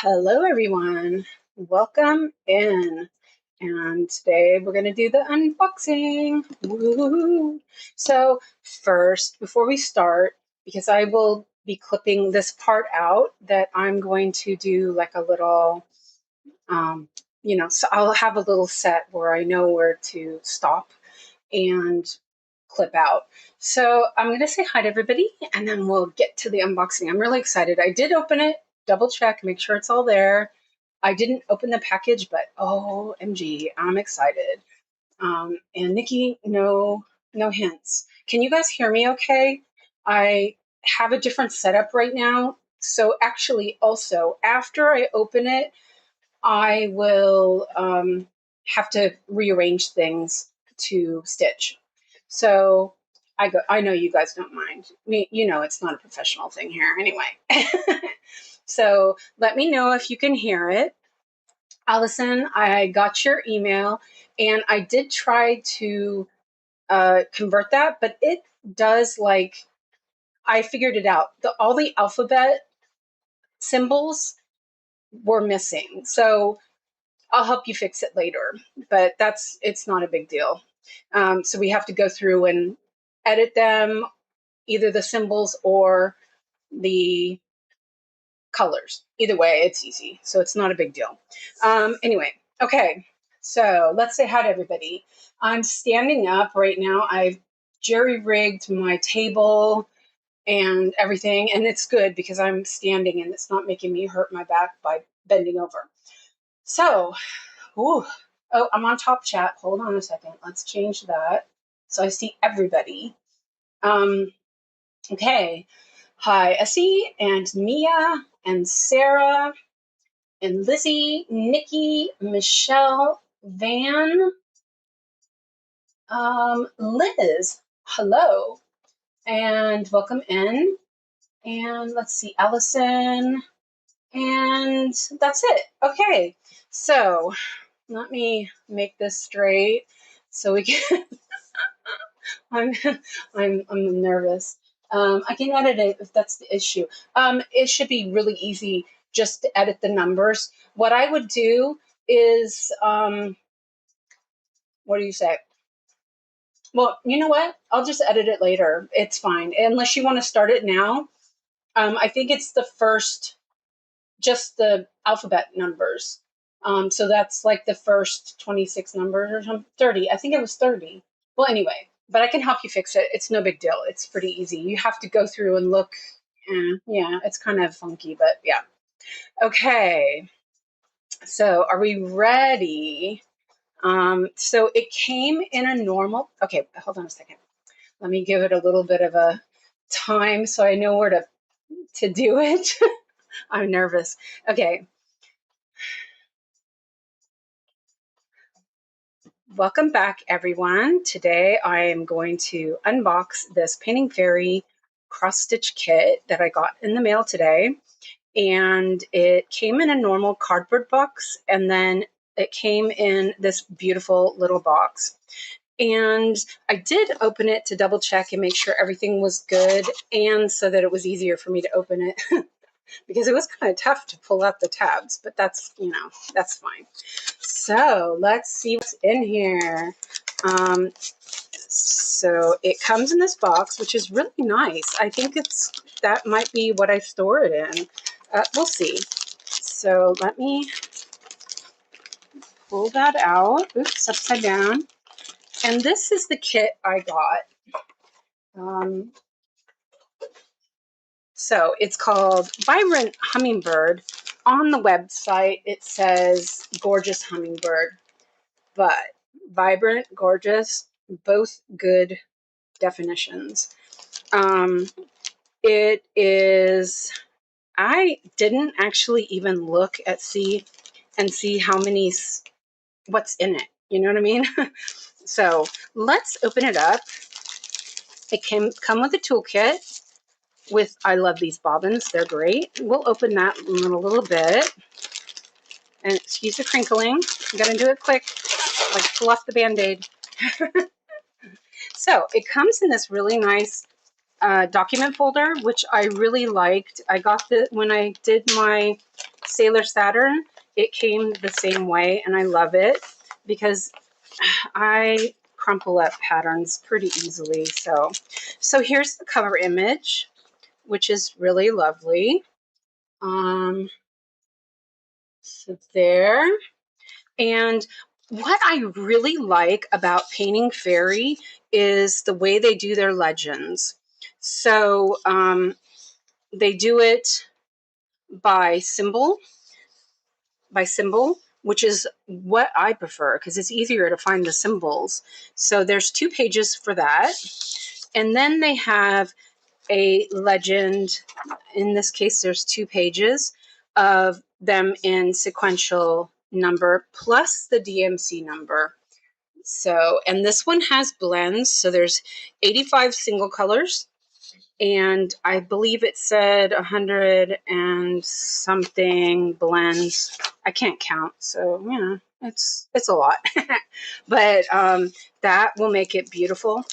Hello everyone, welcome in. And today we're going to do the unboxing. Woo! So first, before we start, because I will be clipping this part out, that I'm going to do like a little, so I'll have a little set where I know where to stop and clip out. So I'm going to say hi to everybody and then we'll get to the unboxing. I'm really excited. I did open it, double check, make sure it's all there. I didn't open the package, but OMG, I'm excited. And Nikki, no hints. Can you guys hear me okay? I have a different setup right now. So actually also after I open it, I will have to rearrange things to stitch. So I know you guys don't mind. It's not a professional thing here anyway. So let me know if you can hear it. Allison, I got your email and I did try to convert that, but it does I figured it out. All the alphabet symbols were missing. So I'll help you fix it later, but it's not a big deal. So we have to go through and edit them, either the symbols or the colors. Either way, it's easy. So it's not a big deal. Anyway, okay. So let's say hi to everybody. I'm standing up right now. I've jerry-rigged my table and everything, and it's good because I'm standing and it's not making me hurt my back by bending over. So, oh, I'm on top chat. Hold on a second. Let's change that so I see everybody. Okay. Hi, Essie and Mia and Sarah and Lizzie, Nikki, Michelle, Van, Liz. Hello, and welcome in. And let's see, Allison. And that's it. Okay. So let me make this straight so we can. I'm nervous. I can edit it if that's the issue. It should be really easy just to edit the numbers. What I would do is, what do you say? Well, you know what? I'll just edit it later. It's fine. Unless you want to start it now. I think it's the first, just the alphabet numbers. So that's like the first 26 numbers or something. 30. I think it was 30. Well, anyway, but I can help you fix it. It's no big deal. It's pretty easy. You have to go through and look. Yeah, it's kind of funky, but yeah. Okay. So are we ready? So it came in a normal. Okay, hold on a second. Let me give it a little bit of a time so I know where to do it. I'm nervous. Okay. Welcome back, everyone. Today I am going to unbox this Painting Fairy cross-stitch kit that I got in the mail today. And it came in a normal cardboard box, and then it came in this beautiful little box. And I did open it to double check and make sure everything was good, and so that it was easier for me to open it. Because it was kind of tough to pull out the tabs, but that's fine. So let's see what's in here. So it comes in this box, which is really nice. I think that might be what I store it in. We'll see. So let me pull that out. Oops, upside down. And this is the kit I got. So it's called Vibrant Hummingbird. On the website, it says Gorgeous Hummingbird, but vibrant, gorgeous, both good definitions. It is, I didn't actually even look at see how many, what's in it. You know what I mean? So let's open it up. It come with a toolkit. I love these bobbins. They're great. We'll open that in a little bit. And excuse the crinkling. I'm going to do it quick, like pull off the Band-Aid. So it comes in this really nice document folder, which I really liked. I got when I did my Sailor Saturn, it came the same way, and I love it because I crumple up patterns pretty easily. So here's the cover image, which is really lovely. So there. And what I really like about Painting Fairy is the way they do their legends. So they do it by symbol, which is what I prefer because it's easier to find the symbols. So there's 2 pages for that. And then they have a legend. In this case, there's 2 pages of them in sequential number plus the DMC number. So, and this one has blends. So there's 85 single colors. And I believe it said 100 and something blends. I can't count, so it's a lot. But that will make it beautiful.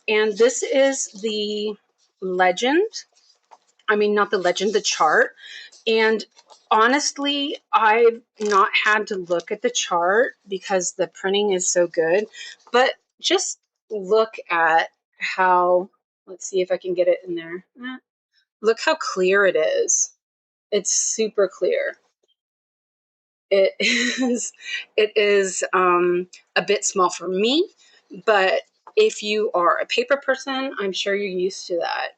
And this is the legend. I mean, not the legend, the chart. And honestly, I've not had to look at the chart because the printing is so good. But just look at how, let's see if I can get it in there. Look how clear it is. It's super clear. It is a bit small for me, but if you are a paper person, I'm sure you're used to that.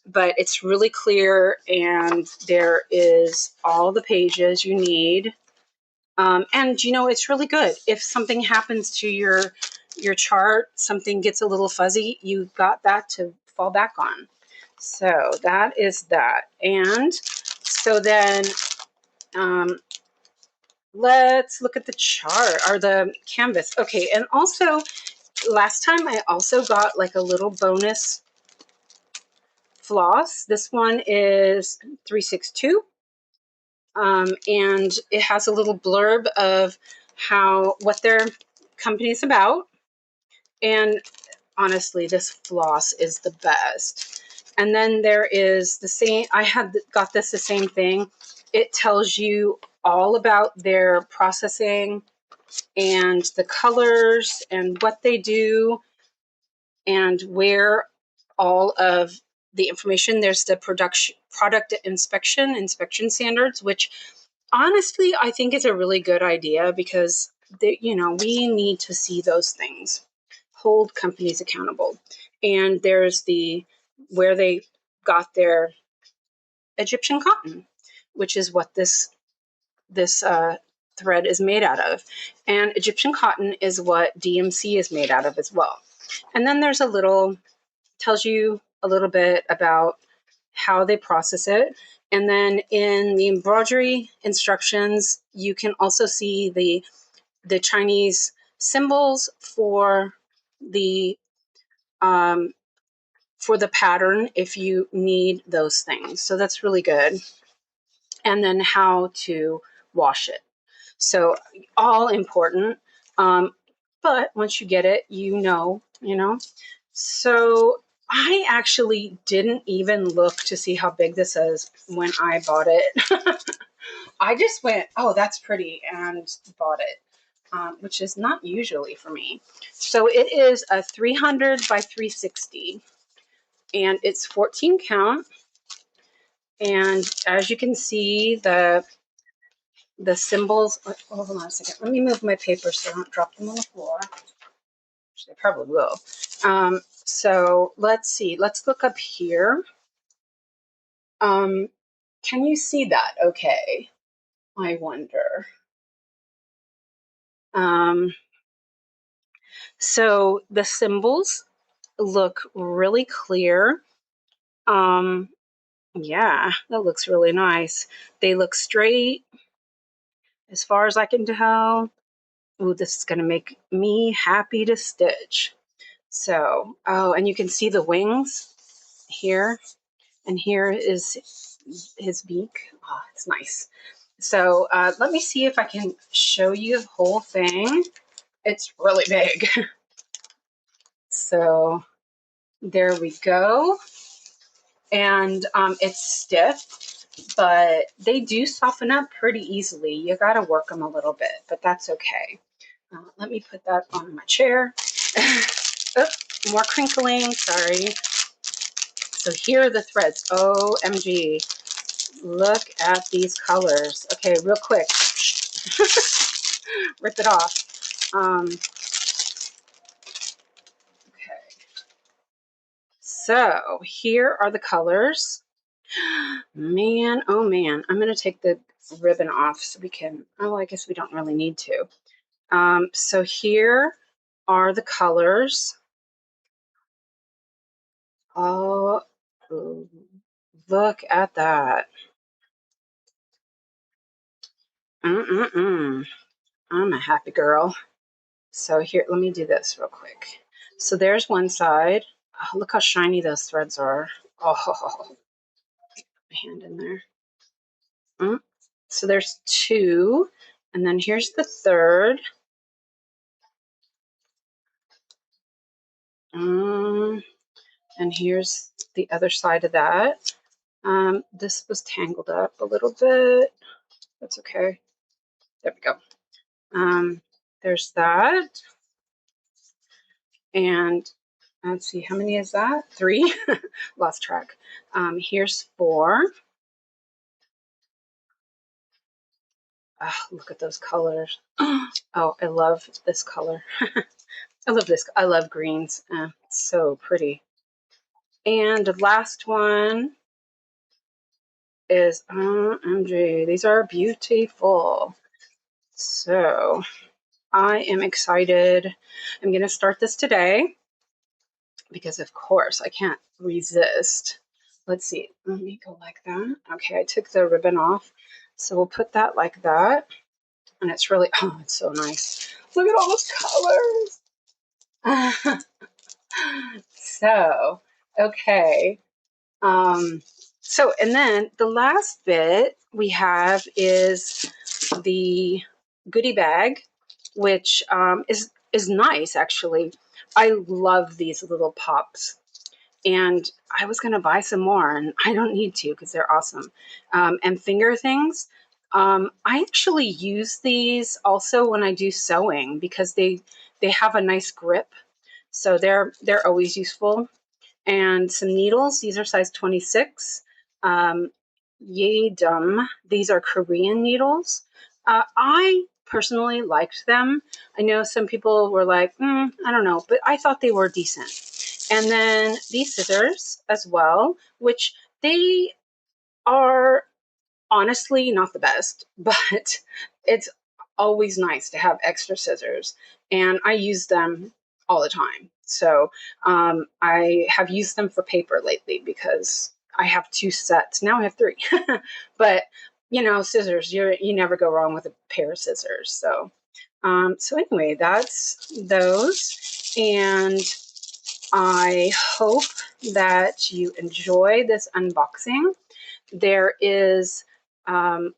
But it's really clear, and there is all the pages you need. And it's really good. If something happens to your chart, something gets a little fuzzy, you've got that to fall back on. So that is that. And so then let's look at the chart or the canvas. Okay, and also last time I also got like a little bonus floss. This one is 362. And it has a little blurb of what their company is about. And honestly, this floss is the best. And then there is the same, got this the same thing. It tells you all about their processing and the colors and what they do and where all of the information. There's the product inspection standards, which honestly I think is a really good idea because we need to see those things, hold companies accountable. And there's where they got their Egyptian cotton, which is what this thread is made out of. And Egyptian cotton is what DMC is made out of as well. And then there's tells you a little bit about how they process it. And then in the embroidery instructions, you can also see the Chinese symbols for the pattern if you need those things. So that's really good. And then how to wash it. So all important. But once you get it, you know. So I actually didn't even look to see how big this is when I bought it. I just went, oh, that's pretty, and bought it, which is not usually for me. So it is a 300 by 360, and it's 14 count. And as you can see, the symbols. Oh, hold on a second. Let me move my paper so I don't drop them on the floor. Which they probably will. So let's see. Let's look up here. Can you see that? Okay. I wonder. So the symbols look really clear. Yeah, that looks really nice. They look straight as far as I can tell. Ooh, this is going to make me happy to stitch. So, and you can see the wings here. And here is his beak. Oh, it's nice. So let me see if I can show you the whole thing. It's really big. So there we go. And it's stiff. but they do soften up pretty easily. You got to work them a little bit, but that's okay. Let me put that on my chair. Oh, more crinkling, sorry. So here are the threads. OMG. Look at these colors. Okay, real quick. Rip it off. Okay. So here are the colors. Man, oh man. I'm going to take the ribbon off so we can, oh, I guess we don't really need to. So here are the colors. Oh, look at that. I'm a happy girl. So here, let me do this real quick. So there's one side. Oh, look how shiny those threads are. Oh, put my hand in there. So there's two. And then here's the third. And here's the other side of that. This was tangled up a little bit. That's okay. There we go. There's that. And let's see, how many is that? 3? Lost track. Here's 4. Oh, look at those colors. Oh, I love this color. I love this. I love greens. It's so pretty. And the last one is OMG. These are beautiful. So I am excited. I'm going to start this today because, of course, I can't resist. Let's see. Let me go like that. Okay, I took the ribbon off. So we'll put that like that. And it's really, oh, it's so nice. Look at all those colors. So, okay. So, and then the last bit we have is the goodie bag, which is nice actually. I love these little pops, and I was gonna buy some more, and I don't need to because they're awesome. And finger things. I actually use these also when I do sewing because they have a nice grip, so they're always useful. And some needles. These are size 26. Yadum. These are Korean needles. I personally liked them. I know some people were like, I don't know, but I thought they were decent. And then these scissors as well, which they are honestly not the best, but it's always nice to have extra scissors, and I use them all the time. So I have used them for paper lately because I have 2 sets. Now I have 3. But you know, scissors, you never go wrong with a pair of scissors. So anyway, that's those, and I hope that you enjoy this unboxing. There is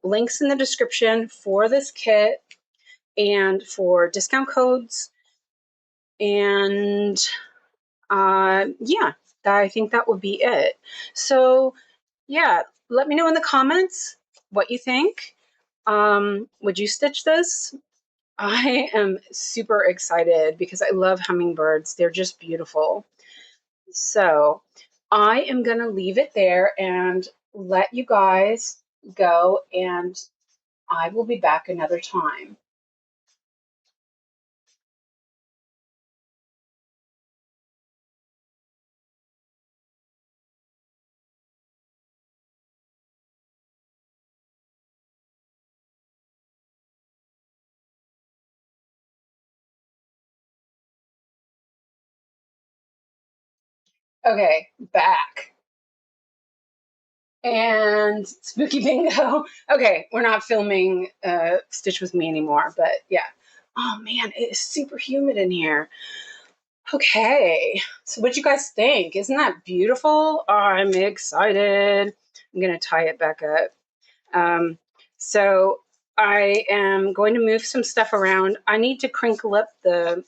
links in the description for this kit and for discount codes. And yeah, I think that would be it. So yeah, let me know in the comments what you think. Would you stitch this? I am super excited because I love hummingbirds. They're just beautiful. So I am going to leave it there and let you guys go, and I will be back another time. Okay, back. And spooky bingo. Okay, we're not filming Stitch with Me anymore, but yeah. Oh man, it is super humid in here. Okay, so what do you guys think? Isn't that beautiful? I'm excited. I'm gonna tie it back up. So I am going to move some stuff around. I need to crinkle up the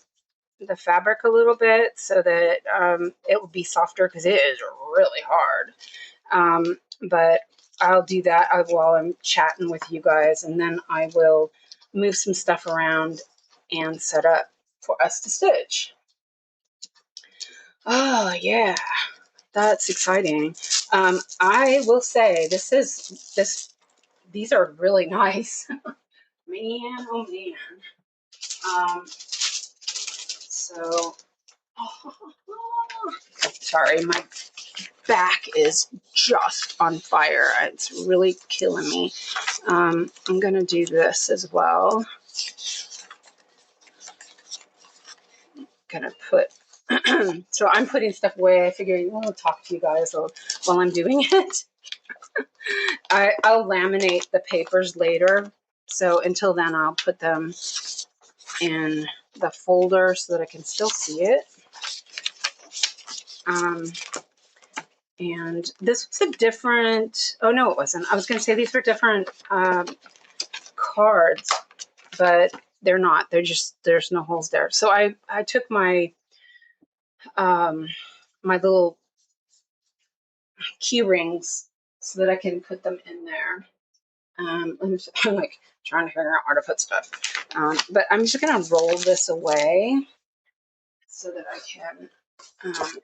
fabric a little bit so that it will be softer because it is really hard. But I'll do that while I'm chatting with you guys, and then I will move some stuff around and set up for us to stitch. Oh yeah, that's exciting. I will say these are really nice. Man, oh man. So sorry, my back is just on fire. It's really killing me. I'm gonna do this as well. Gonna put so I'm putting stuff away. I figure you want to talk to you guys while I'm doing it. I'll laminate the papers later, so until then I'll put them in the folder so that I can still see it. And this was a different, oh no it wasn't. I was going to say these were different cards, but they're not. They're just, there's no holes there. So I took my my little key rings so that I can put them in there. I'm like trying to figure out how to put stuff. But I'm just going to roll this away so that I can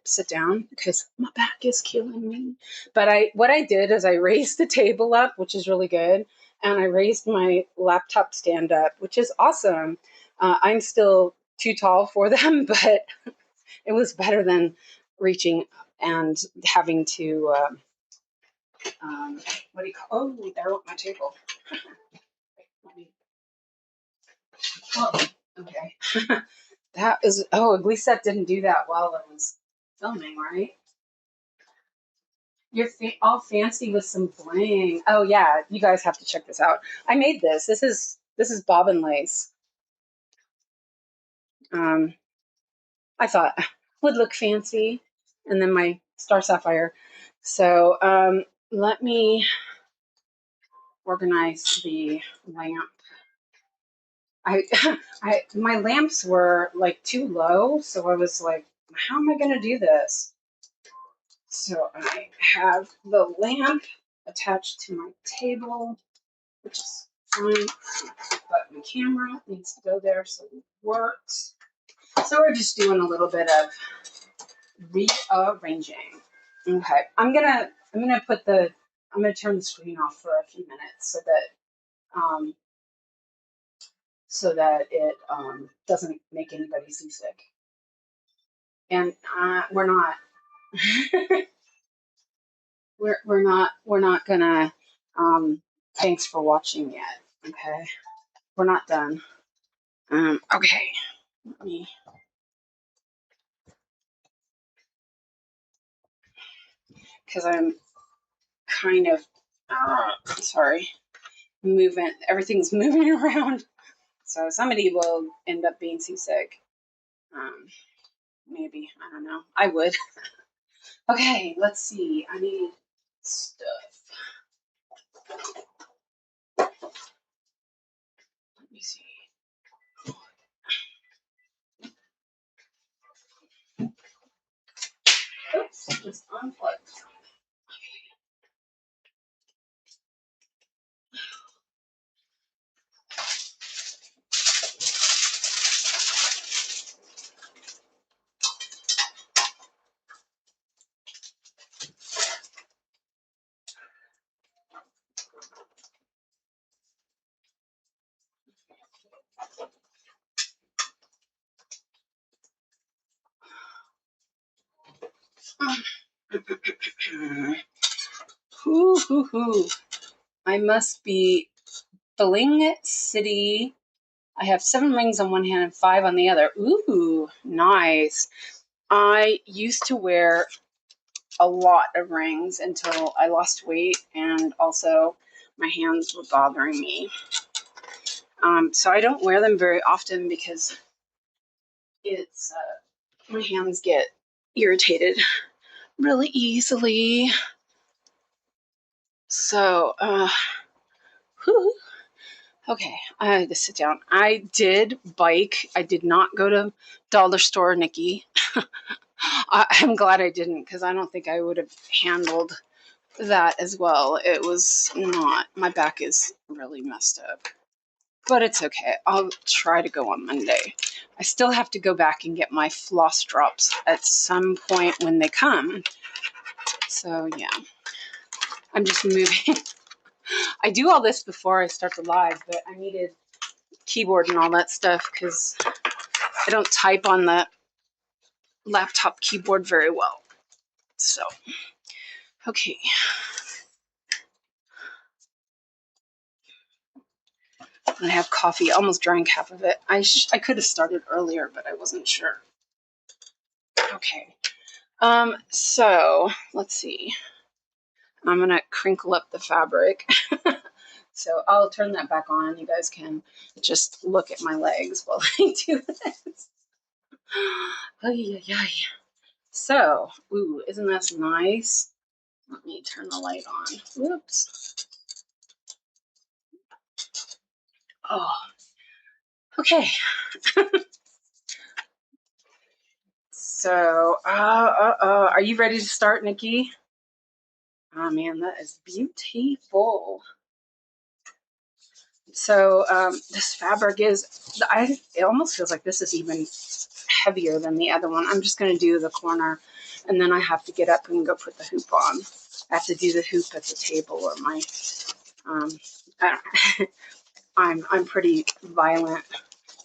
sit down because my back is killing me. But what I did is I raised the table up, which is really good. And I raised my laptop stand up, which is awesome. I'm still too tall for them, but it was better than reaching and having to, what do you call, oh, there went my table. Oh, okay. That is, oh, at least that didn't do that while I was filming, right? You're all fancy with some bling. Oh yeah, you guys have to check this out. I made this. This is bobbin lace. I thought would look fancy, and then my star sapphire. So let me organize the lamp. My lamps were like too low, so I was like, how am I going to do this? So I have the lamp attached to my table, which is fine, but my camera needs to go there so it works. So we're just doing a little bit of rearranging. Okay, I'm gonna turn the screen off for a few minutes so that it doesn't make anybody seasick. And we're not we're not gonna thanks for watching yet. Okay, we're not done. Okay, let me, because I'm kind of sorry, everything's moving around, so somebody will end up being seasick. Maybe, I don't know, I would. Okay, let's see, I need stuff. Let me see. Oops, just unplugged. Hoo. I must be Bling City. I have 7 rings on one hand and 5 on the other. Ooh, nice. I used to wear a lot of rings until I lost weight, and also my hands were bothering me. So I don't wear them very often because it's my hands get irritated really easily. So, whew. Okay, I had to sit down. I did bike. I did not go to dollar store, Nikki. I'm glad I didn't, because I don't think I would have handled that as well. It was not, my back is really messed up, but it's okay. I'll try to go on Monday. I still have to go back and get my floss drops at some point when they come. So yeah, I'm just moving. I do all this before I start the live, but I needed keyboard and all that stuff because I don't type on the laptop keyboard very well. So, okay. I have coffee. I almost drank half of it. I could have started earlier, but I wasn't sure. Okay. So let's see. I'm gonna crinkle up the fabric. So I'll turn that back on. You guys can just look at my legs while I do this. Oh yeah. So, ooh, isn't that nice? Let me turn the light on. Whoops. Oh, okay. So, are you ready to start, Nikki? Oh man, that is beautiful. So this fabric is, it almost feels like this is even heavier than the other one. I'm just going to do the corner, and then I have to get up and go put the hoop on. I have to do the hoop at the table, or my, I'm pretty violent.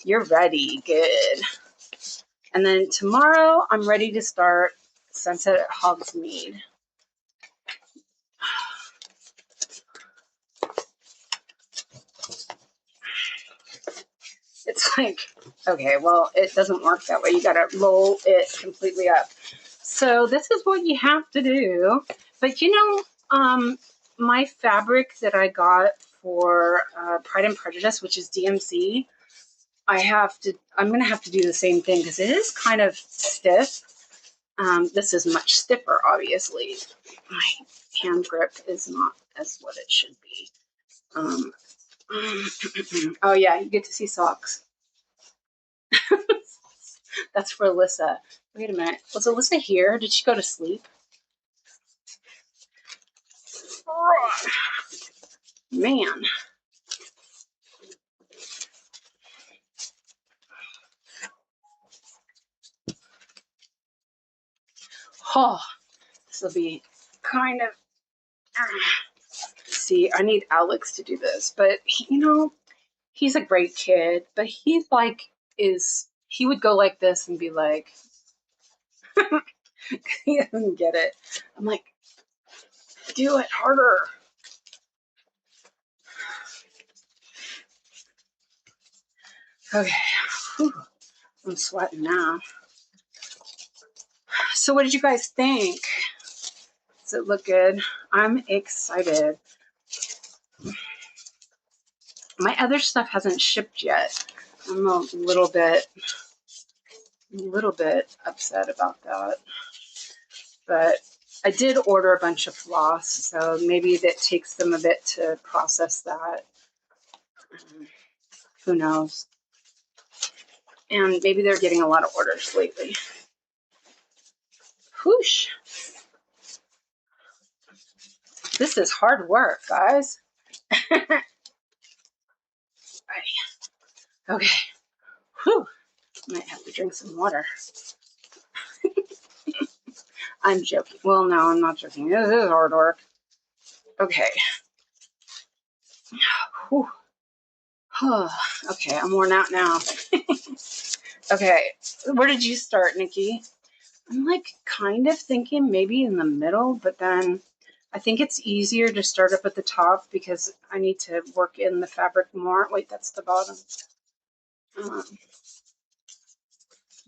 You're ready, good. And then tomorrow, I'm ready to start Sunset at Hogsmeade. It's like, okay, well, it doesn't work that way. You got to roll it completely up. So this is what you have to do. But my fabric that I got for Pride and Prejudice, which is DMC, I'm going to have to do the same thing because it is kind of stiff. This is much stiffer, obviously. My hand grip is not as what it should be. Oh yeah, you get to see socks. That's for Alyssa. Wait a minute. Was Alyssa here? Did she go to sleep? Man. Oh, this will be kind of. See, I need Alex to do this, but he's a great kid, but he would go like this and be like, he doesn't get it. I'm like, do it harder. Okay. Whew. I'm sweating now. So what did you guys think? Does it look good? I'm excited. My other stuff hasn't shipped yet. I'm a little bit upset about that. But I did order a bunch of floss, so maybe that takes them a bit to process that. Who knows? And maybe they're getting a lot of orders lately. Whoosh. This is hard work, guys. Okay. Whew. I might have to drink some water. I'm joking. Well, no, I'm not joking. This is hard work. Okay. Whew. Okay, I'm worn out now. Okay. Where did you start, Nikki? I'm like kind of thinking maybe in the middle, but then I think it's easier to start up at the top because I need to work in the fabric more. Wait, that's the bottom.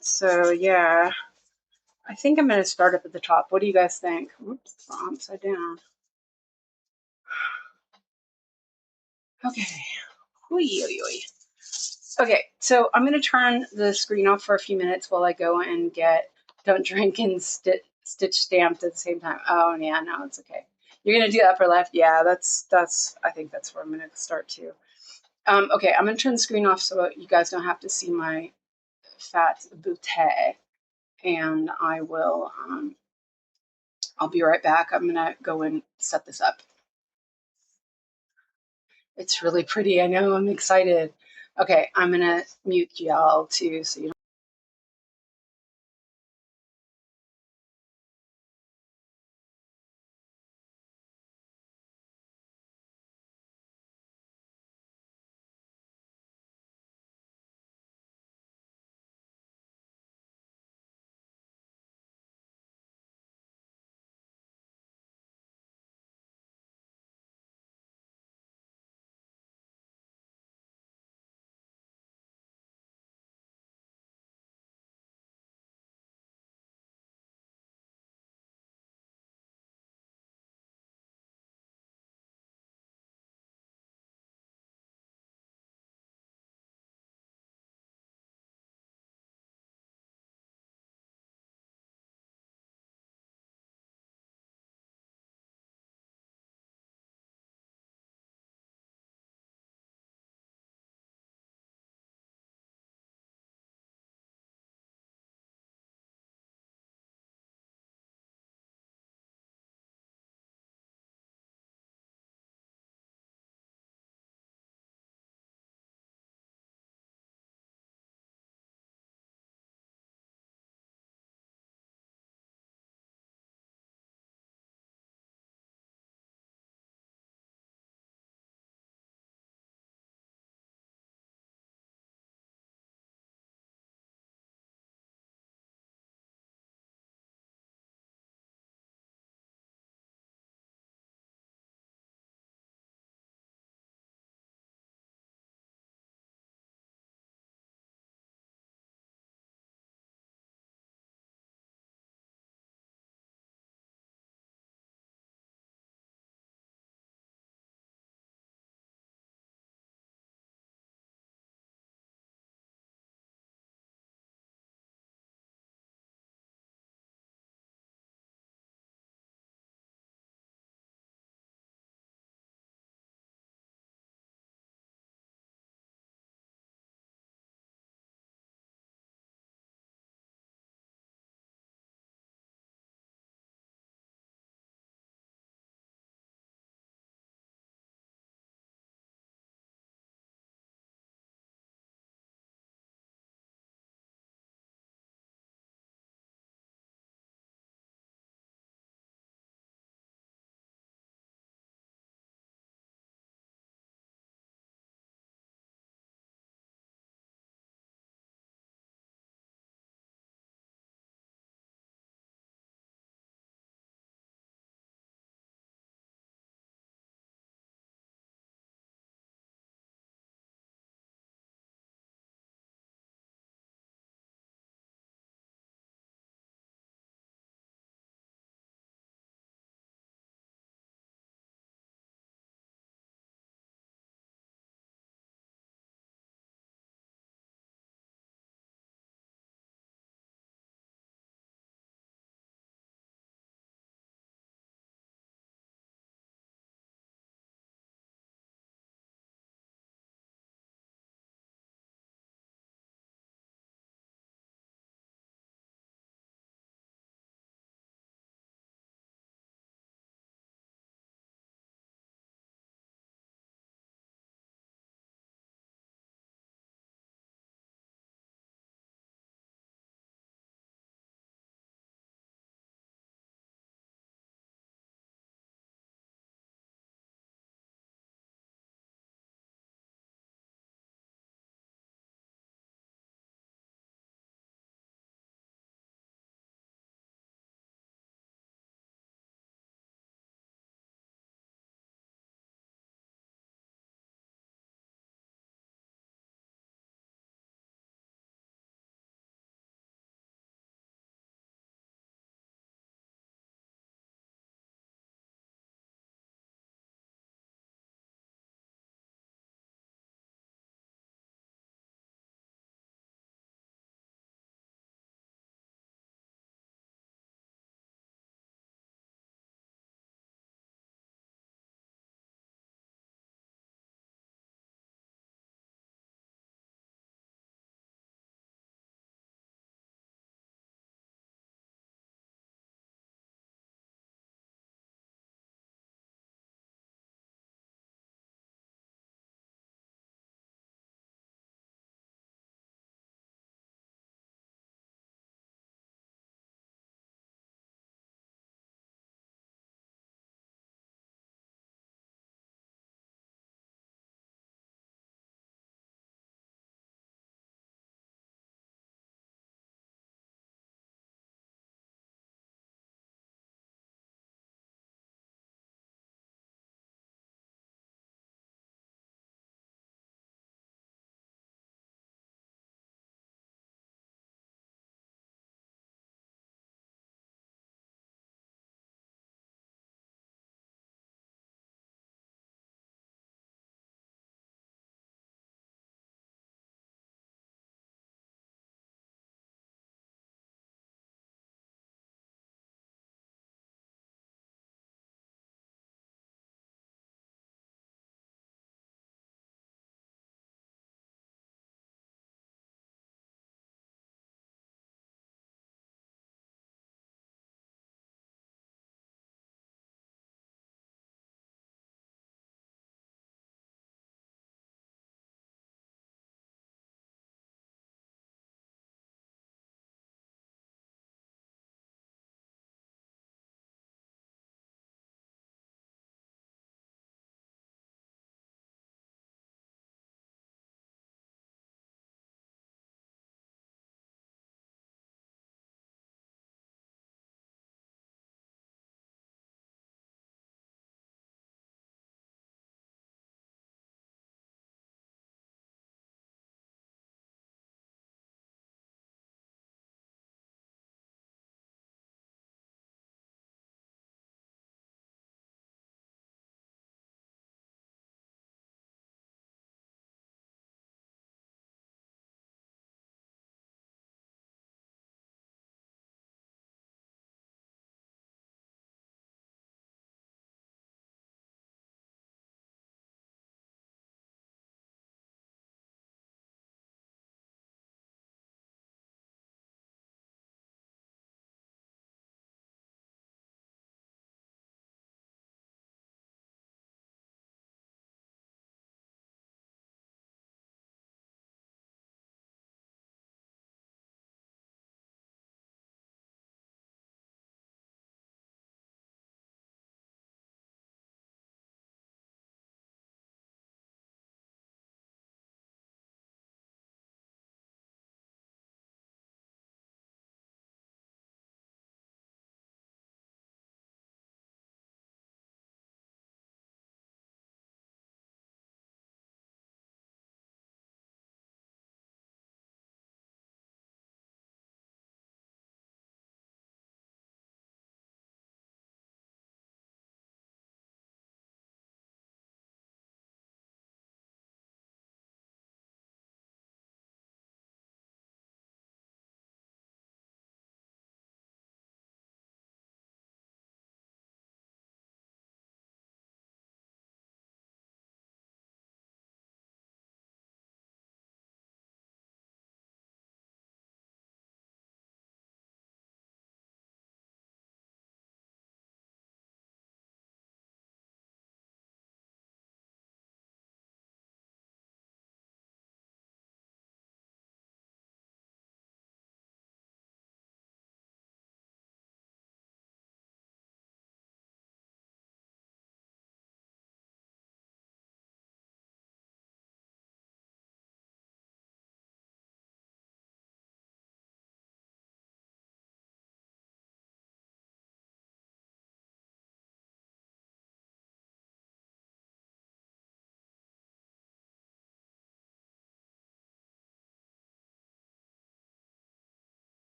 So yeah, I think I'm going to start up at the top. What do you guys think? Oops, I'm upside down. Okay. Okay, so I'm going to turn the screen off for a few minutes while I go and get Don't Drink and Stitch stamped at the same time. Oh, yeah, no, it's okay. You're going to do the upper left? Yeah, that's. I think that's where I'm going to start too. Okay, I'm going to turn the screen off so you guys don't have to see my fat booty. And I will I'll be right back. I'm going to go and set this up. It's really pretty. I know. I'm excited. Okay, I'm going to mute y'all too so you don't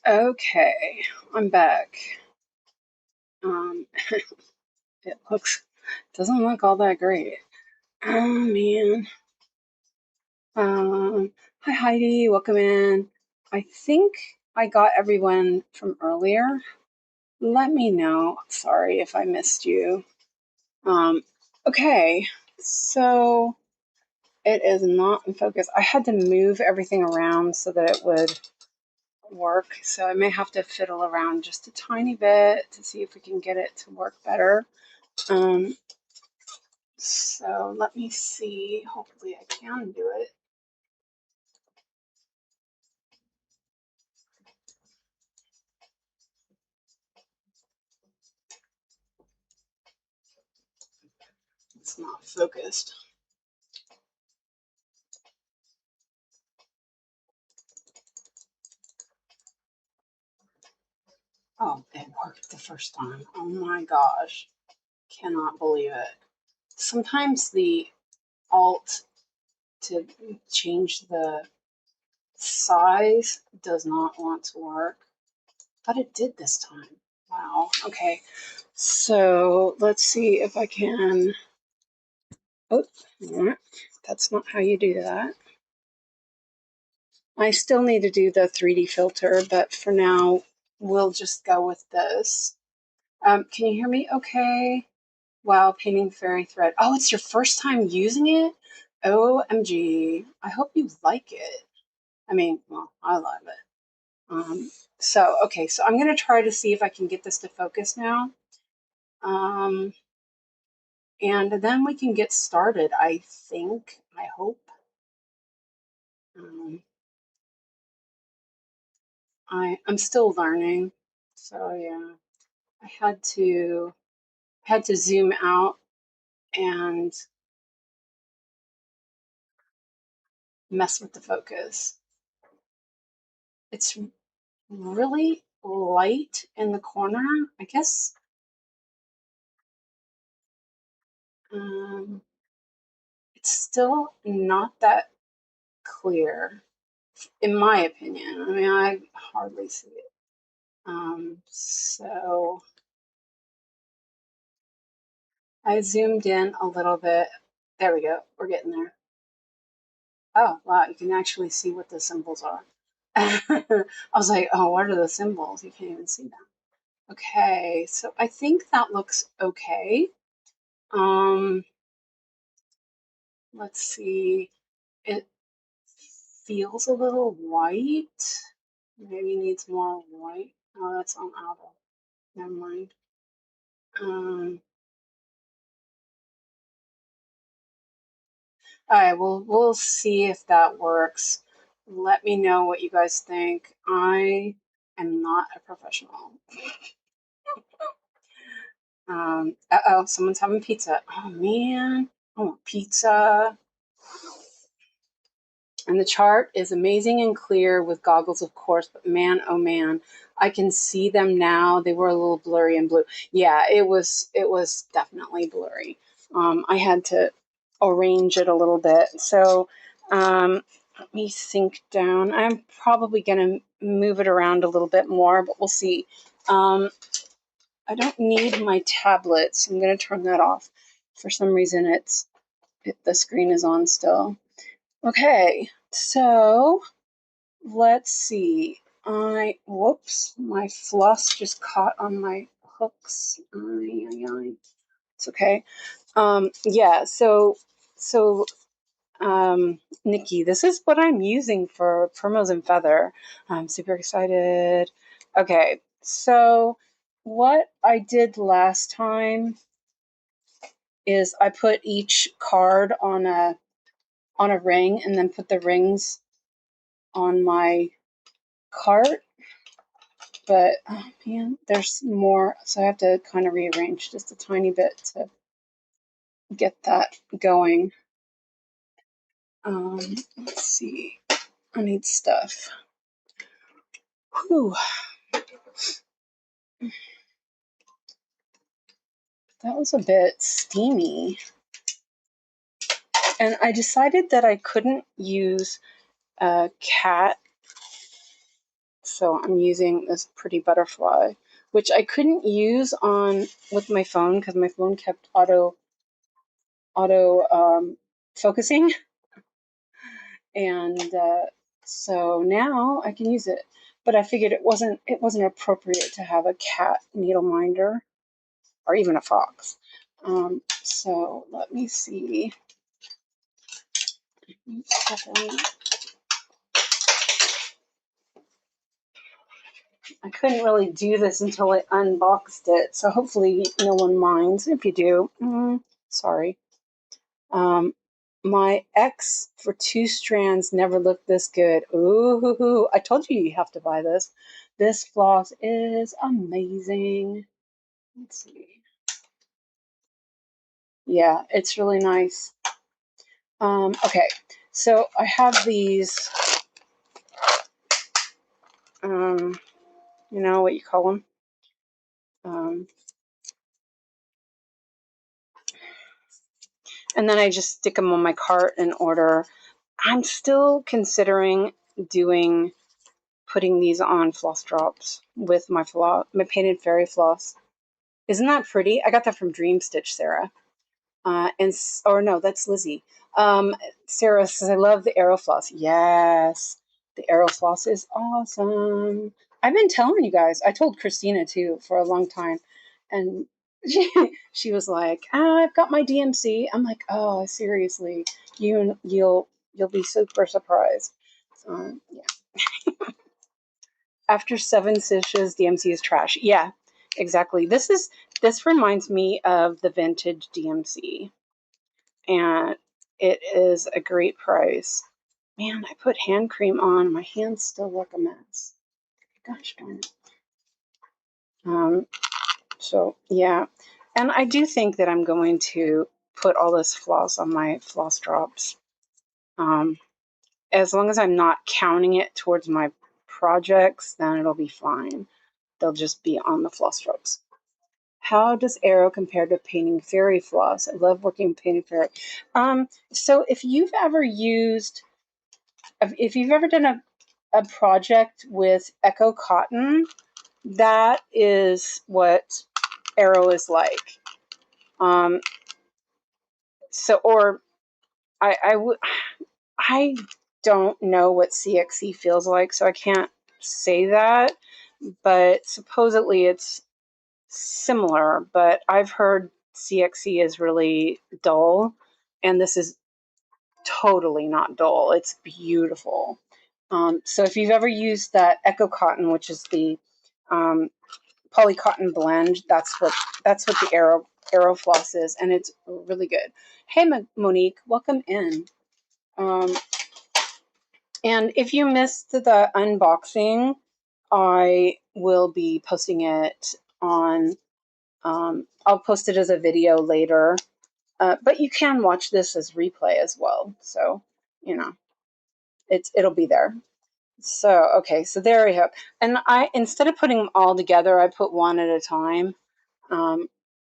Okay, I'm back. It doesn't look all that great. Oh man. Hi Heidi, welcome in. I think I got everyone from earlier. Let me know. Sorry if I missed you. Okay, so it is not in focus. I had to move everything around so that it would work. So I may have to fiddle around just a tiny bit to see if we can get it to work better. So let me see. Hopefully I can do it. It's not focused. Oh, it worked the first time. Oh my gosh. Cannot believe it. Sometimes the alt to change the size does not want to work, but it did this time. Wow. Okay. So let's see if I can. Oh, that's not how you do that. I still need to do the 3D filter, but for now, we'll just go with this. Can you hear me okay? Wow, painting fairy thread. Oh, it's your first time using it? OMG. I hope you like it. I mean, well, I love it. Okay, so I'm going to try to see if I can get this to focus now. And then we can get started, I think. I hope. I'm still learning. So, yeah. I had to zoom out and mess with the focus. It's really light in the corner. I guess it's still not that clear, in my opinion. I mean, I hardly see it. So I zoomed in a little bit. There we go. We're getting there. Oh, wow. You can actually see what the symbols are. I was like, oh, what are the symbols? You can't even see them. Okay, so I think that looks okay. Let's see. It feels a little white. Maybe needs more white. Oh, that's on auto. Never mind. All right, we'll see if that works. Let me know what you guys think. I am not a professional. Uh-oh, someone's having pizza. Oh man, I want pizza. And the chart is amazing and clear with goggles, of course, but man, oh man, I can see them now. They were a little blurry and blue. Yeah, it was definitely blurry. I had to arrange it a little bit. So let me sink down. I'm probably going to move it around a little bit more, but we'll see. I don't need my tablet, so I'm going to turn that off. For some reason, the screen is on still. Okay, so let's see. Whoops, my floss just caught on my hooks. It's okay. Yeah, Nikki, this is what I'm using for Primrose and Feather. I'm super excited. Okay, so what I did last time is I put each card on a ring and then put the rings on my cart. But oh man, there's more, so I have to kind of rearrange just a tiny bit to get that going. Let's see. I need stuff. Whew. That was a bit steamy. And I decided that I couldn't use cat So I'm using this pretty butterfly, which I couldn't use on with my phone because my phone kept auto focusing, and so now I can use it. But I figured it wasn't appropriate to have a cat needle minder or even a fox. So let me see. I couldn't really do this until I unboxed it, so hopefully no one minds. If you do, sorry. My X for 2 strands never looked this good. Ooh, I told you have to buy this. This floss is amazing. Let's see. Yeah, it's really nice. Okay, so I have these, you know what you call them? And then I just stick them on my cart and order. I'm still considering putting these on floss drops with my painted fairy floss. Isn't that pretty? I got that from Dream Stitch, Sarah. Or no, that's Lizzie. Sarah says, I love the Aero Floss. Yes, the Aero Floss is awesome. I've been telling you guys. I told Christina too for a long time, and she was like, I've got my DMC. I'm like, oh, seriously, you'll be super surprised. Yeah. After 7 stitches, DMC is trash. Yeah, exactly. This reminds me of the vintage DMC, and it is a great price. Man, I put hand cream on. My hands still look a mess. Gosh darn it. So yeah, and I do think that I'm going to put all this floss on my floss drops. As long as I'm not counting it towards my projects, then it'll be fine. They'll just be on the floss drops. How does Aero compare to painting fairy floss? I love working with painted fairy. So if you've ever done a project with Echo Cotton, that is what Aero is like. Or I don't know what CXC feels like, so I can't say that. But supposedly it's similar. But I've heard CXC is really dull, and this is totally not dull. It's beautiful. So if you've ever used that Echo Cotton, which is the poly cotton blend, that's what the Aero Floss is, and it's really good. Hey, Monique, welcome in. And if you missed the unboxing, I will be posting it on. I'll post it as a video later, but you can watch this as replay as well. So it'll be there. So okay, so there we have. And instead of putting them all together, I put one at a time.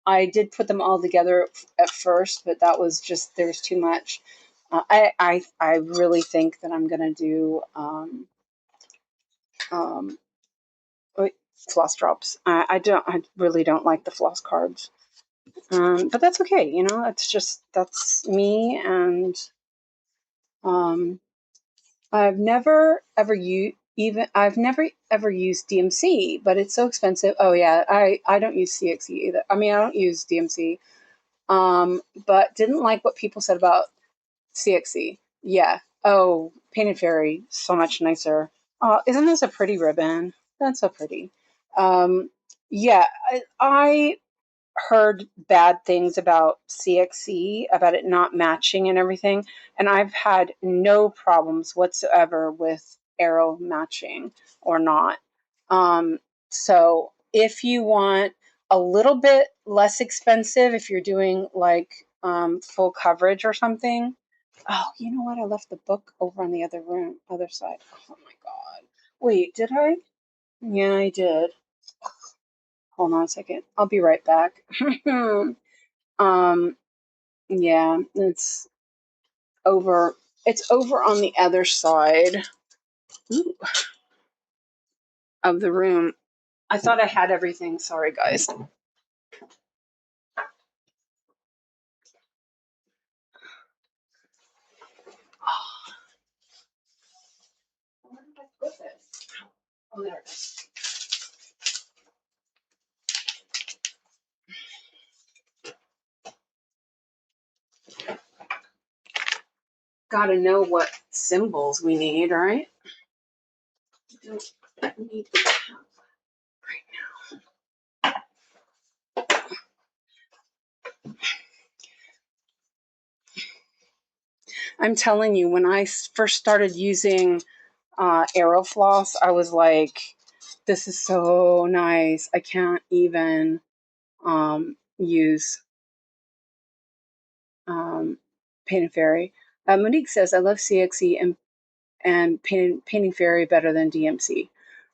I did put them all together at first, but that was just there's too much. I really think that I'm gonna do floss drops. I really don't like the floss cards, but that's okay. That's me, and I've never ever used DMC, but it's so expensive. Oh yeah, I don't use CXE either. I mean, I don't use DMC. But didn't like what people said about CXE. Yeah. Oh, Painted Fairy, so much nicer. Oh, isn't this a pretty ribbon? That's so pretty. Yeah, I heard bad things about CXC, about it not matching and everything, and I've had no problems whatsoever with Aero matching or not. So if you want a little bit less expensive, if you're doing like full coverage or something. Oh, you know what? I left the book over on the other side. Oh my god! Wait, did I? Yeah, I did. Hold on a second. I'll be right back. Yeah, it's over. It's over on the other side. Ooh. of the room. I thought I had everything. Sorry, guys. Where did I put this? Oh, there it is. Gotta know what symbols we need, right? Don't need the tab right now. I'm telling you, when I first started using Aerofloss, I was like, this is so nice. I can't even use Painted Fairy. Monique says, I love CXE and Painting Fairy better than DMC.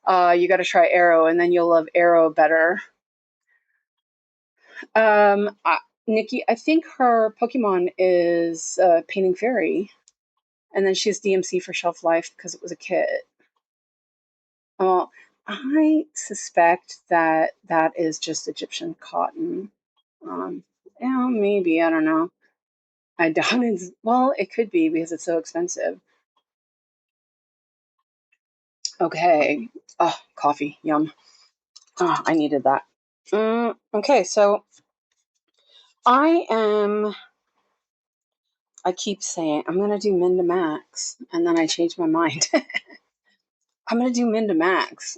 You got to try Arrow, and then you'll love Arrow better. Nikki, I think her Pokemon is Painting Fairy, and then she has DMC for Shelf Life because it was a kit. I suspect that is just Egyptian cotton. Yeah, maybe, I don't know. I doubt it's, well, it could be because it's so expensive. Okay. Oh, coffee. Yum. Oh, I needed that. Okay, so I keep saying I'm going to do min to max, and then I change my mind. I'm going to do min to max.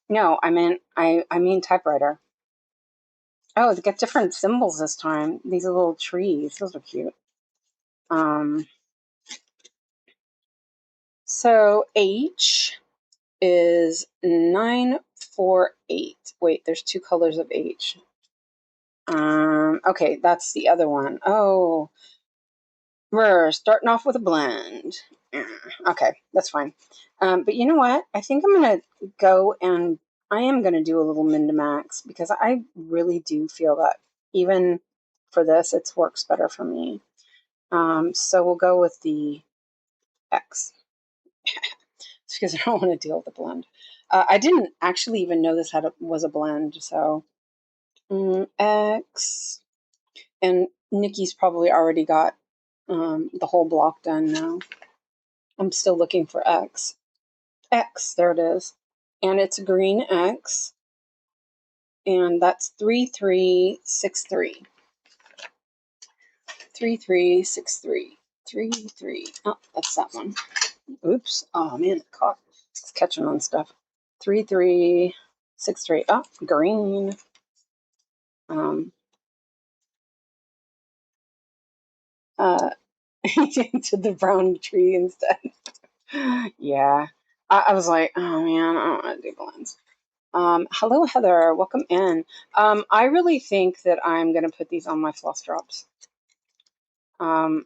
No, I mean typewriter. Oh, they get different symbols this time. These are little trees. Those are cute. So H is 948. Wait, there's two colors of H. Okay, that's the other one. Oh, we're starting off with a blend. Okay, that's fine. But you know what? I think I'm gonna go and I am gonna do a little min to max because I really do feel that even for this, it works better for me. So we'll go with the X. It's because I don't want to deal with the blend. I didn't actually even know this was a blend. So X, and Nikki's probably already got the whole block done now. I'm still looking for X. X, there it is, and it's green X, and that's 3363. 3363. 33. Oh, that's that one. Oops. Oh man, it's catching on stuff. 3363. Oh, green. To the brown tree instead. Yeah. I was like, oh man, I don't want to do blends. Hello, Heather. Welcome in. I really think that I'm going to put these on my floss drops. And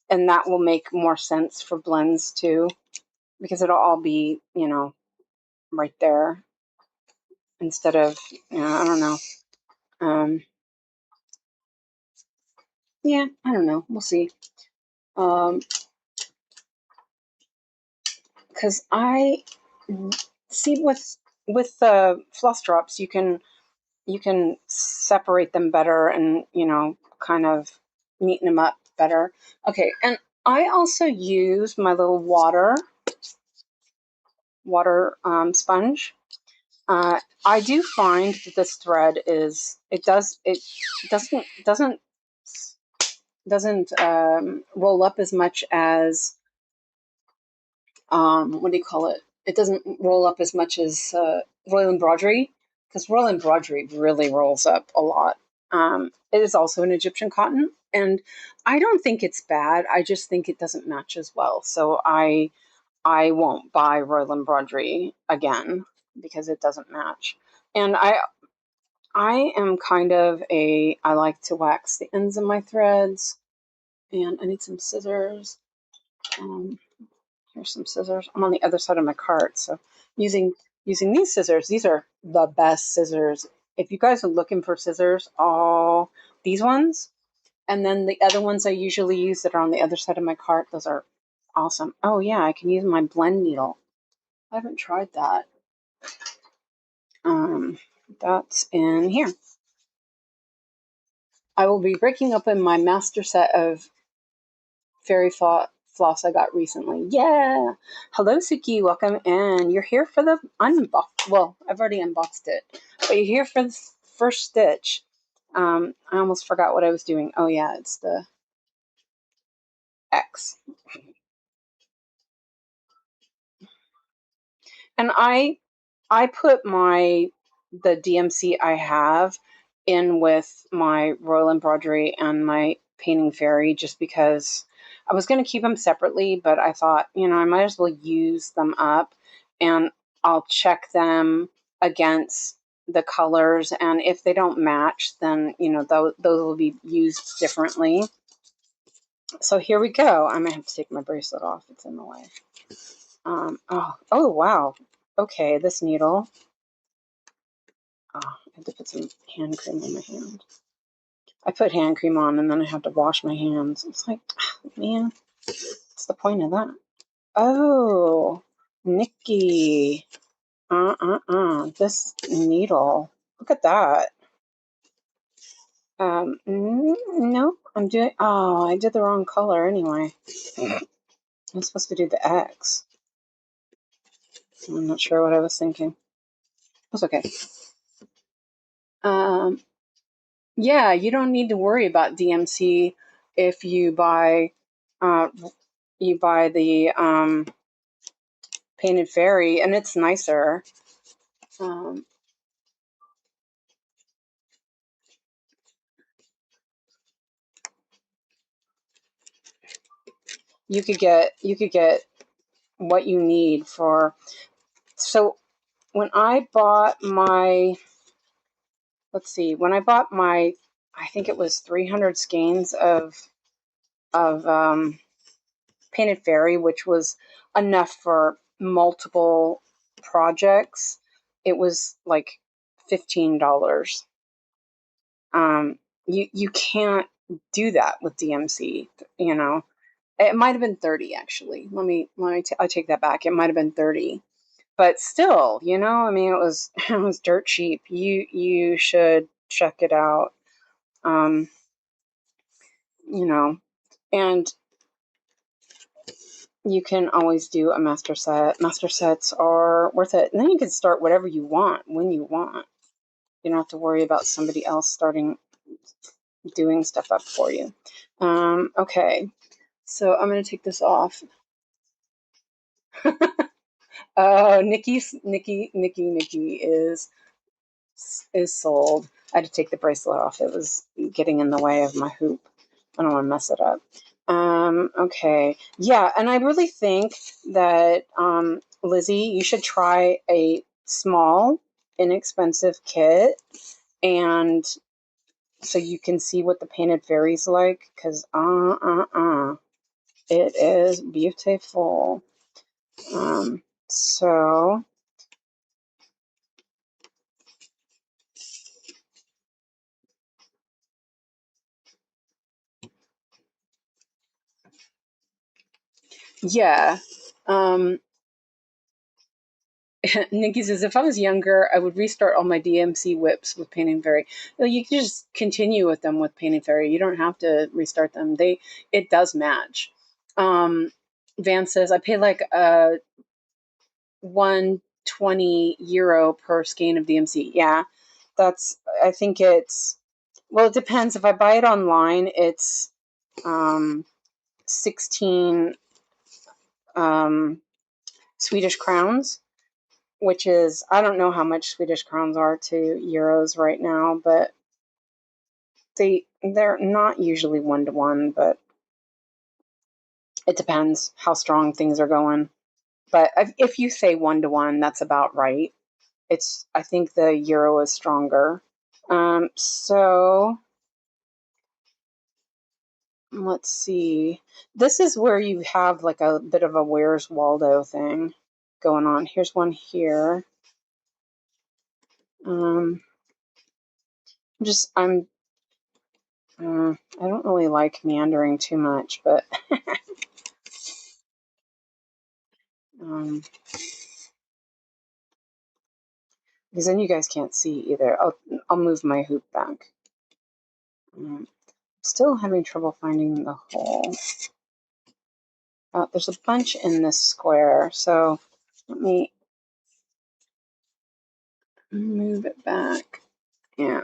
that will make more sense for blends too, because it'll all be, right there instead of, I don't know. Yeah, I don't know. We'll see. Because I see with the floss drops, you can separate them better and kind of neaten them up better. Okay, and I also use my little water sponge. I do find that this thread doesn't roll up as much as what do you call it? It doesn't roll up as much as Royal Embroidery, because Royal Embroidery really rolls up a lot. It is also an Egyptian cotton, and I don't think it's bad. I just think it doesn't match as well. So I won't buy Royal Embroidery again because it doesn't match. And I am kind of I like to wax the ends of my threads, and I need some scissors. Here's some scissors. I'm on the other side of my cart, so using these scissors. These are the best scissors. If you guys are looking for scissors, these ones, and then the other ones I usually use that are on the other side of my cart. Those are awesome. Oh yeah, I can use my blend needle. I haven't tried that. That's in here. I will be breaking open my master set of fairy floss I got recently. Yeah! Hello, Suki. Welcome in. You're here for the unbox. Well, I've already unboxed it, but you're here for the first stitch. I almost forgot what I was doing. Oh, yeah, it's the X. And I put the DMC I have in with my Royal Embroidery and my Painting Fairy just because I was going to keep them separately, but I thought, I might as well use them up and I'll check them against the colors, and if they don't match, then, those will be used differently. So here we go. I might have to take my bracelet off. It's in the way. Oh, wow. Okay, this needle. Oh, I had to put some hand cream on my hand. I put hand cream on and then I have to wash my hands. It's like, man, what's the point of that? Oh, Nikki. This needle. Look at that. No, I did the wrong color anyway. I'm supposed to do the X. I'm not sure what I was thinking. It's okay. Yeah, you don't need to worry about DMC if you buy the Painted Fairy, and it's nicer. You could get what you need for. So when I bought my, I think it was 300 skeins of Painted Fairy, which was enough for multiple projects. It was like $15. You can't do that with DMC. It might have been 30 actually. I take that back. It might have been 30, but still, I mean, it was it was dirt cheap. You should check it out. And you can always do a master set. Master sets are worth it. And then you can start whatever you want when you want. You don't have to worry about somebody else doing stuff up for you. Okay, so I'm going to take this off. Oh, Nikki is sold. I had to take the bracelet off. It was getting in the way of my hoop. I don't want to mess it up. Okay. Yeah, and I really think that, Lizzie, you should try a small, inexpensive kit, and so you can see what the Painted Fairy's like, because it is beautiful. So yeah. Nikki says, if I was younger, I would restart all my DMC whips with Painting Fairy. No, you can just continue with them with Painting Fairy. You don't have to restart them. It does match. Van says, I pay like €120 per skein of DMC. Yeah, I think it depends. If I buy it online, it's 16 Swedish crowns, which is, I don't know how much Swedish crowns are to euros right now, but they're not usually 1-to-1, but it depends how strong things are going. But if you say 1-to-1, that's about right. I think the euro is stronger. So let's see. This is where you have like a bit of a Where's Waldo thing going on. Here's one here. I don't really like meandering too much, but because then you guys can't see either. I'll move my hoop back. Still having trouble finding the hole. There's a bunch in this square, so let me move it back. Yeah.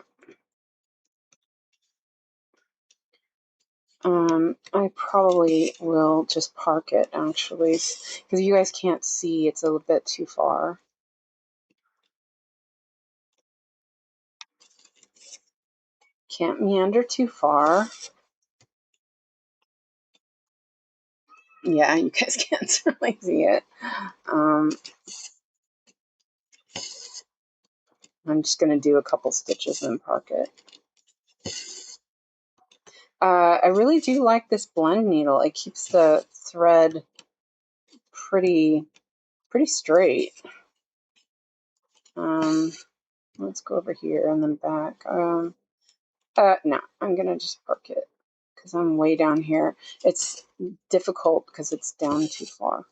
I probably will just park it, actually, because you guys can't see. It's a little bit too far. Can't meander too far. Yeah, you guys can't certainly see it. I'm just going to do a couple stitches and park it. I really do like this blend needle. It keeps the thread pretty straight. Let's go over here and then back. No, I'm going to just park it because I'm way down here. It's difficult because it's down too far.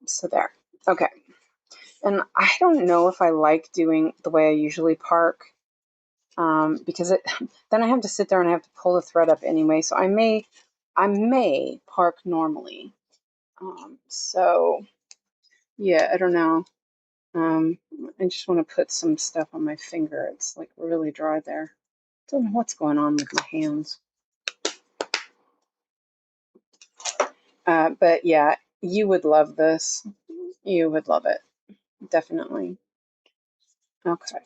So there. Okay. And I don't know if I like doing the way I usually park, because then I have to sit there and I have to pull the thread up anyway. So I may park normally. So yeah, I don't know. I just want to put some stuff on my finger. It's like really dry there. Don't know what's going on with my hands. But yeah, you would love this. You would love it. Definitely. Okay.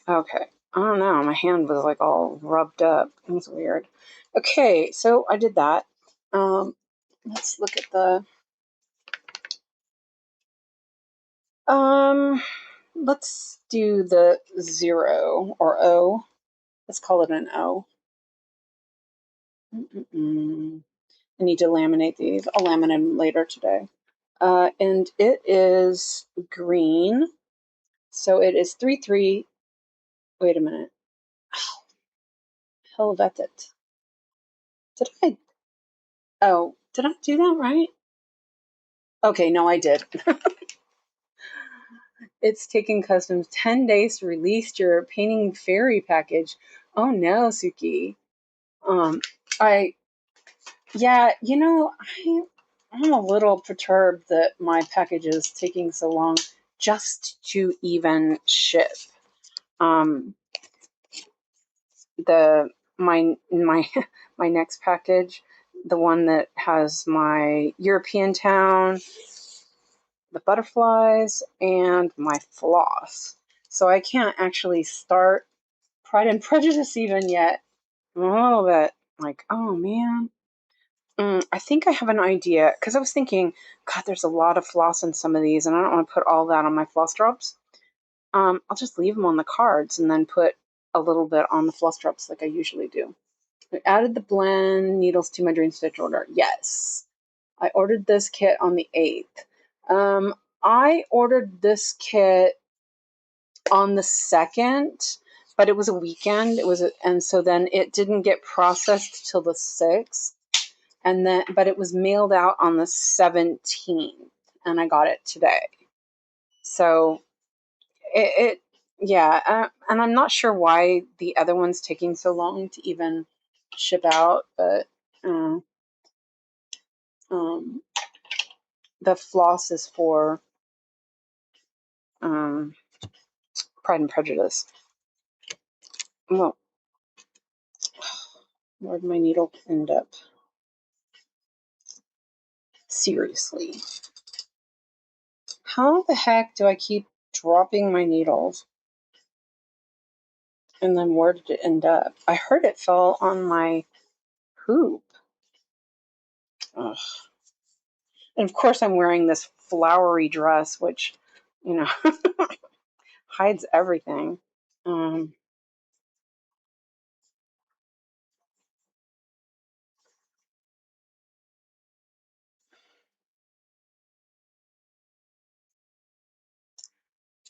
Okay. I don't know. My hand was like all rubbed up. It was weird. Okay, so I did that. Let's look at the. Let's do the 0 or O. Let's call it an O. I need to laminate these. I'll laminate them later today. And it is green. So it is 3-3. Wait a minute. Helvetet. Did I? Oh, did I do that right? Okay, no, I did. It's taking customs 10 days to release your painting fairy package. Oh no, Suki. I Yeah, I'm a little perturbed that my package is taking so long just to even ship. The my my next package, the one that has my European town, the butterflies, and my floss. So I can't actually start Pride and Prejudice even yet. I'm a little bit like, oh man. I think I have an idea because I was thinking, God, there's a lot of floss in some of these, and I don't want to put all that on my floss drops. I'll just leave them on the cards and then put a little bit on the floss drops like I usually do. I added the blend needles to my dream stitch order. Yes, I ordered this kit on the 8th. I ordered this kit on the 2nd, but it was a weekend. And so then it didn't get processed till the 6th. But it was mailed out on the 17th, and I got it today. So yeah, and I'm not sure why the other one's taking so long to even ship out, but the floss is for Pride and Prejudice. Well, where'd my needle end up? Seriously. How the heck do I keep dropping my needles? And then where did it end up? I heard it fell on my hoop. Ugh. And of course I'm wearing this flowery dress, which, hides everything.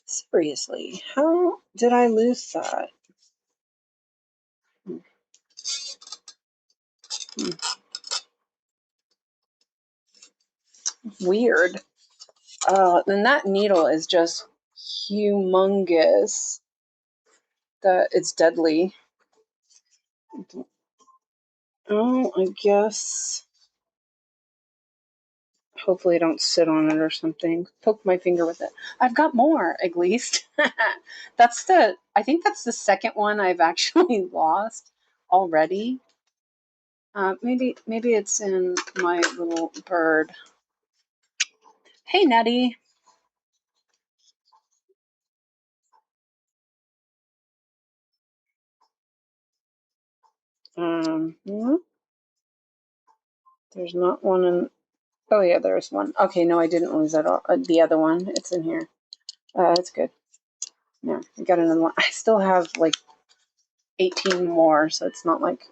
Seriously, how did I lose that? weird. And that needle is just humongous. It's deadly. Oh, I guess. Hopefully I don't sit on it or something. Poke my finger with it. I've got more, at least. I think that's the second one I've actually lost already. Maybe it's in my little bird. Hey, Nettie. There's not one in. Oh yeah, there's one. Okay, no, I didn't lose that. The other one, it's in here. It's good. Yeah, I got another one. I still have like 18 more, so it's not like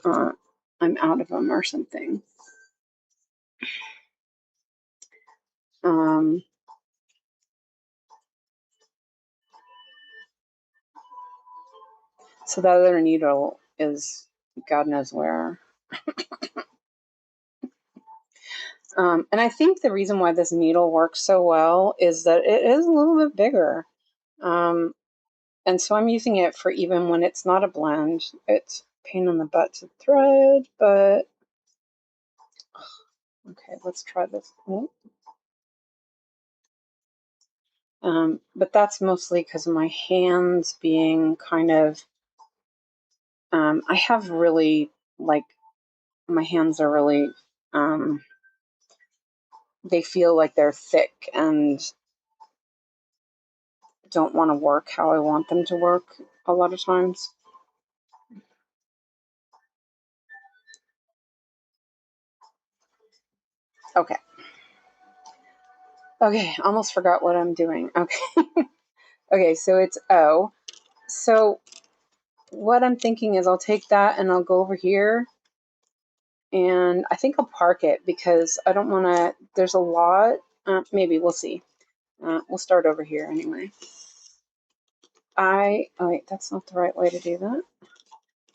I'm out of them or something. So the other needle is God knows where. And I think the reason why this needle works so well is that it is a little bit bigger. And so I'm using it for even when it's not a blend. It's a pain in the butt to thread, but okay, let's try this. But that's mostly because of my hands being kind of, I have really, like, my hands are really, they feel like they're thick and don't want to work how I want them to work a lot of times. Okay. Okay, almost forgot what I'm doing. Okay. Okay, so it's O. So what I'm thinking is I'll take that and I'll go over here and I think I'll park it because I don't want to, there's a lot, maybe we'll see. We'll start over here anyway. Oh wait, that's not the right way to do that.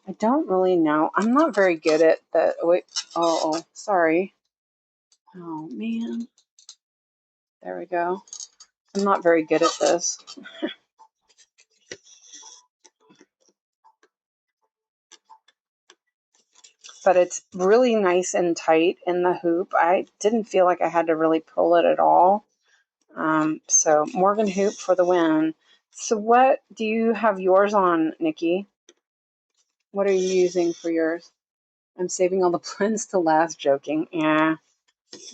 I don't really know. I'm not very good at the, wait, oh, sorry. Oh man. There we go. I'm not very good at this. But it's really nice and tight in the hoop. I didn't feel like I had to really pull it at all. So Morgan hoop for the win. So what do you have yours on, Nikki? What are you using for yours? I'm saving all the blends to last. Joking. Yeah,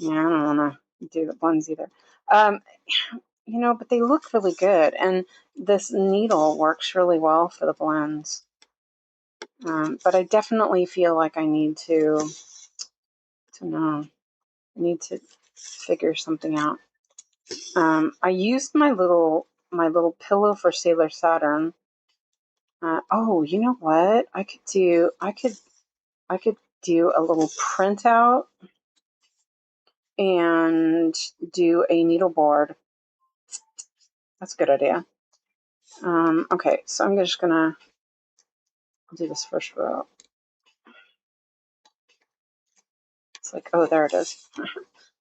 I don't want to do the blends either. But they look really good, and this needle works really well for the blends. But I definitely feel like I need to know. I need to figure something out. I used my little pillow for Sailor Saturn. You know what? I could do a little printout and do a needleboard. That's a good idea. Okay, so I'm just gonna do this first row. It's like, oh, there it is.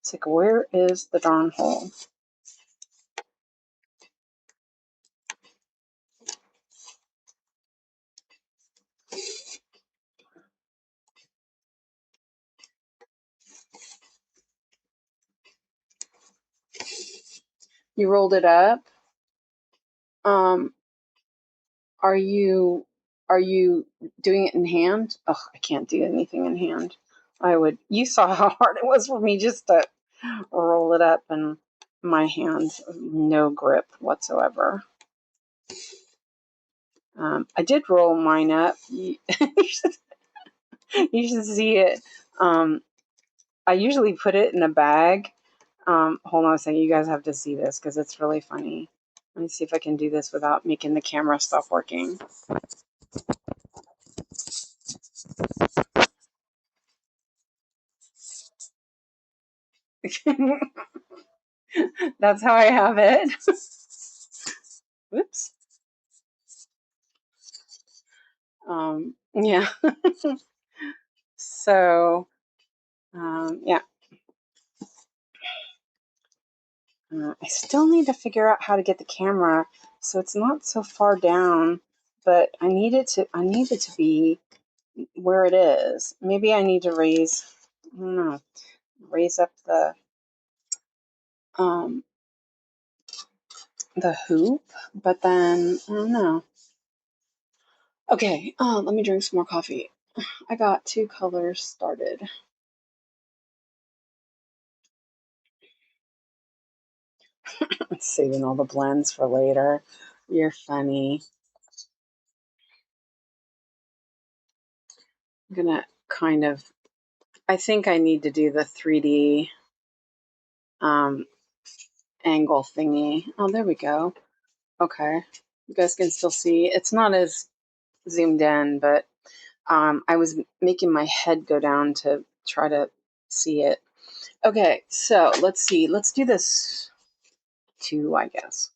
It's like, where is the darn hole? You rolled it up. Are you doing it in hand? Oh, I can't do anything in hand. You saw how hard it was for me just to roll it up, and my hands, no grip whatsoever. I did roll mine up. You should see it. I usually put it in a bag. Hold on a second. You guys have to see this because it's really funny. Let me see if I can do this without making the camera stop working. That's how I have it. Whoops. Yeah. So, yeah. I still need to figure out how to get the camera so it's not so far down, but I need it to be where it is. Maybe I need to raise up the hoop, but then I don't know. Okay, let me drink some more coffee. I got 2 colors started. Saving all the blends for later. You're funny. I'm gonna I think I need to do the 3D angle thingy. Oh, there we go. Okay. You guys can still see. It's not as zoomed in, but I was making my head go down to try to see it. Okay, so let's see. Let's do this 2, I guess.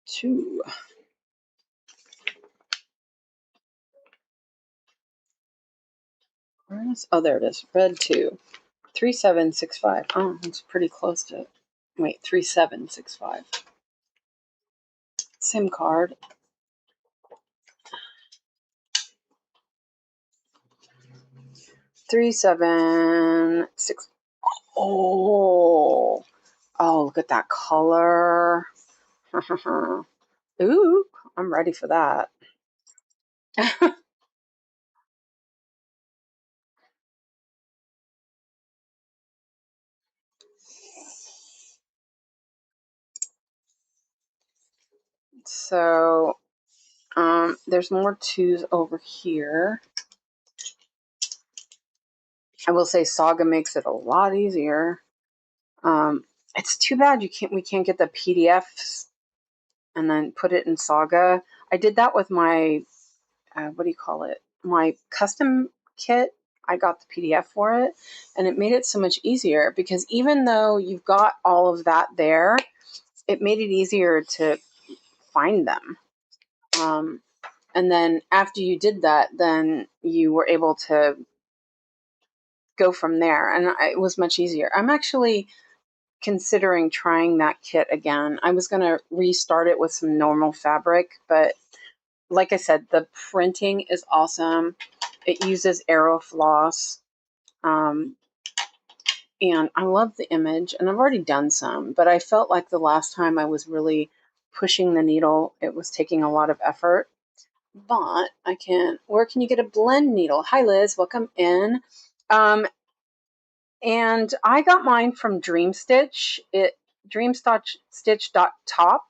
2. Where is? Oh, there it is. Red 2. 3765. Oh, it's pretty close to. Wait, 3765. SIM card. 376. Oh, look at that color. Ooh, I'm ready for that. So, there's more 2s over here. I will say Saga makes it a lot easier. It's too bad we can't get the PDFs and then put it in Saga. I did that with my what do you call it? My custom kit. I got the PDF for it, and it made it so much easier because even though you've got all of that there, it made it easier to find them. And then after you did that, then you were able to go from there, and it was much easier. I'm actually considering trying that kit again. I was going to restart it with some normal fabric, but like I said, the printing is awesome. It uses Aerofloss, and I love the image, and I've already done some, but I felt like the last time I was really pushing the needle, it was taking a lot of effort. But where can you get a blend needle? Hi Liz, welcome in. And I got mine from DreamStitch, dreamstitch.top.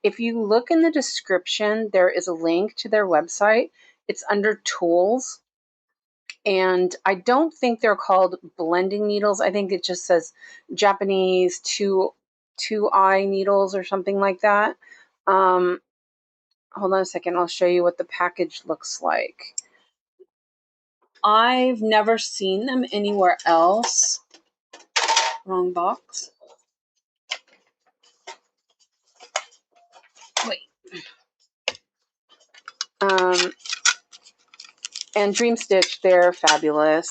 If you look in the description, there is a link to their website. It's under tools. And I don't think they're called blending needles. I think it just says Japanese two-eye needles or something like that. Hold on a second. I'll show you what the package looks like. I've never seen them anywhere else. Wrong box. Wait. And DreamStitch, they're fabulous.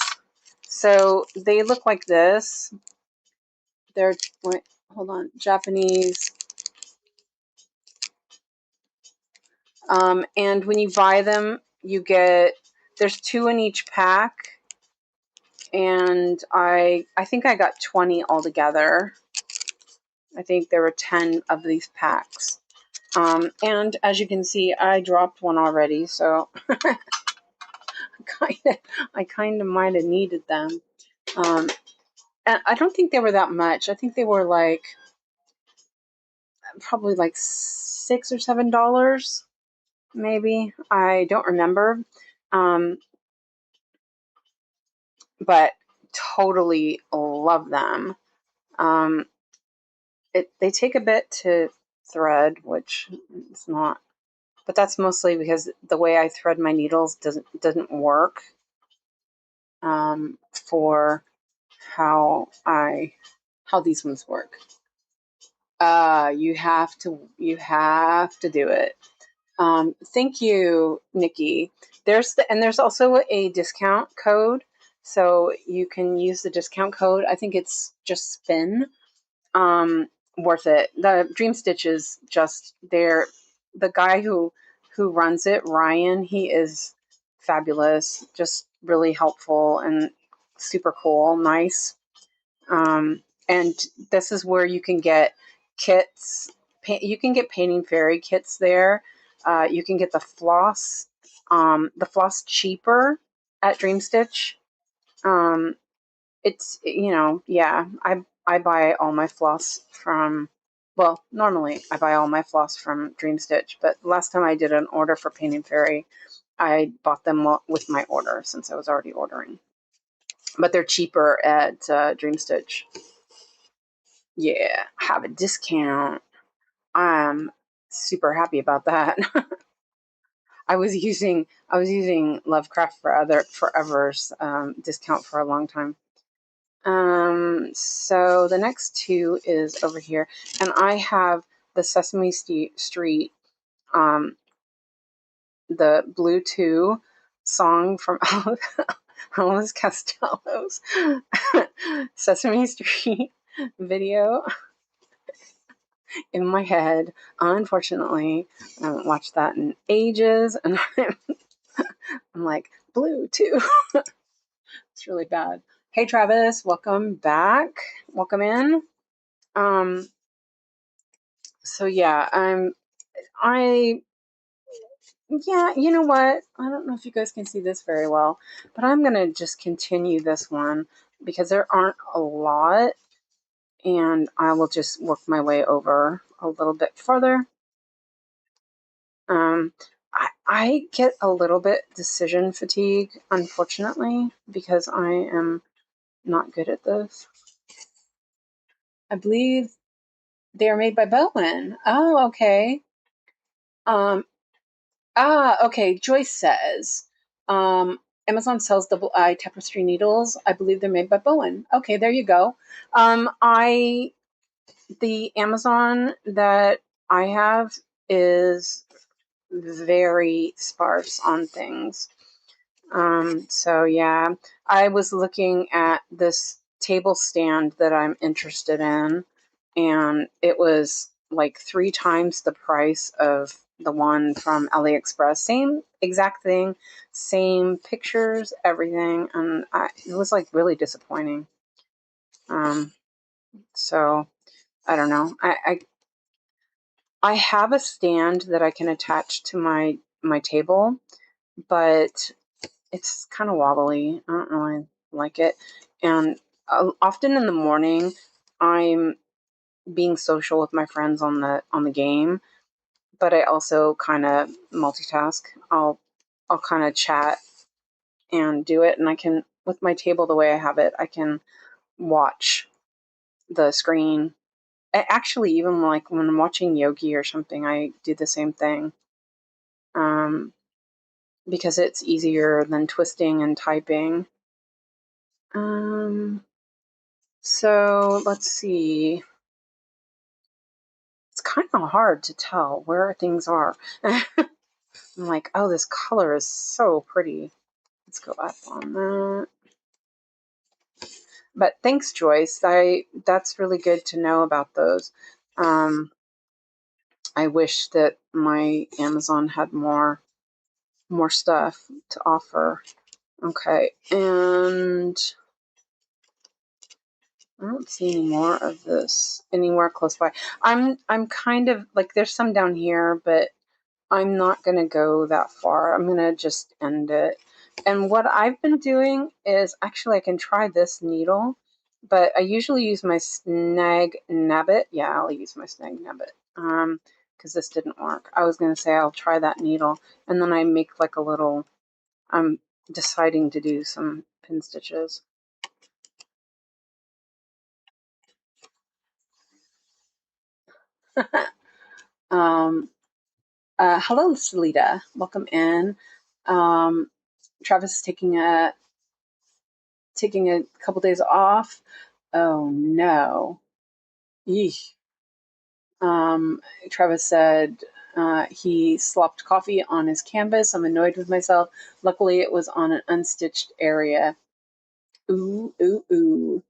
So they look like this. They're, hold on, Japanese. And when you buy them, there's 2 in each pack. And I think I got 20 altogether. I think there were 10 of these packs. And as you can see, I dropped one already, so I kind of might have needed them. And I don't think they were that much. I think they were probably like $6 or $7, maybe. I don't remember. But totally love them. They take a bit to thread, which it's not, but that's mostly because the way I thread my needles doesn't work for how these ones work. You have to do it. Thank you, Nikki. There's also a discount code. So you can use the discount code. I think it's just SPIN. Worth it. The Dream Stitch is just there. The guy who runs it, Ryan, he is fabulous. Just really helpful and super cool, nice. And this is where you can get kits. You can get painting fairy kits there. You can get the floss cheaper at Dream Stitch. It's yeah. I buy all my floss from. Well, normally I buy all my floss from Dream Stitch, but last time I did an order for Painting Fairy, I bought them with my order since I was already ordering. But they're cheaper at Dream Stitch. Yeah, have a discount. I'm super happy about that. I was using Lovecraft Forever's discount for a long time. So the next two is over here, and I have the Sesame Street, the Blue 2 song from Alice Costello's Sesame Street video in my head. Unfortunately, I haven't watched that in ages, and I'm like, Blue 2. It's really bad. Hey Travis, welcome back. Welcome in. So yeah, yeah, you know what? I don't know if you guys can see this very well, but I'm going to just continue this one because there aren't a lot, and I will just work my way over a little bit further. I get a little bit decision fatigue, unfortunately, because I am not good at this. I believe they are made by Bowen. Oh, okay. Okay. Joyce says, Amazon sells double eye tapestry needles. I believe they're made by Bowen. Okay, there you go. The Amazon that I have is very sparse on things. So yeah, I was looking at this table stand that I'm interested in, and it was like 3 times the price of the one from AliExpress. Same exact thing, same pictures, everything, and it was like really disappointing. So I don't know. I have a stand that I can attach to my table, but it's kind of wobbly. I don't really like it. And often in the morning, I'm being social with my friends on the game, but I also kind of multitask. I'll kind of chat and do it, and I can, with my table the way I have it, I can watch the screen. Actually, even like when I'm watching Yogi or something, I do the same thing. Because it's easier than twisting and typing. So let's see. It's kind of hard to tell where things are. I'm like, oh, this color is so pretty. Let's go up on that. But thanks, Joyce. That's really good to know about those. I wish that my Amazon had more stuff to offer. Okay, and I don't see any more of this anywhere close by. I'm kind of like, there's some down here, but I'm not going to go that far. I'm going to just end it. And what I've been doing is, actually I can try this needle, but I usually use my Snag Nabbit. Yeah, I'll use my Snag Nabbit. Because this didn't work. I was going to say I'll try that needle, and then I make like a little, I'm deciding to do some pin stitches. Hello, Salita. Welcome in. Travis is taking a couple days off. Oh no. Yeesh. Travis said he slopped coffee on his canvas. I'm annoyed with myself. Luckily, it was on an unstitched area. Ooh, ooh, ooh.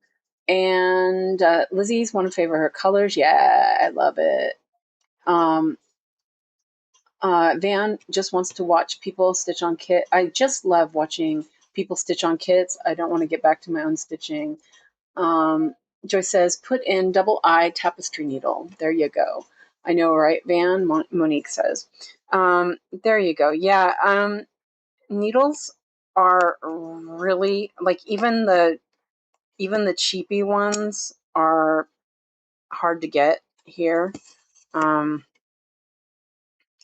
And Lizzie's one of her colors. Yeah, I love it. Um, Van just wants to watch people stitch on kit. I just love watching people stitch on kits. I don't want to get back to my own stitching. Joyce says, put in double I tapestry needle. There you go. I know, right, Van? Monique says. There you go. Yeah, needles are really, like, even the cheapy ones are hard to get here,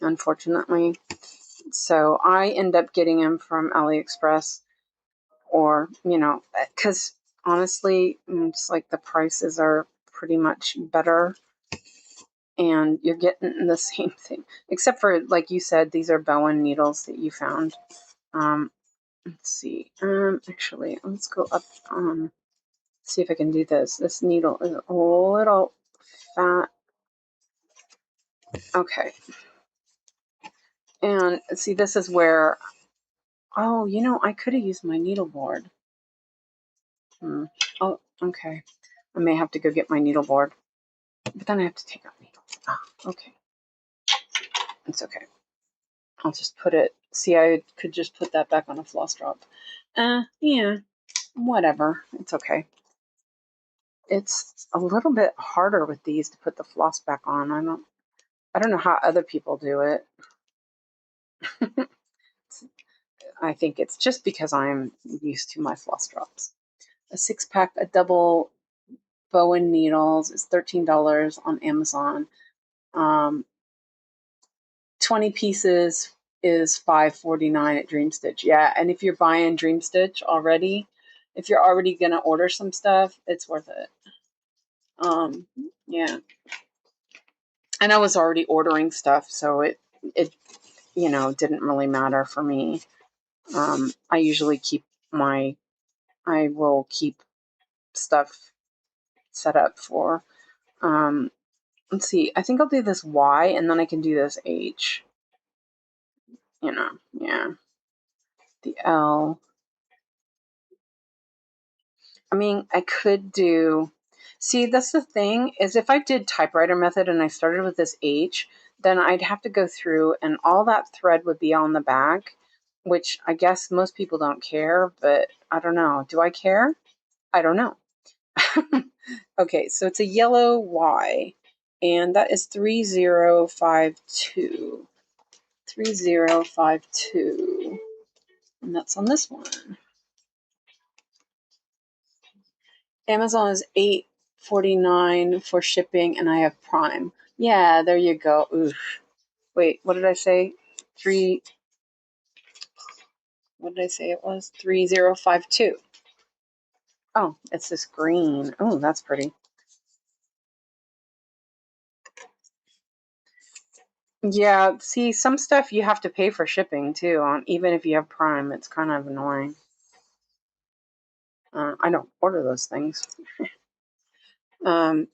unfortunately. So I end up getting them from AliExpress, or, because honestly, it's like the prices are pretty much better and you're getting the same thing, except for, like you said, these are Bowen needles that you found. Let's see. Actually, let's go up. See if I can do this. This needle is a little fat. Okay. And see, this is where, oh, I could have used my needle board. Oh, okay. I may have to go get my needle board, but then I have to take out needles. Oh, okay. It's okay. I'll just put it. See, I could just put that back on a floss drop. Yeah, whatever. It's okay. It's a little bit harder with these to put the floss back on. I don't know how other people do it. I think it's just because I'm used to my floss drops. A 6-pack of double Bowen needles is $13 on Amazon. 20 pieces is $5.49 at Dream Stitch. Yeah, and if you're buying Dream Stitch already, if you're already gonna order some stuff, it's worth it. Yeah. And I was already ordering stuff, so it didn't really matter for me. I usually I will keep stuff set up for, let's see, I think I'll do this Y and then I can do this H. Yeah. The L. I mean, I could do, see, that's the thing, is if I did typewriter method and I started with this H, then I'd have to go through and all that thread would be on the back, which I guess most people don't care, but I don't know. Do I care? I don't know. Okay, so it's a yellow Y, and that is 3052. 3052. And that's on this one. Amazon is $8.49 for shipping, and I have Prime. Yeah, there you go. Oof. Wait, what did I say? What did I say it was? 3052. Oh, it's this green. Oh, that's pretty. Yeah, see, some stuff you have to pay for shipping too, even if you have Prime. It's kind of annoying. I don't order those things. Yeah.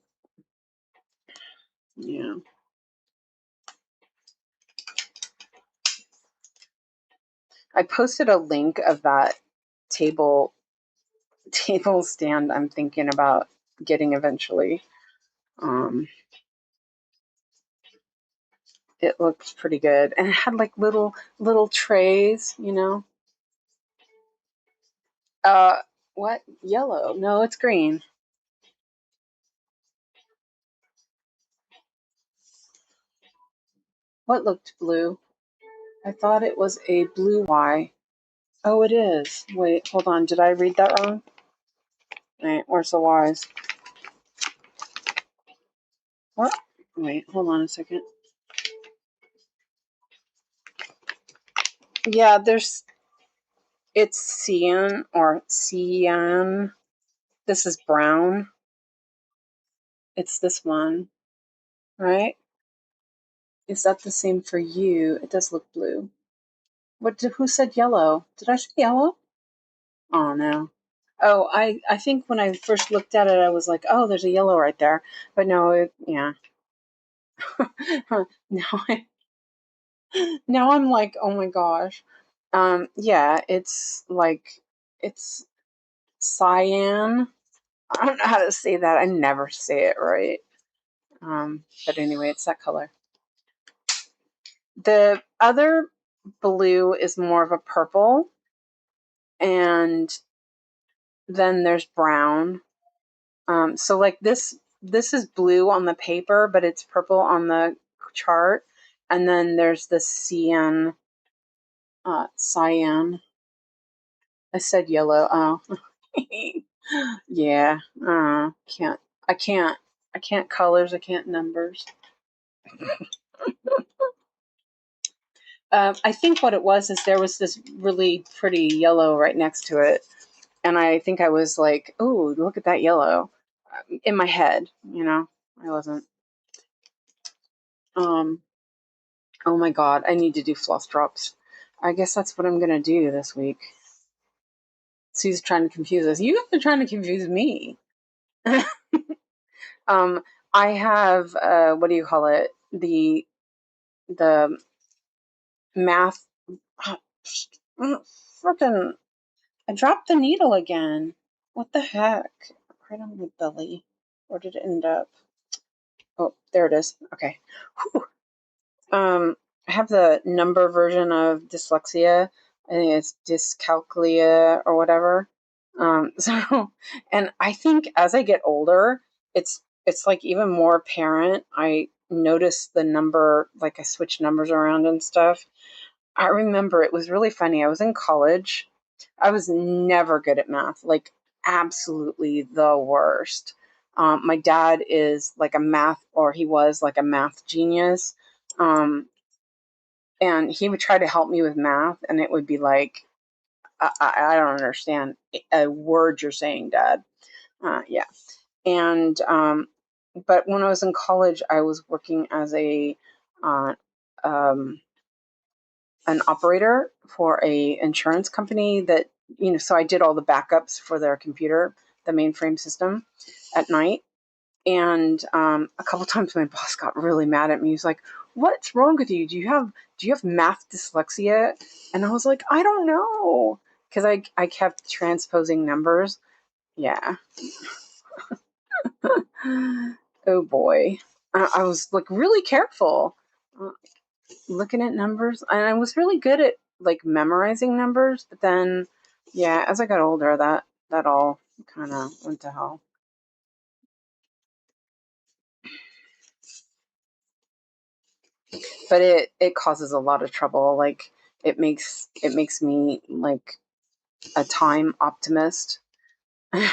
I posted a link of that table stand I'm thinking about getting eventually. It looks pretty good, and it had like little trays. What? Yellow? No, it's green. What looked blue? I thought it was a blue Y. Oh, it is. Wait, hold on. Did I read that wrong? Wait, where's the Y's? What? Wait, hold on a second. Yeah, it's cyan or cyan. This is brown. It's this one, right? Is that the same for you? It does look blue. Who said yellow? Did I say yellow? Oh, no. Oh, I think when I first looked at it, I was like, oh, there's a yellow right there. But no, yeah. Now I'm like, oh my gosh. Yeah, it's like, it's cyan. I don't know how to say that. I never say it right. But anyway, it's that color. The other blue is more of a purple, and then there's brown. So like this is blue on the paper, but it's purple on the chart. And then there's the cyan. I said yellow. Oh, yeah. Can't. I can't. I can't colors. I can't numbers. I think what it was is there was this really pretty yellow right next to it, and I think I was like, "Oh, look at that yellow," in my head. I wasn't. Um. Oh my god, I need to do floss drops. I guess that's what I'm gonna do this week. Sue's trying to confuse us. You guys are trying to confuse me. um, I have what do you call it? The math. Freaking! I dropped the needle again. What the heck? Right on my belly. Where did it end up? Oh, there it is. Okay. Whew. I have the number version of dyslexia. I think it's dyscalculia or whatever. So, and I think as I get older, it's like even more apparent. I notice the number, like I switch numbers around and stuff. I remember it was really funny. I was in college. I was never good at math, like absolutely the worst. My dad is like a math, or he was like a math genius. And he would try to help me with math, and it would be like, I don't understand a word you're saying, Dad. Yeah. And, but when I was in college, I was working as uh, um, an operator for a insurance company that, so I did all the backups for their computer, the mainframe system at night. And a couple times my boss got really mad at me. He was like, "What's wrong with you? Do you have math dyslexia?" And I was like, "I don't know," because I kept transposing numbers. Yeah. Oh boy. I was like really careful looking at numbers, and I was really good at like memorizing numbers. But then, yeah, as I got older, that all kind of went to hell. But it causes a lot of trouble. Like it makes me like a time optimist. I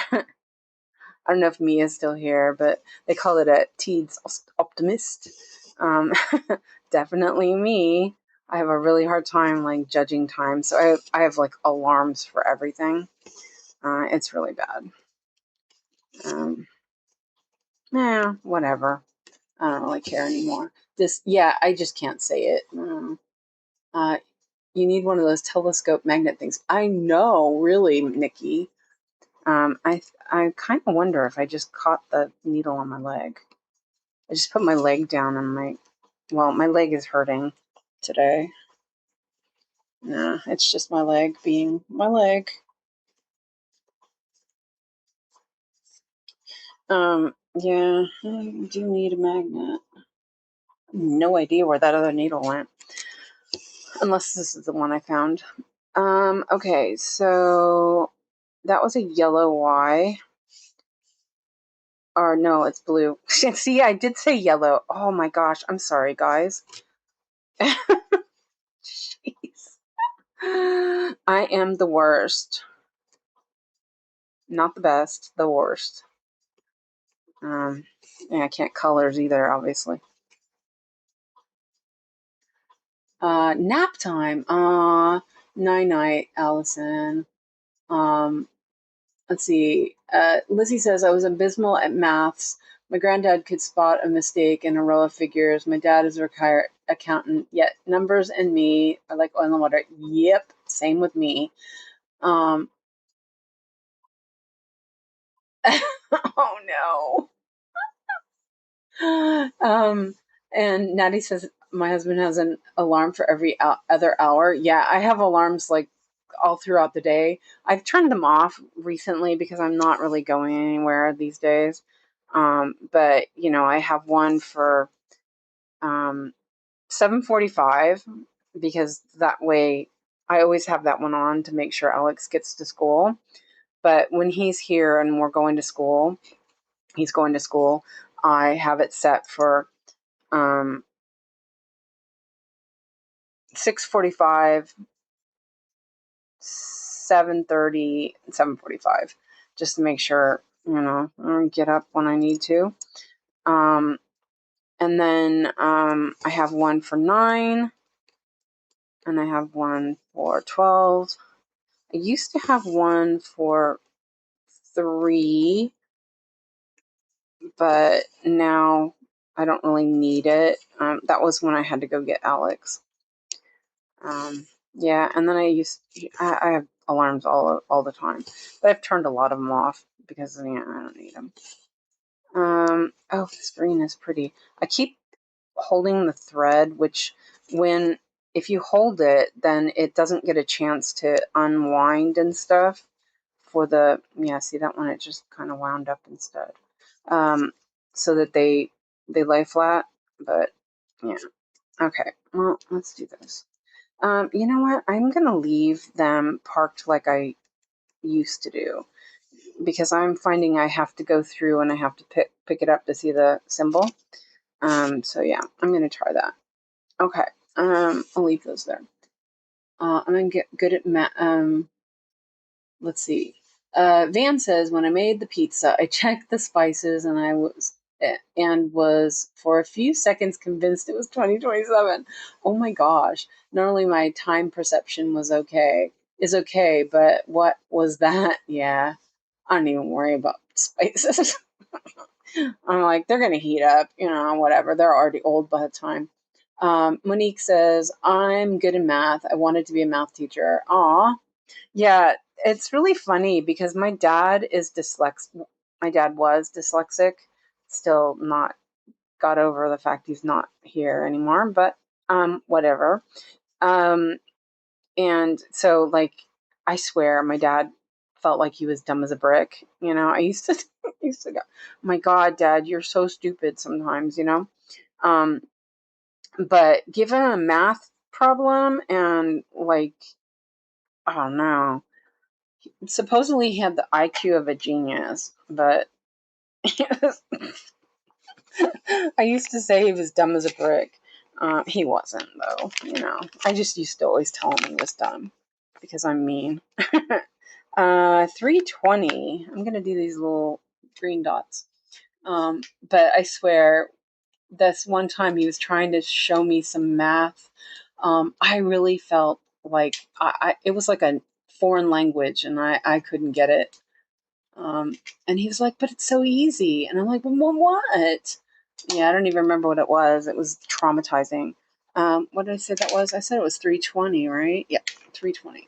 don't know if Mia's still here, but they call it a teens optimist. Um, Definitely me. I have a really hard time like judging time, so I have like alarms for everything. It's really bad. Um, yeah, whatever. I don't really care anymore. Yeah, I just can't say it. Uh, You need one of those telescope magnet things. I know, really, Nikki. I kind of wonder if I just caught the needle on my leg. I just put my leg down and my leg is hurting today. Nah, it's just my leg being my leg. Yeah, I do need a magnet. No idea where that other needle went. Unless this is the one I found. Okay, so that was a yellow Y. Or no, it's blue. See, I did say yellow. Oh my gosh, I'm sorry, guys. Jeez. I am the worst. Not the best, the worst. Yeah, I can't colors either, obviously. Nap time. Night night, Allison. Um, let's see. Lizzie says, I was abysmal at maths. My granddad could spot a mistake in a row of figures. My dad is a retired accountant, yet numbers and me are like oil and water. Yep, same with me. Oh no. And Natty says my husband has an alarm for every other hour. Yeah, I have alarms like all throughout the day. I've turned them off recently because I'm not really going anywhere these days. But I have one for 7:45 because that way I always have that one on to make sure Alex gets to school. But when he's here and he's going to school, I have it set for 6:45, 7:30, 7:45, just to make sure, I get up when I need to. And then I have one for 9, and I have one for 12. I used to have one for 3, but now I don't really need it. That was when I had to go get Alex. Yeah, and then I have alarms all the time, but I've turned a lot of them off because I don't need them. Oh, this green is pretty. I keep holding the thread, which if you hold it, then it doesn't get a chance to unwind and stuff. See that one, it just kind of wound up instead. So that they lay flat, but yeah. Okay, well, let's do this. You know what? I'm going to leave them parked like I used to do because I'm finding I have to go through and I have to pick it up to see the symbol. So yeah, I'm going to try that. Okay. I'll leave those there. I'm going to get good at let's see. Van says, when I made the pizza, I checked the spices and was for a few seconds convinced it was 2027. Oh my gosh. Not only my time perception is okay, but what was that? Yeah. I don't even worry about spices. I'm like, they're going to heat up, whatever. They're already old by the time. Monique says, I'm good in math. I wanted to be a math teacher. Aw. Yeah, it's really funny because my dad is dyslexic. My dad was dyslexic. Still not got over the fact he's not here anymore, but whatever. And so like I swear my dad felt like he was dumb as a brick. I used to go, oh my God, Dad, you're so stupid sometimes, but give him a math problem and like, I don't know. Supposedly he had the IQ of a genius, but I used to say he was dumb as a brick. He wasn't, though. I just used to always tell him he was dumb because I'm mean. 320. I'm gonna do these little green dots. But I swear, this one time he was trying to show me some math. I really felt like it was like a foreign language, and I couldn't get it. And he was like, but it's so easy. And I'm like, well, what? Yeah, I don't even remember what it was. It was traumatizing. What did I say that was? I said it was 320, right? Yeah, 320.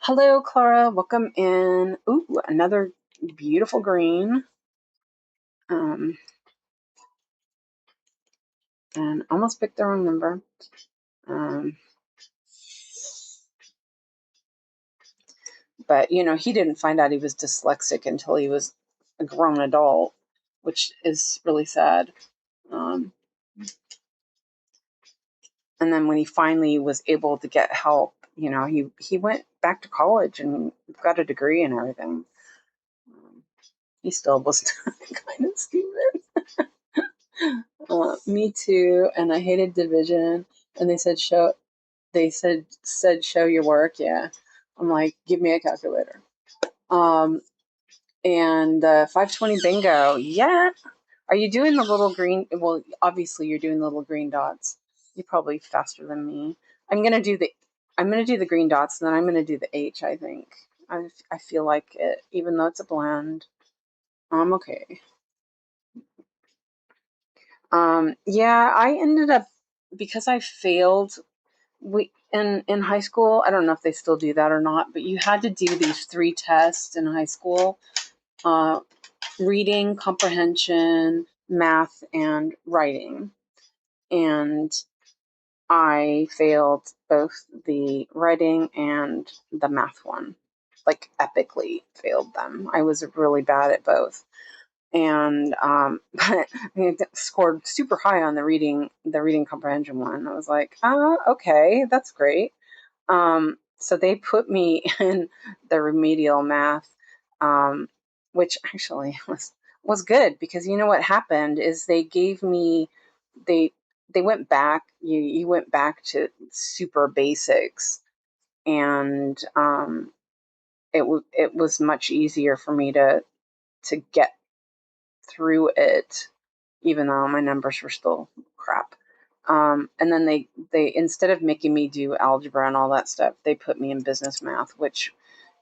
Hello, Clara. Welcome in. Ooh, another beautiful green. And almost picked the wrong number. But, he didn't find out he was dyslexic until he was a grown adult, which is really sad. And then when he finally was able to get help, he went back to college and got a degree and everything. He still was kind of stupid. Me too. And I hated division. And they said show your work. Yeah. I'm like, give me a calculator. And 520 bingo. Yeah. Are you doing the little green? Well, obviously you're doing the little green dots. You're probably faster than me. I'm gonna do the green dots, and then I'm gonna do the H. I think I feel like it, even though it's a blend. Okay. Yeah, I ended up because I failed. In high school. I don't know if they still do that or not, but you had to do these 3 tests in high school: reading, comprehension, math, and writing. And I failed both the writing and the math one. Like epically failed them. I was really bad at both. And but I scored super high on the reading comprehension one. I was like, okay, that's great. So they put me in the remedial math, which actually was good, because you know what happened is they gave me they they went back. You went back to super basics, and it was much easier for me to get through it, even though my numbers were still crap. And then they instead of making me do algebra and all that stuff, they put me in business math, which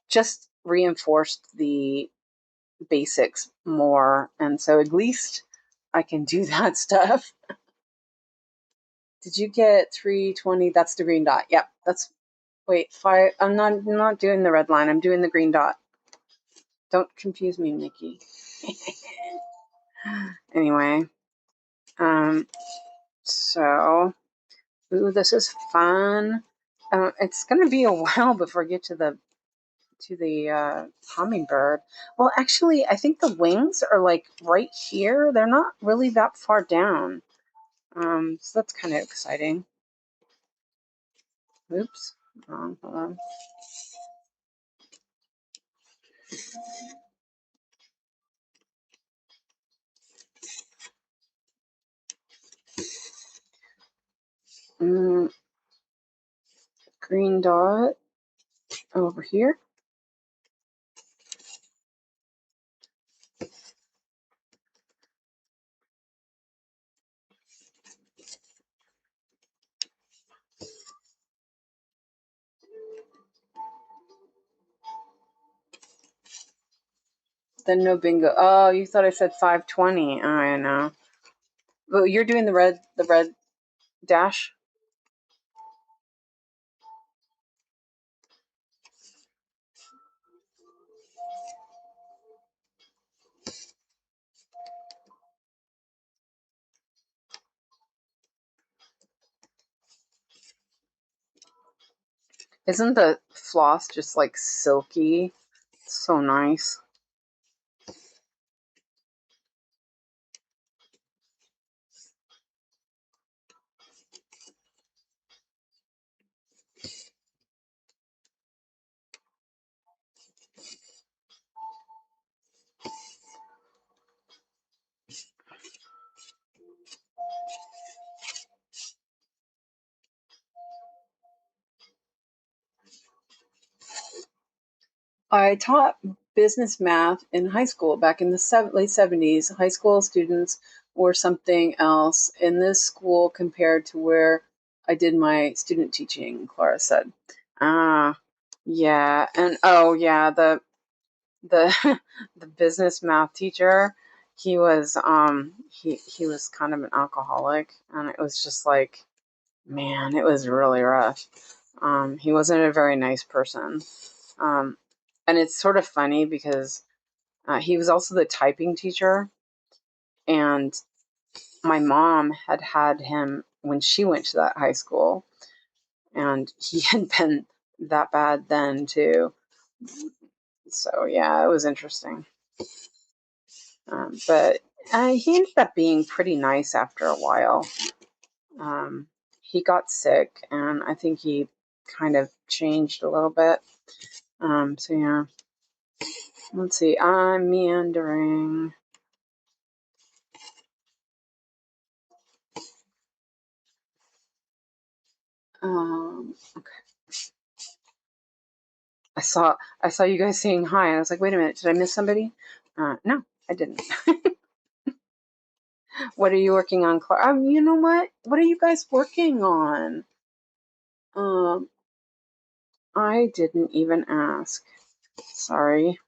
just reinforced the basics more. And so at least I can do that stuff. Did you get 320? That's the green dot. Yep, that's wait, 5. I'm not doing the red line. I'm doing the green dot. Don't confuse me, Nikki. Anyway, so ooh, this is fun. It's gonna be a while before I get to the hummingbird. Well, actually, I think the wings are like right here. They're not really that far down. So that's kind of exciting. Oops, wrong. Hold on. Green dot over here. Then no bingo. Oh, you thought I said 520. Oh, I know. Well, you're doing the red dash. Isn't the floss just like silky? So nice. I taught business math in high school back in the late 70s. High school students were something else in this school compared to where I did my student teaching, Clara said. Ah, yeah. And oh, yeah, the the business math teacher, he was kind of an alcoholic, and it was just like, man, it was really rough. He wasn't a very nice person. Um, and it's sort of funny because he was also the typing teacher, and my mom had him when she went to that high school, and he had been that bad then too. So yeah, it was interesting. But he ended up being pretty nice after a while. He got sick, and I think he kind of changed a little bit. So yeah, let's see. I'm meandering. Okay. I saw you guys saying hi, and I was like, wait a minute, did I miss somebody? No, I didn't. What are you working on, Clara? You know what? What are you guys working on? Um, I didn't even ask. Sorry.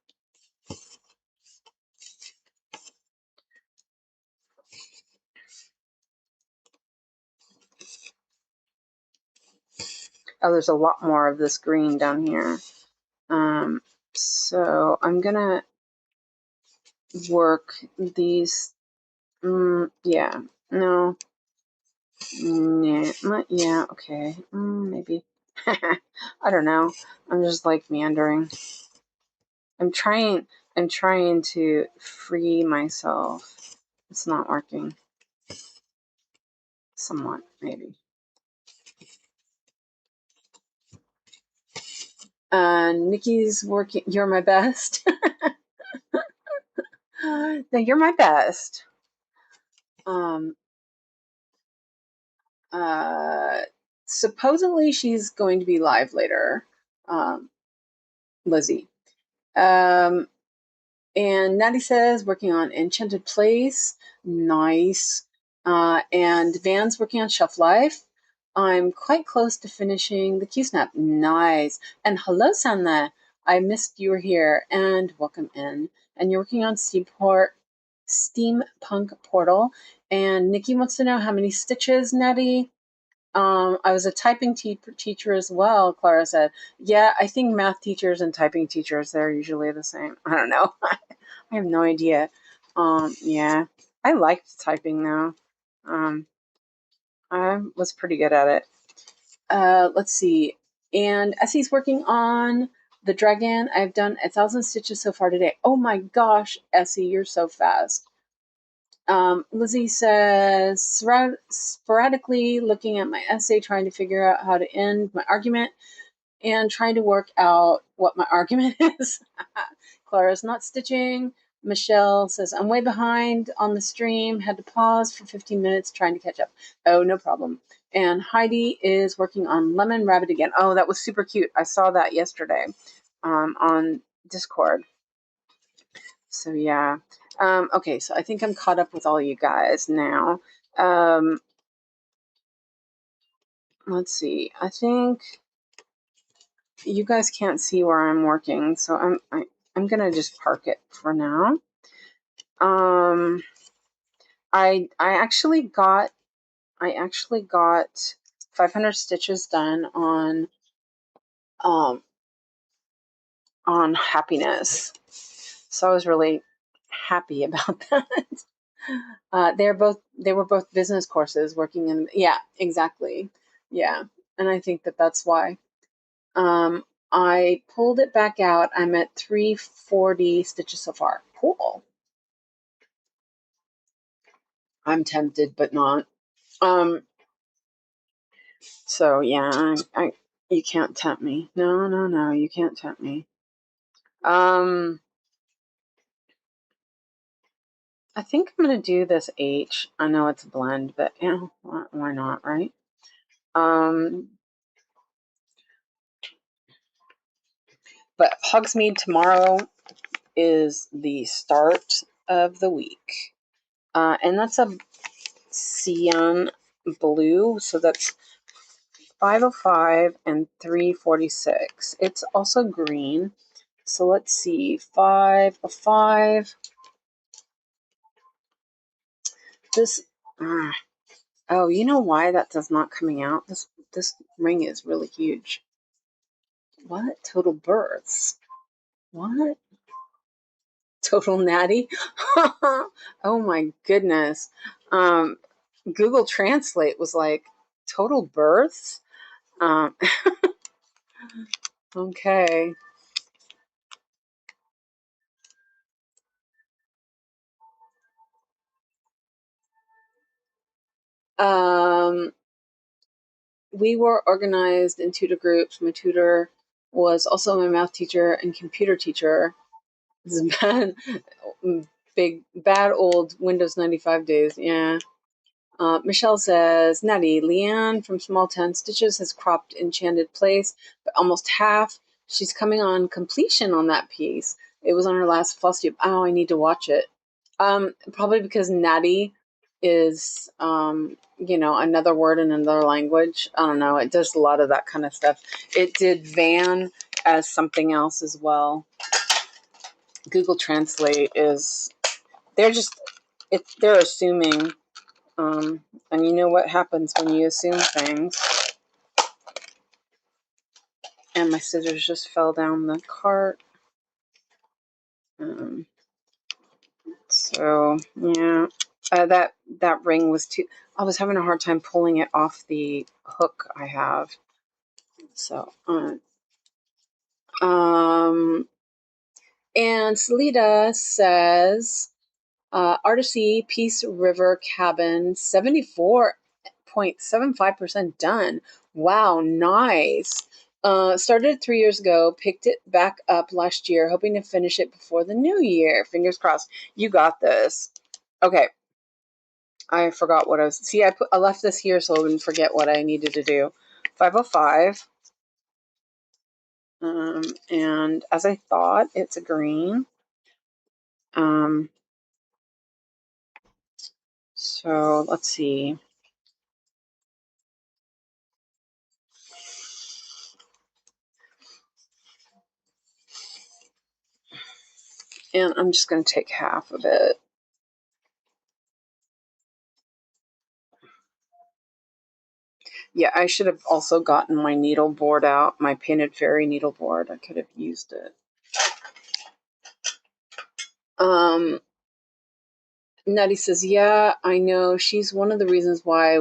Oh, there's a lot more of this green down here. So I'm gonna work these. Yeah, no. Yeah, okay. Maybe. I don't know. I'm just like meandering. I'm trying to free myself. It's not working. Somewhat, maybe. Nikki's working. You're my best. No, you're my best. Uh, Supposedly she's going to be live later. Lizzie. Um, and Natty says working on Enchanted Place. Nice. And Van's working on Shelf Life. I'm quite close to finishing the Q-Snap. Nice. And hello, Sanna. I missed you were here. And welcome in. And you're working on Steampunk Portal. And Nikki wants to know how many stitches, Natty. I was a typing teacher as well, Clara said. Yeah, I think math teachers and typing teachers, they're usually the same. I don't know. I have no idea. Yeah. I liked typing though. I was pretty good at it. Let's see. And Essie's working on the dragon. I've done 1,000 stitches so far today. Oh my gosh, Essie, you're so fast. Lizzie says, sporadically looking at my essay, trying to figure out how to end my argument and trying to work out what my argument is. Clara's not stitching. Michelle says, I'm way behind on the stream. Had to pause for 15 minutes trying to catch up. Oh, no problem. And Heidi is working on Lemon Rabbit again. Oh, that was super cute. I saw that yesterday on Discord. So, yeah. Okay, so I think I'm caught up with all you guys now. Let's see. I think you guys can't see where I'm working, so I'm gonna just park it for now. I actually got 500 stitches done on happiness, so I was really happy about that. They were both business courses working in, yeah, exactly, yeah, and I think that's why. I pulled it back out. I'm at 340 stitches so far. Cool. I'm tempted, but not. So yeah, you can't tempt me. No, you can't tempt me. I think I'm gonna do this H. I know it's a blend, but why not, right? But Hogsmeade tomorrow is the start of the week, and that's a cyan blue, so that's 505 and 346. It's also green. So let's see. 505. This oh, you know why that does not coming out? This ring is really huge. What? Total births. What? Total natty? Oh my goodness. Google Translate was like total births. Okay. We were organized in tutor groups. My tutor was also my math teacher and computer teacher. This is bad, bad old Windows 95 days. Yeah. Michelle says, Natty, Leanne from Small Town Stitches has cropped Enchanted Place, but almost half. She's coming on completion on that piece. It was on her last floss tube. Oh, I need to watch it. Probably because Natty is, another word in another language. I don't know. It does a lot of that kind of stuff. It did Van as something else as well. Google Translate is, they're assuming. And you know what happens when you assume things. And my scissors just fell down the cart. So yeah, that ring was too. I was having a hard time pulling it off the hook I have. So, and Salida says, Artisy Peace River Cabin, 74.75% done. Wow, nice. Started 3 years ago, picked it back up last year, hoping to finish it before the new year. Fingers crossed. You got this. Okay. I forgot what I was. See, I left this here so I wouldn't forget what I needed to do. 505. And as I thought, it's a green. So let's see. And I'm just going to take half of it. Yeah, I should have also gotten my needle board out, my painted fairy needle board. I could have used it. Nutty says, yeah, I know. She's one of the reasons why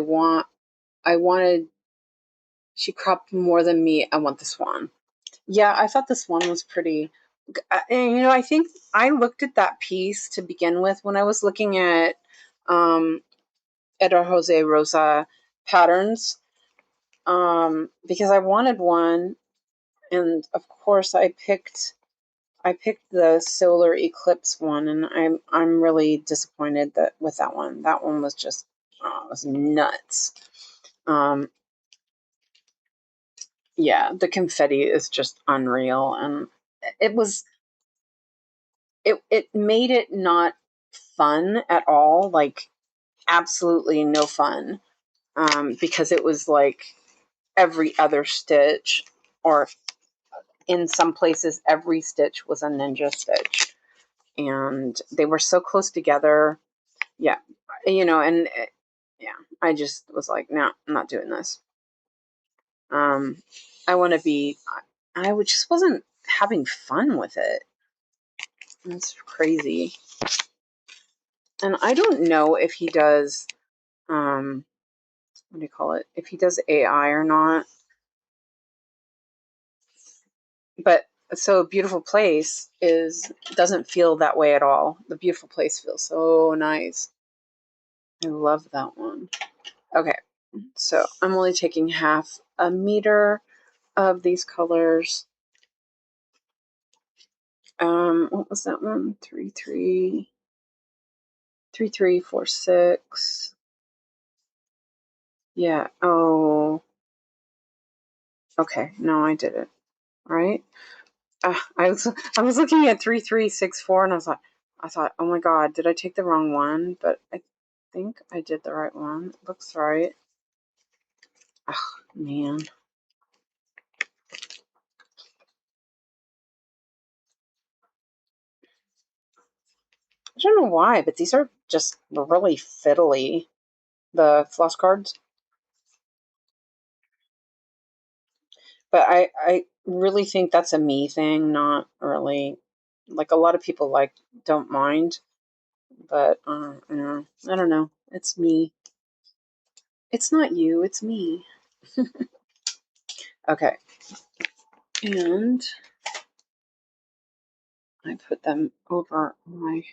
she cropped more than me. I want this one. Yeah, I thought this one was pretty. And, I think I looked at that piece to begin with when I was looking at Edgar Jose Rosa patterns, because I wanted one, and of course I picked the solar eclipse one, and I'm really disappointed with that one. That one was just it was nuts. Yeah, the confetti is just unreal, and it was it made it not fun at all, like absolutely no fun, because it was like every other stitch, or in some places every stitch was a ninja stitch, and they were so close together. Yeah, and yeah, I just was like, no, I'm not doing this. I want to be. Just wasn't having fun with it. That's crazy. And I don't know if he does, what do you call it? If he does AI or not. But so Beautiful Place doesn't feel that way at all. The Beautiful Place feels so nice. I love that one. Okay, so I'm only taking half a meter of these colors. What was that one? 3346. Yeah. Oh. Okay. No, I did it. Right. I was looking at 3364, and I thought, oh my god, did I take the wrong one? But I think I did the right one. It looks right. Oh man. I don't know why, but these are just really fiddly, the floss cards. But I really think that's a me thing, not really. Like, a lot of people don't mind, but I don't know. It's me. It's not you. It's me. Okay, and I put them over my.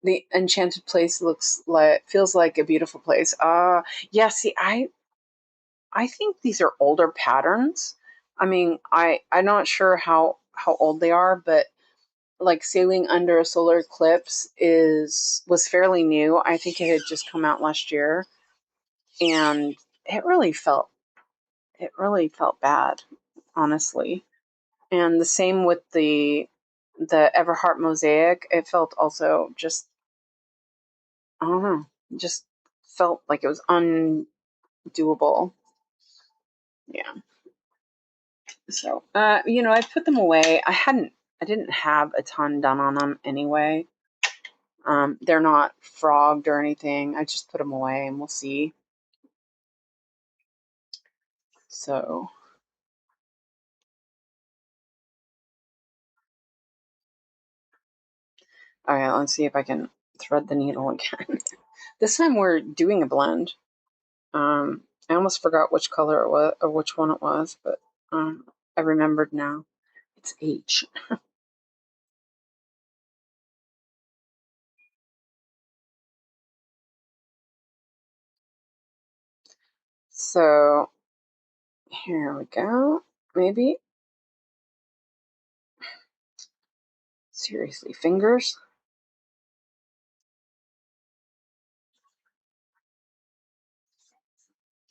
The Enchanted Place feels like a beautiful place. Yeah. See, I think these are older patterns. I mean, I'm not sure how old they are, but like Sailing Under a Solar Eclipse was fairly new. I think it had just come out last year, and it really felt bad, honestly. And the same with the Everheart Mosaic. It felt also just, I don't know, just felt like it was undoable. Yeah. So, I put them away. I didn't have a ton done on them anyway. They're not frogged or anything. I just put them away, and we'll see. So, all right, let's see if I can thread the needle again. This time we're doing a blend. I almost forgot which color it was or which one it was, but I remembered now. It's H. So here we go. Maybe. Seriously, fingers?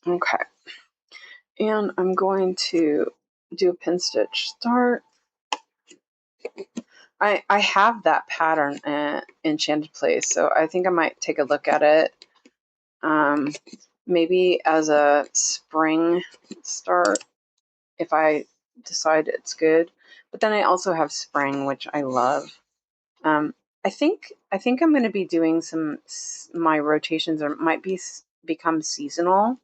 Okay. And I'm going to do a pin stitch start. I have that pattern in Enchanted Place, so I think I might take a look at it. Maybe as a spring start if I decide it's good. But then I also have spring, which I love. I think I'm going to be doing my rotations or might become seasonal.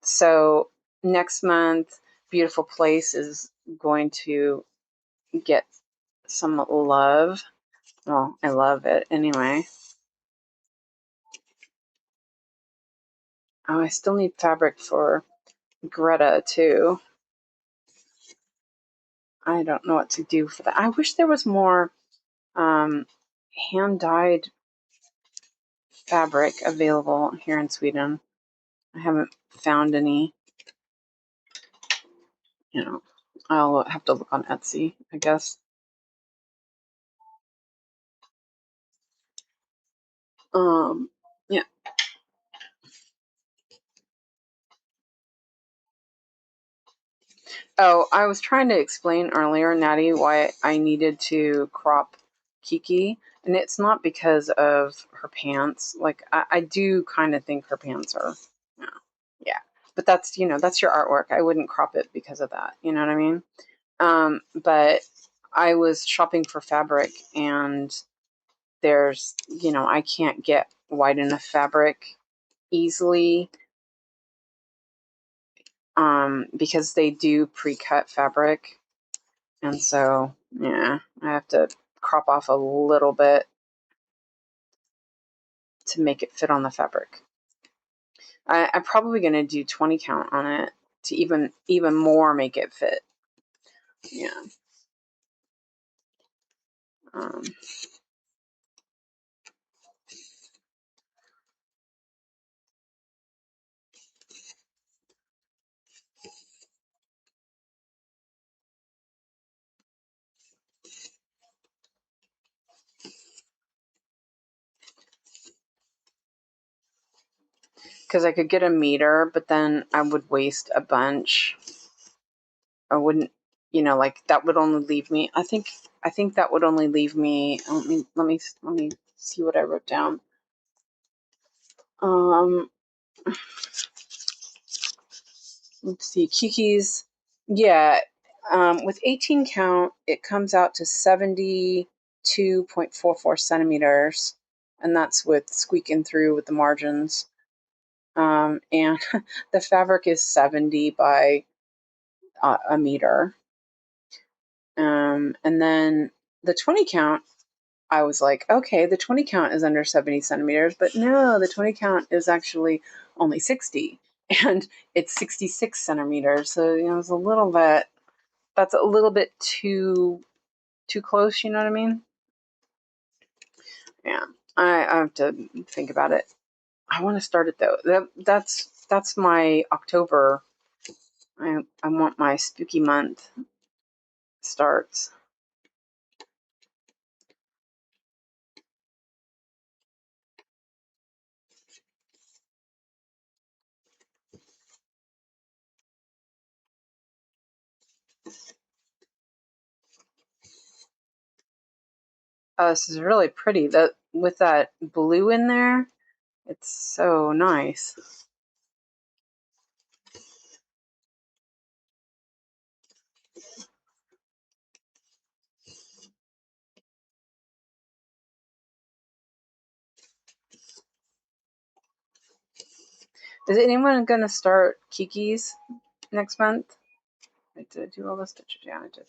So next month, Beautiful Place is going to get some love. Well, I love it anyway. Oh, I still need fabric for Greta too. I don't know what to do for that. I wish there was more hand-dyed fabric available here in Sweden. I haven't found any. I'll have to look on Etsy, I guess. Yeah. Oh, I was trying to explain earlier, Natty, why I needed to crop Kiki, and it's not because of her pants. Like, I do kind of think her pants are, yeah. But that's your artwork. I wouldn't crop it because of that. You know what I mean? But I was shopping for fabric, and there's, I can't get wide enough fabric easily because they do pre-cut fabric. And so, yeah, I have to crop off a little bit to make it fit on the fabric. I'm probably going to do 20 count on it to even more make it fit. Yeah. Because I could get a meter, but then I would waste a bunch. I wouldn't, like that would only leave me. I think that would only leave me. Let me see what I wrote down. Let's see, Kiki's. Yeah, with 18 count, it comes out to 72.44 centimeters, and that's with squeaking through with the margins. And the fabric is 70 by a meter. And then the 20 count, I was like, okay, the 20 count is under 70 centimeters, but no, the 20 count is actually only 60, and it's 66 centimeters. So, it's a little bit, that's a little bit too close, you know what I mean? Yeah, I have to think about it. I want to start it though. That's my October. I want my spooky month starts. Oh, this is really pretty. That with that blue in there, it's so nice. Is anyone gonna start Kiki's next month? I did do all the stitches. Yeah, I did.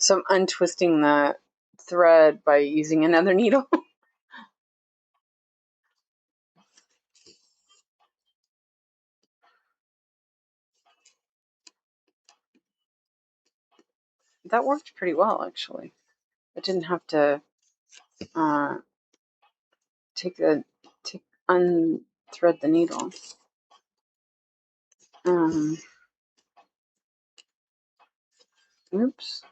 So I'm untwisting the thread by using another needle. That worked pretty well, actually. I didn't have to unthread the needle. Oops.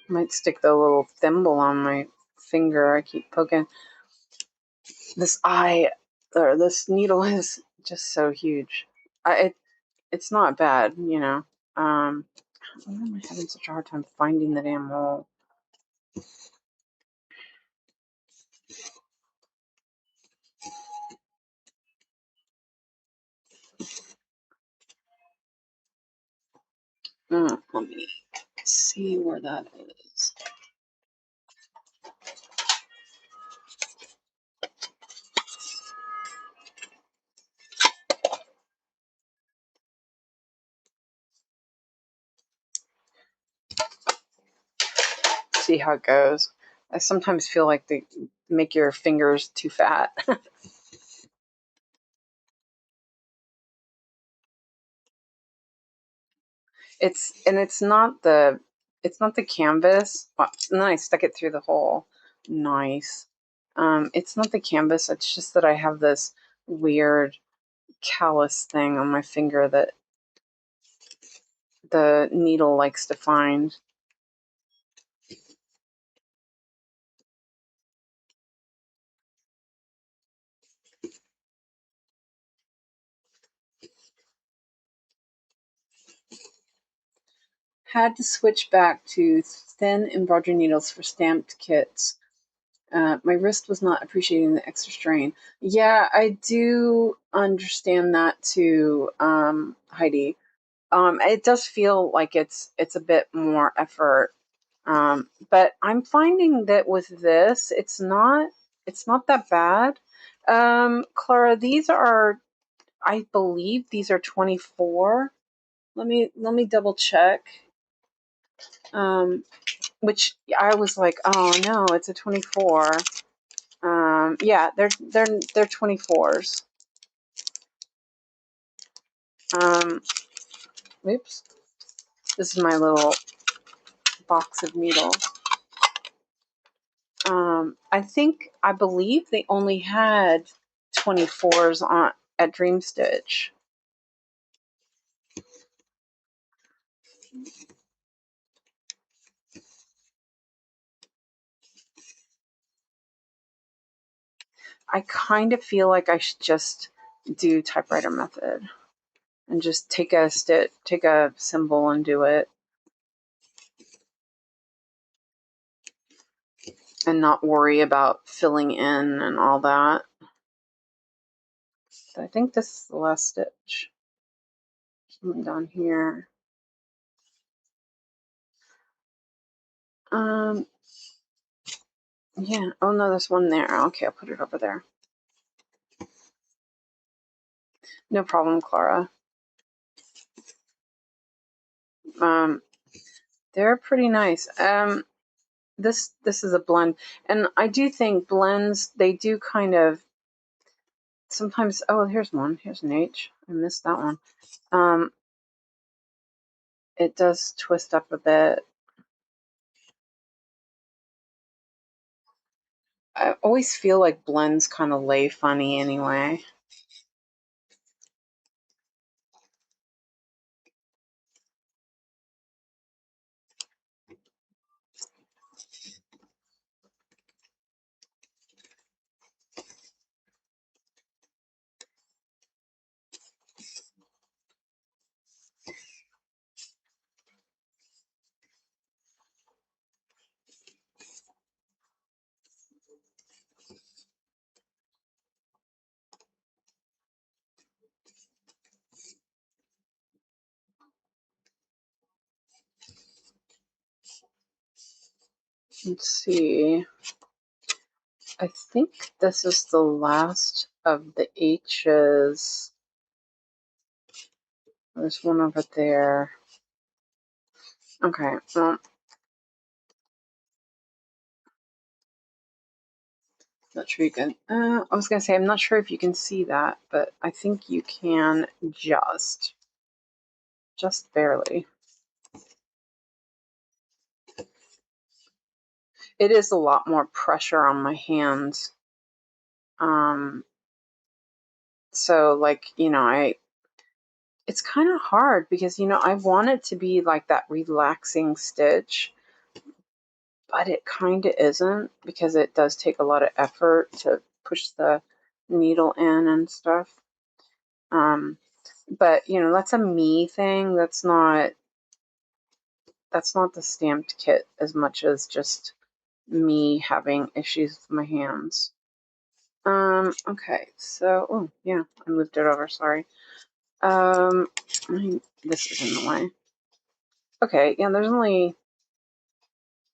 Might stick the little thimble on my finger. I keep poking. This needle is just so huge. It's not bad, you know. Why am I having such a hard time finding the damn hole? Let me see where that is. See how it goes. I sometimes feel like they make your fingers too fat. It's not the canvas. And then I stuck it through the hole. Nice. It's not the canvas. It's just that I have this weird callus thing on my finger that the needle likes to find. Had to switch back to thin embroidery needles for stamped kits. My wrist was not appreciating the extra strain. Yeah, I do understand that too, Heidi. It does feel like it's a bit more effort, but I'm finding that with this, it's not that bad. Clara, these are, I believe, these are 24. Let me double check. Which I was like, oh no, it's a 24. Yeah, they're 24s. Oops. This is my little box of needles. I believe they only had 24s on at Dream Stitch. I kind of feel like I should just do typewriter method and just take a symbol and do it, and not worry about filling in and all that. I think this is the last stitch. Something down here. Yeah. Oh no, there's one there. Okay, I'll put it over there. No problem, Clara. They're pretty nice. This is a blend, and I do think blends, they do kind of sometimes. Oh, here's one. Here's an H. I missed that one. It does twist up a bit. I always feel like blends kind of lay funny anyway. Let's see. I think this is the last of the H's. There's one over there. Okay, well, not sure you can. I was gonna say I'm not sure if you can see that, but I think you can just barely. It is a lot more pressure on my hands. So like, it's kind of hard because, I want it to be like that relaxing stitch, but it kind of isn't because it does take a lot of effort to push the needle in and stuff. But, that's a me thing. That's not the stamped kit as much as just me having issues with my hands. Okay, so, oh, yeah, I moved it over, sorry. This is in the way. Okay, yeah, there's only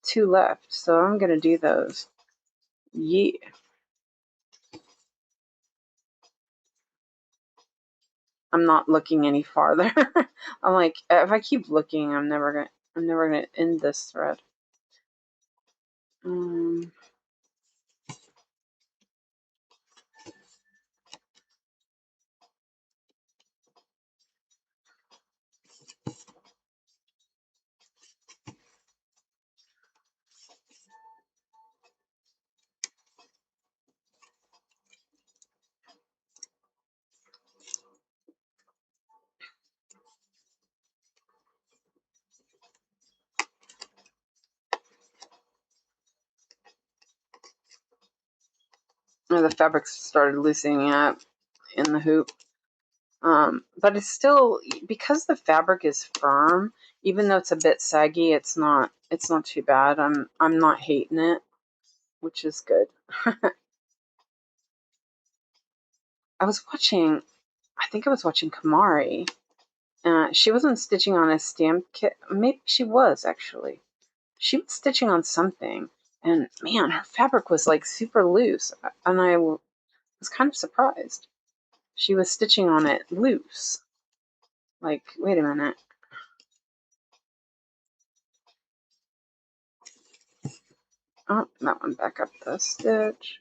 2 left, so I'm gonna do those. Yeah. I'm not looking any farther. I'm like, if I keep looking, I'm never gonna end this thread. The fabric started loosening up in the hoop. But it's still, because the fabric is firm, even though it's a bit saggy, it's not too bad. I'm not hating it, which is good. I think I was watching Kamari. She wasn't stitching on a stamp kit. Maybe she was, actually. She was stitching on something, and man, her fabric was like super loose, and I was kind of surprised. She was stitching on it loose. Like, wait a minute. Oh, that one back up the stitch.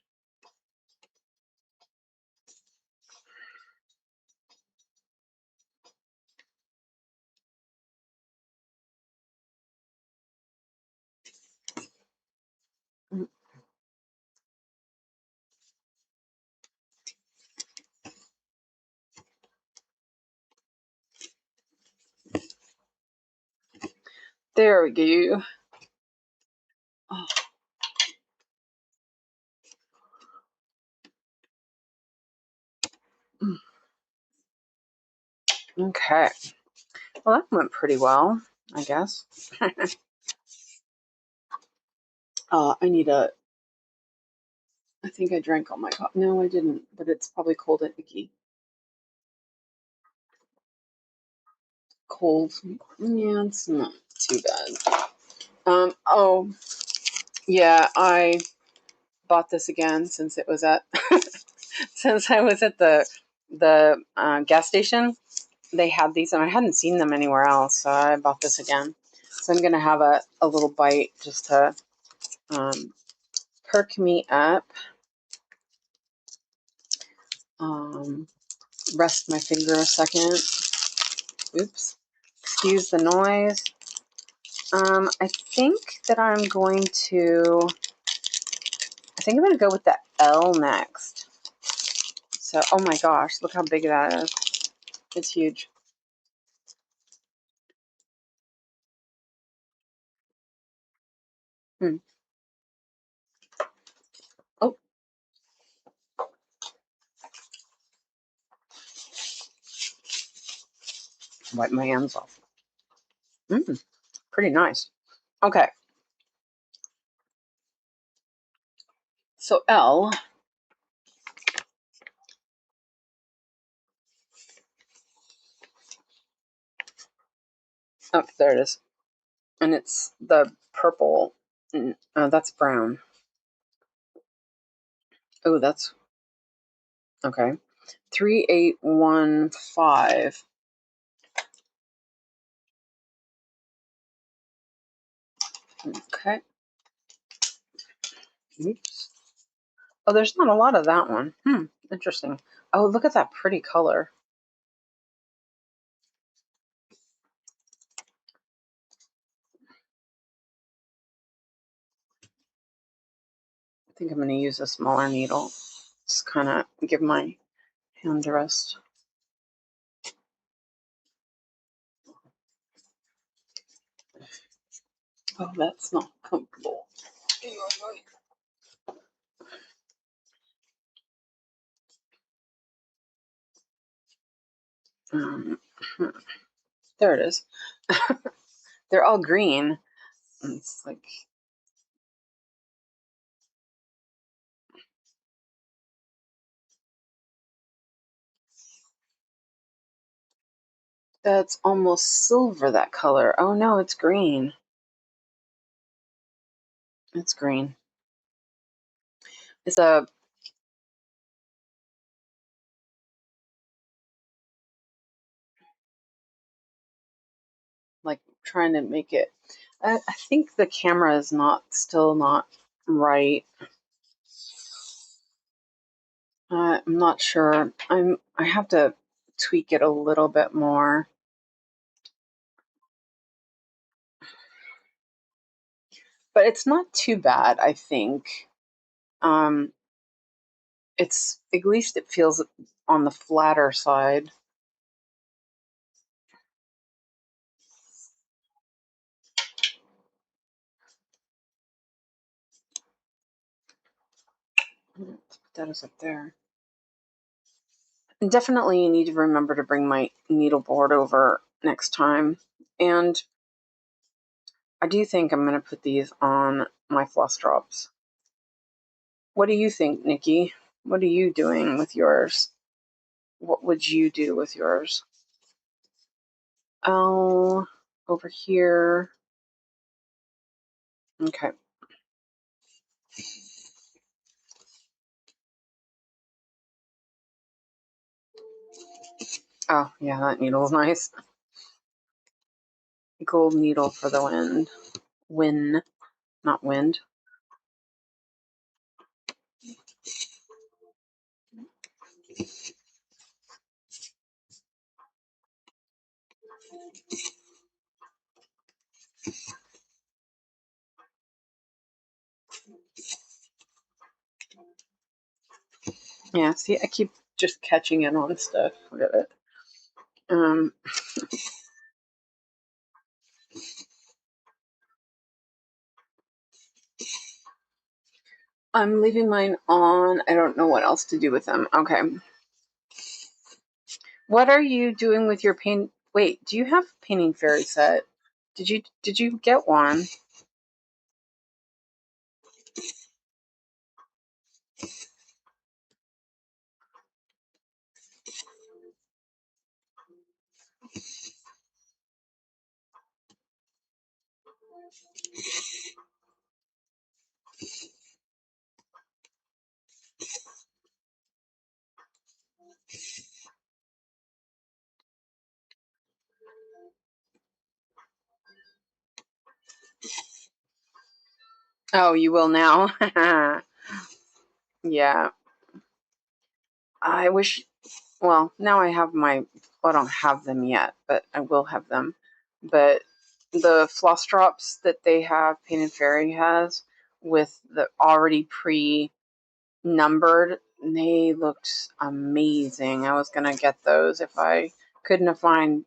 There we go. Oh. Okay. Well, that went pretty well, I guess. I think I drank all my coffee. No, I didn't, but it's probably cold and icky. Cold. Yeah, it's not too bad. Oh, yeah, I bought this again since it was at since I was at the gas station. They had these and I hadn't seen them anywhere else, so I bought this again. So I'm gonna have a little bite just to perk me up. Rest my finger a second. Oops. Excuse the noise. I think I'm going to go with the L next. So, oh my gosh, look how big that is. It's huge. Oh. Wipe my hands off. Pretty nice. Okay. So L. Oh, there it is. And it's the purple Oh, that's brown. Oh, that's okay. 3815. Okay. Oops. Oh, there's not a lot of that one. Interesting. Oh, look at that pretty color. I think I'm going to use a smaller needle. Just kind of give my hand a rest. Oh, that's not comfortable. Um, there it is. They're all green. It's like that's almost silver, that color. Oh no, it's green. It's green. It's a like trying to make it. I think the camera is still not right. I'm not sure. I have to tweak it a little bit more. But it's not too bad, I think. Um, it's at least it feels on the flatter side. Let's put that as up there. And definitely need to remember to bring my needle board over next time. And I do think I'm going to put these on my floss drops. What do you think, Nikki? What are you doing with yours? What would you do with yours? Oh, over here. Okay. Oh, yeah, that needle's nice. Gold needle for the wind. Win, not wind. Yeah, see, I keep just catching in on stuff. Look at it. I'm leaving mine on. I don't know what else to do with them. Okay. What are you doing with your paint? Wait, do you have a painting fairy set? Did you get one? Oh, you will now. Yeah. I wish. Well, now I have my. Well, I don't have them yet, but I will have them. But the floss drops that they have, Painted Fairy has, with the already pre-numbered, they looked amazing. I was gonna get those if I couldn't have found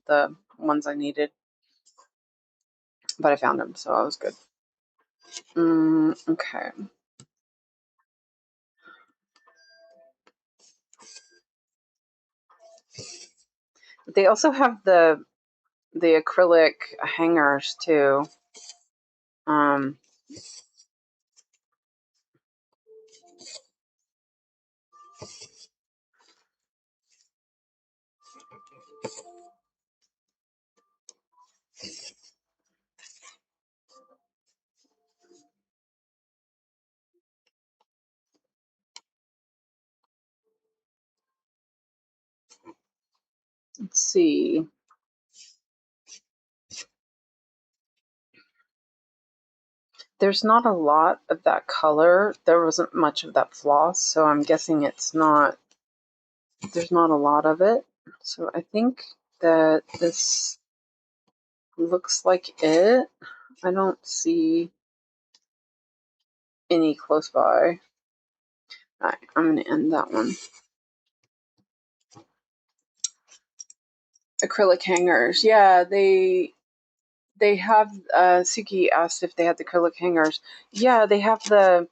the ones I needed, but I found them, so I was good. Okay. They also have the acrylic hangers too. Um, Let's see. There's not a lot of that color. There wasn't much of that floss, so I'm guessing there's not a lot of it. So I think that this looks like it. I don't see any close by. Alright, I'm going to end that one. Acrylic hangers. Yeah, they have, Suki asked if they had the acrylic hangers. Yeah, they have the,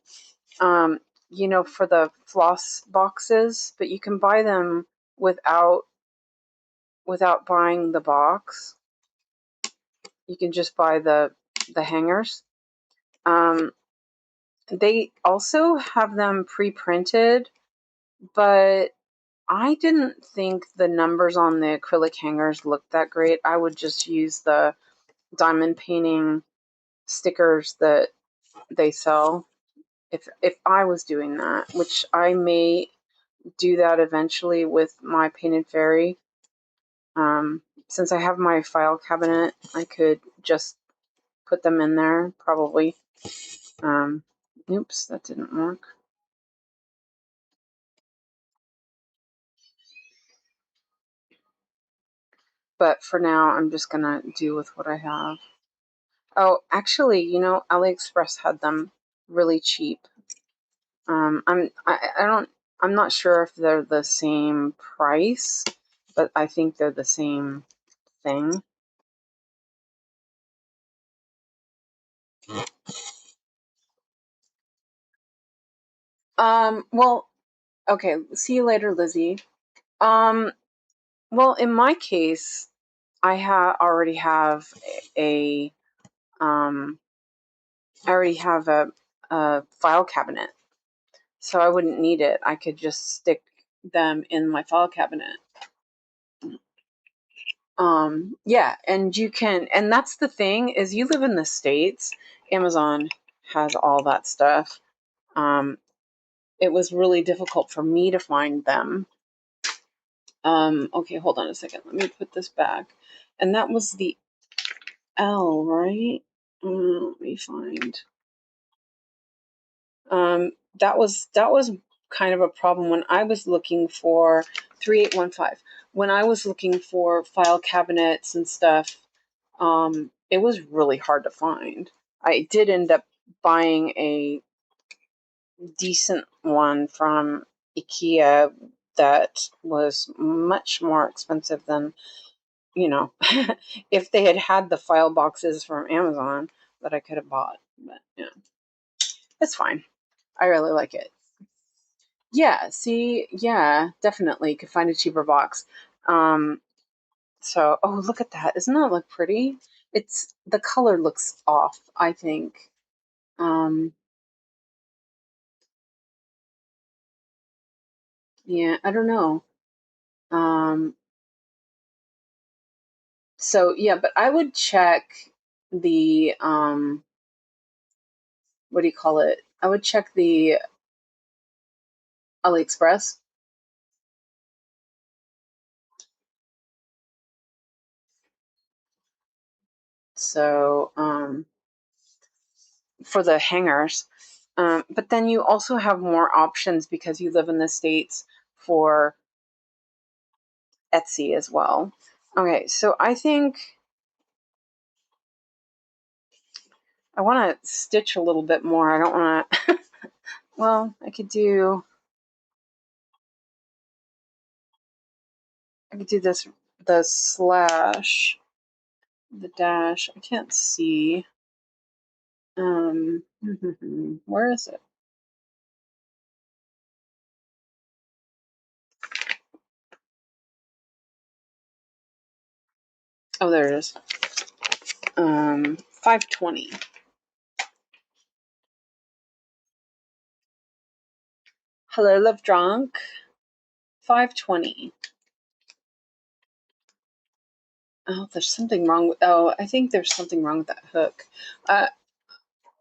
for the floss boxes, but you can buy them without buying the box. You can just buy the hangers. They also have them pre-printed, but I didn't think the numbers on the acrylic hangers looked that great. I would just use the diamond painting stickers that they sell if I was doing that, which I may do that eventually with my painted fairy. Since I have my file cabinet, I could just put them in there probably. Oops, that didn't work. But for now, I'm just gonna do with what I have. Oh, actually, AliExpress had them really cheap. I'm not sure if they're the same price, but I think they're the same thing. Well, okay, see you later, Lizzie. Well, in my case, I already have a file cabinet, so I wouldn't need it. I could just stick them in my file cabinet. Yeah, and you can, and that's the thing is, you live in the States, Amazon has all that stuff. It was really difficult for me to find them. Okay, hold on a second. Let me put this back. And that was the L, right? Let me find. That was kind of a problem when I was looking for 3815. When I was looking for file cabinets and stuff, it was really hard to find. I did end up buying a decent one from IKEA that was much more expensive than, if they had the file boxes from Amazon that I could have bought. But yeah, it's fine. I really like it. Yeah, see, yeah, definitely could find a cheaper box. So, oh, look at that. Doesn't that look pretty? The color looks off, I think. Yeah, I don't know. So yeah, but I would check the, what do you call it? I would check the AliExpress. So, for the hangers. But then you also have more options because you live in the States for Etsy as well. Okay, so I think I want to stitch a little bit more. I don't want to, well, I could do this, the slash, the dash. I can't see. Where is it? Oh, there it is. 520. Hello, Love Drunk. 520. Oh, there's something wrong with, I think there's something wrong with that hook.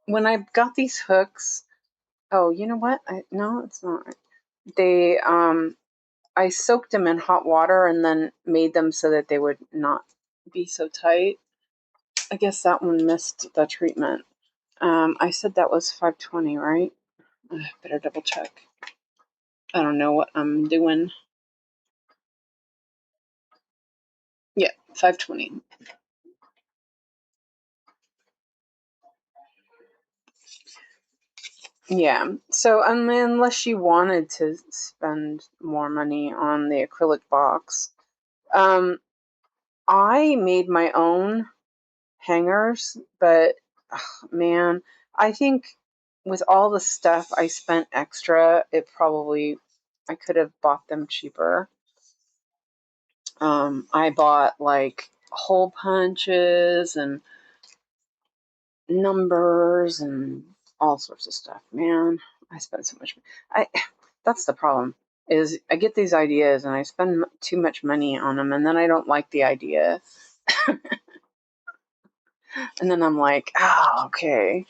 When I got these hooks, oh, you know what? No, it's not. They, I soaked them in hot water and then made them so that they would not be so tight. I guess that one missed the treatment. I said that was $5.20, right? Better double check. I don't know what I'm doing. Yeah, $5.20. Yeah. So, unless you wanted to spend more money on the acrylic box, I made my own hangers, but man, I think with all the stuff I spent extra, I could have bought them cheaper. I bought like hole punches and numbers and all sorts of stuff. Man, I spent so much. I That's the problem. Is I get these ideas and I spend too much money on them, and then I don't like the idea, and then I'm like, oh, okay.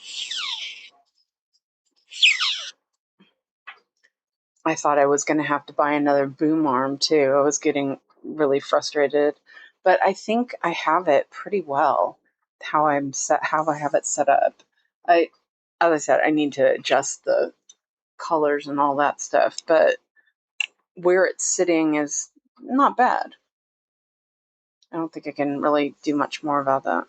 I thought I was going to have to buy another boom arm too. I was getting really frustrated, but I think I have it pretty well. How I have it set up. I, as I said, I need to adjust the colors and all that stuff, but where it's sitting is not bad. I don't think I can really do much more about that.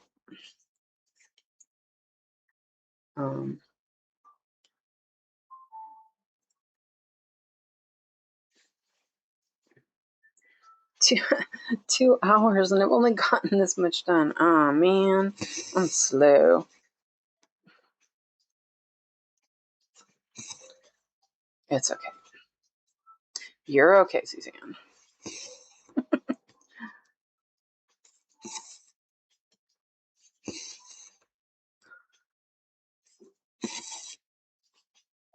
Um, 2, 2 hours and I've only gotten this much done. Oh man, I'm slow. It's okay. You're okay, Suzanne.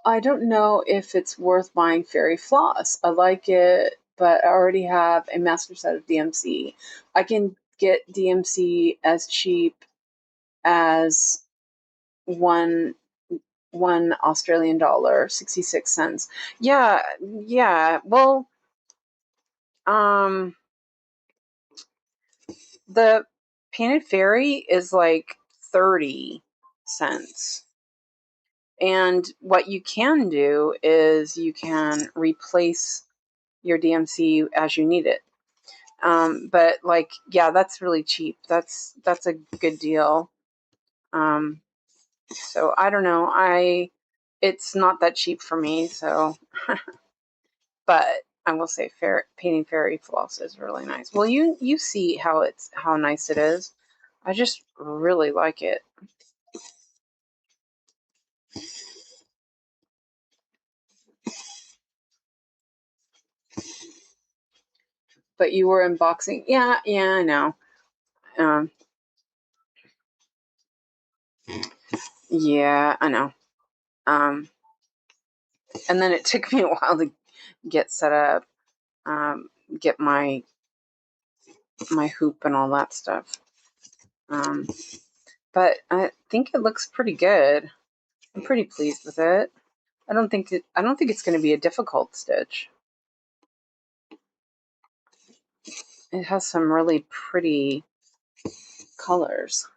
I don't know if it's worth buying fairy floss. I like it, but I already have a master set of DMC. I can get DMC as cheap as one Australian dollar, 66 cents. Yeah, yeah. Well, um, the painted fairy is like 30 cents. And what you can do is you can replace your DMC as you need it. But like, yeah, that's really cheap. That's a good deal. So I don't know. It's not that cheap for me. So, but I will say, painting fairy floss is really nice. Well, you see how nice it is. I just really like it. But you were unboxing, yeah, I know. Um, yeah, I know. Um, and then it took me a while to get set up, get my hoop and all that stuff. But I think it looks pretty good. I'm pretty pleased with it. I don't think it's going to be a difficult stitch. It has some really pretty colors.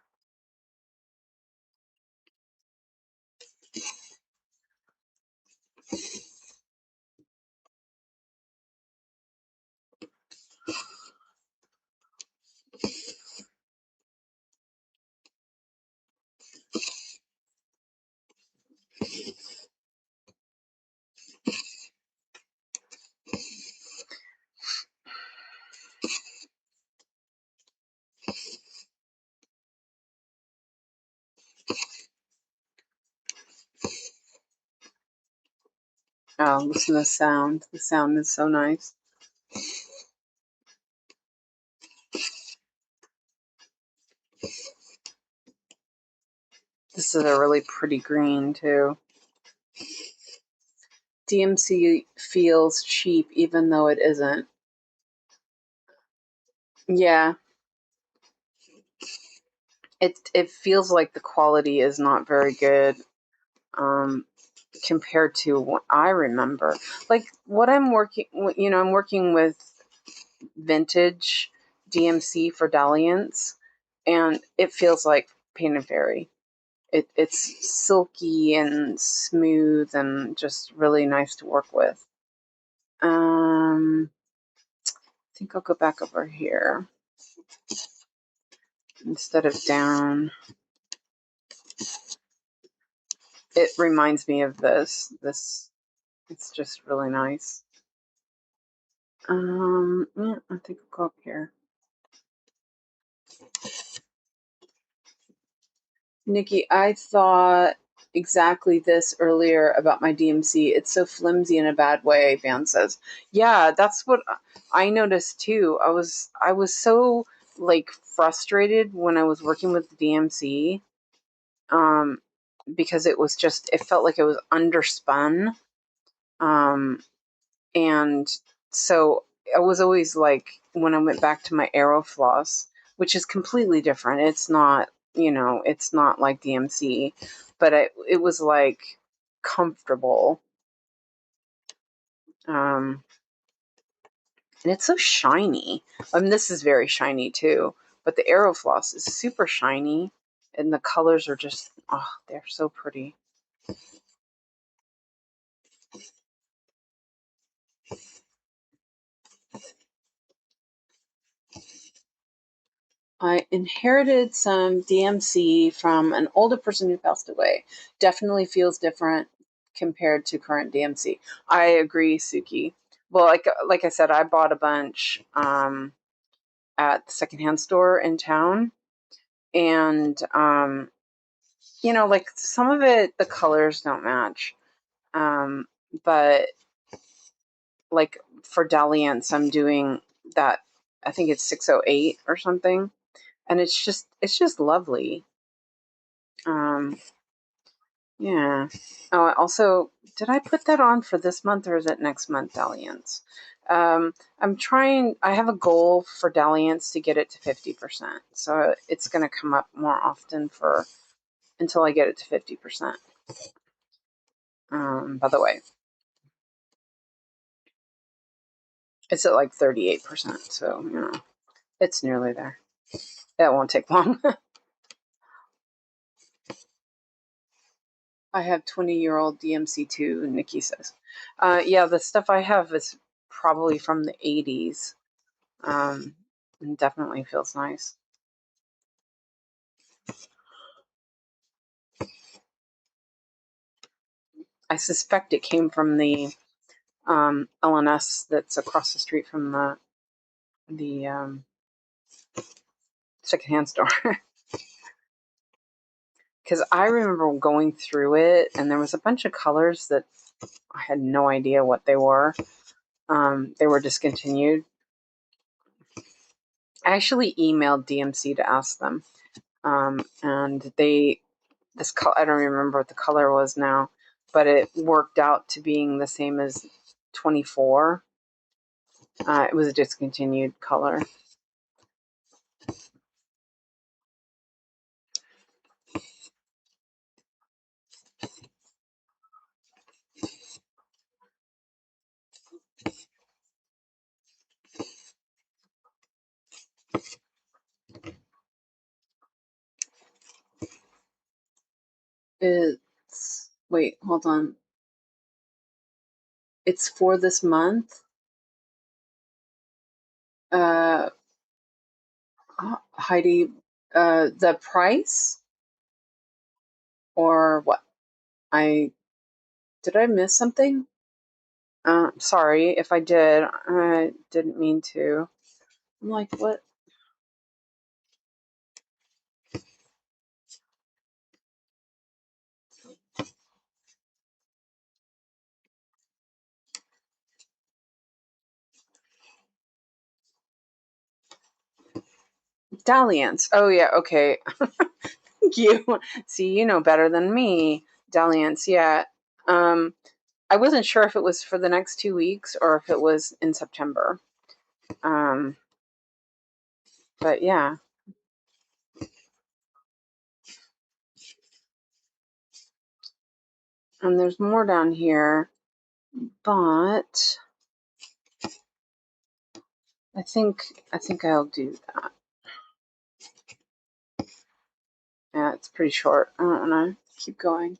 Oh, listen to the sound. The sound is so nice. This is a really pretty green too. DMC feels cheap even though it isn't. Yeah. It feels like the quality is not very good. Um, compared to what I remember. Like what I'm working with vintage DMC for Dalliance, and it feels like Painted Fairy. It's silky and smooth and just really nice to work with. I think I'll go back over here instead of down. It reminds me of this. It's just really nice. Yeah, I think I'll go up here. Nikki, I thought exactly this earlier about my DMC. It's so flimsy in a bad way, Van says. Yeah, that's what I noticed too. I was so like frustrated when I was working with the DMC. Because it felt like it was underspun. And so I was always like, when I went back to my Aerofloss, which is completely different. It's not, it's not like DMC, but it was like comfortable. And it's so shiny. I mean, this is very shiny too, but the Aerofloss is super shiny and the colors are just, oh, they're so pretty. I inherited some DMC from an older person who passed away. Definitely feels different compared to current DMC. I agree, Suki. Well, like I said, I bought a bunch at the secondhand store in town, and like some of it, the colors don't match, but like for Dalliance, I'm doing that. I think it's 608 or something, and it's just lovely. Yeah. Oh, also, did I put that on for this month or is it next month, Dalliance? I have a goal for Dalliance to get it to 50%. So it's going to come up more often until I get it to 50%. By the way, it's at like 38%. So, it's nearly there. It won't take long. I have 20-year-old DMC2, Nikki says. Yeah, the stuff I have is probably from the 80s. And definitely feels nice. I suspect it came from the LNS that's across the street from the secondhand store. Because I remember going through it, and there was a bunch of colors that I had no idea what they were. They were discontinued. I actually emailed DMC to ask them, and I don't remember what the color was now, but it worked out to being the same as 24. It was a discontinued color. Wait, hold on. It's for this month. Uh, Heidi, the price or what? Did I miss something? Sorry if I did. I didn't mean to. I'm like, what? Dalliance. Oh yeah, okay. Thank you. See, you know better than me. Dalliance, yeah. I wasn't sure if it was for the next 2 weeks or if it was in September. But yeah. And there's more down here, but I think I'll do that. Yeah, it's pretty short. I don't want to keep going.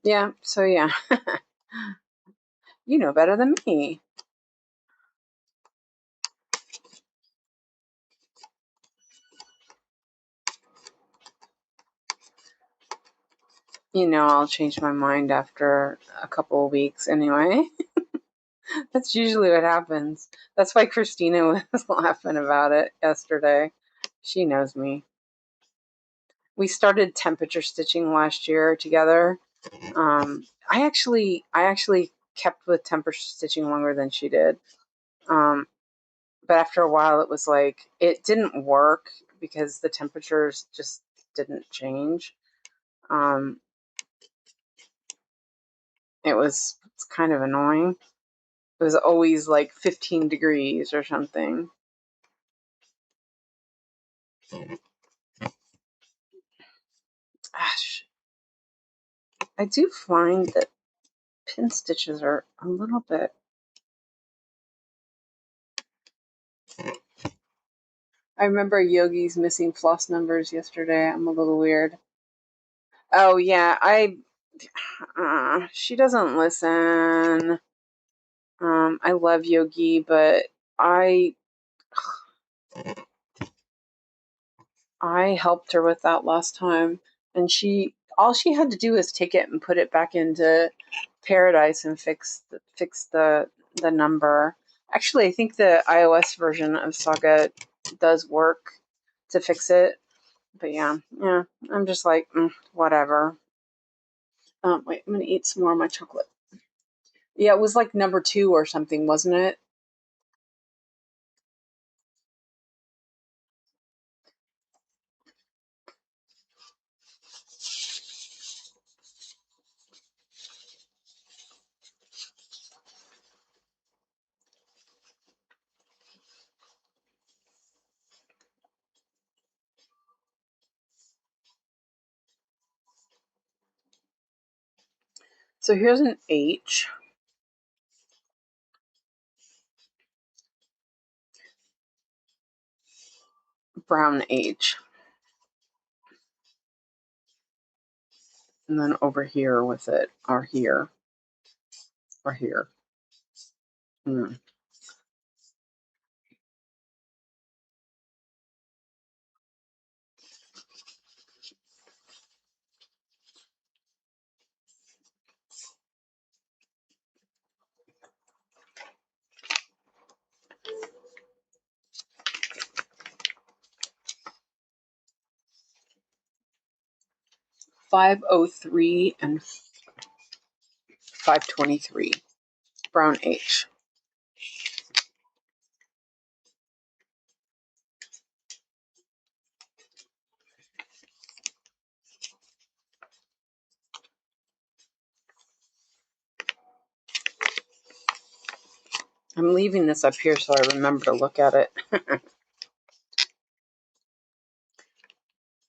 Yeah, so yeah. You know better than me. You know I'll change my mind after a couple of weeks anyway. That's usually what happens. That's why Christina was laughing about it yesterday. She knows me. We started temperature stitching last year together. I actually kept with temperature stitching longer than she did. But after a while, it was like it didn't work because the temperatures just didn't change. It's kind of annoying. It was always like 15 degrees or something. Gosh, I do find that pin stitches are a little bit. I remember Yogi's missing floss numbers yesterday. I'm a little weird. Oh yeah, she doesn't listen. I love Yogi, but I helped her with that last time, and all she had to do was take it and put it back into Paradise and fix the number. Actually, I think the iOS version of Saga does work to fix it. But yeah, I'm just like, whatever. Wait, I'm gonna eat some more of my chocolate. Yeah, it was like number 2 or something, wasn't it? So here's an H. Brown H. And then over here with it, or here. 503 and 523. Brown H. I'm leaving this up here so I remember to look at it.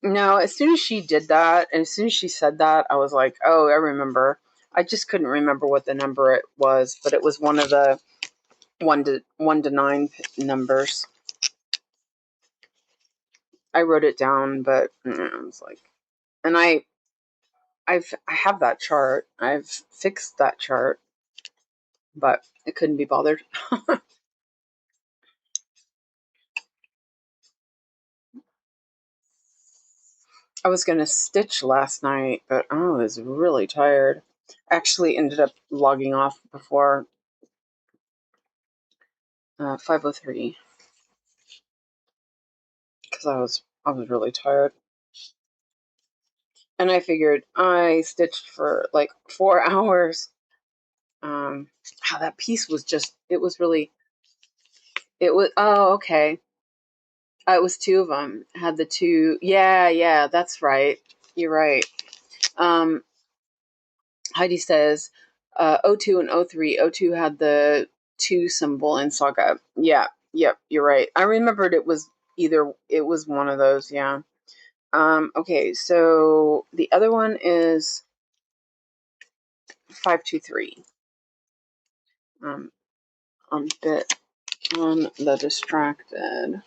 No, as soon as she did that, and as soon as she said that, I was like, oh, I remember. I just couldn't remember what the number it was, but it was one of the 1 to 9 numbers. I wrote it down, but I was like, and I have that chart. I've fixed that chart, but I couldn't be bothered. I was going to stitch last night, but I was really tired. Actually ended up logging off before 5:03 because I was really tired. And I figured I stitched for like 4 hours. That piece was it was really, oh, okay. It was 2 of them. Had the 2. Yeah, that's right. You're right. Heidi says, 02 and 03. 02 had the 2 symbol in Saga. Yeah, yep, you're right. I remembered it was one of those, yeah. Okay, so the other one is 523. A bit on the distracted.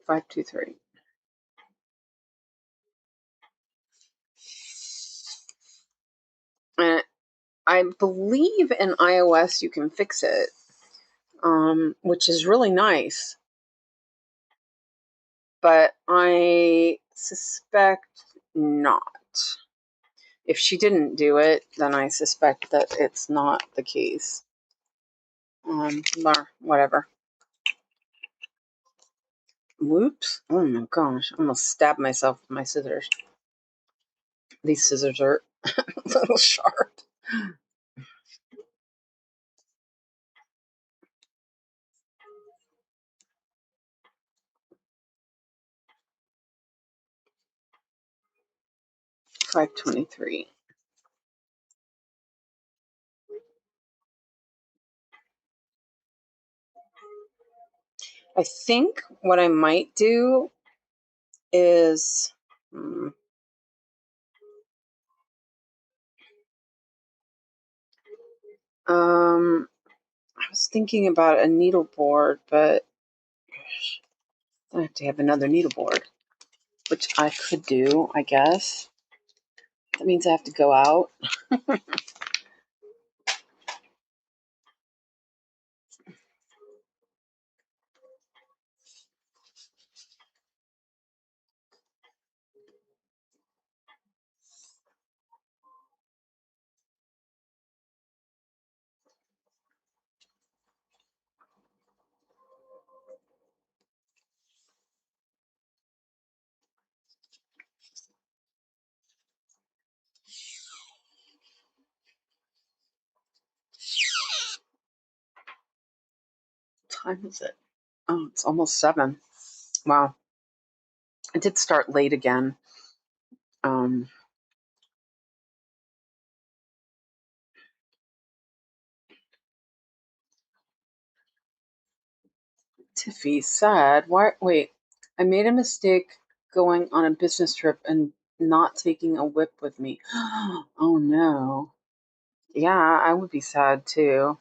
523. And I believe in iOS you can fix it, which is really nice. But I suspect not. If she didn't do it, then I suspect that it's not the case. Whatever. Whoops. Oh my gosh. I almost stabbed myself with my scissors. These scissors are a little sharp. $5.23. I think what I might do is I was thinking about a needleboard, but I have to have another needleboard, which I could do, I guess. That means I have to go out. What time is it? Oh, it's almost 7. Wow. I did start late again. Tiffy said, "Why? Wait, I made a mistake going on a business trip and not taking a whip with me. Oh no. Yeah, I would be sad too.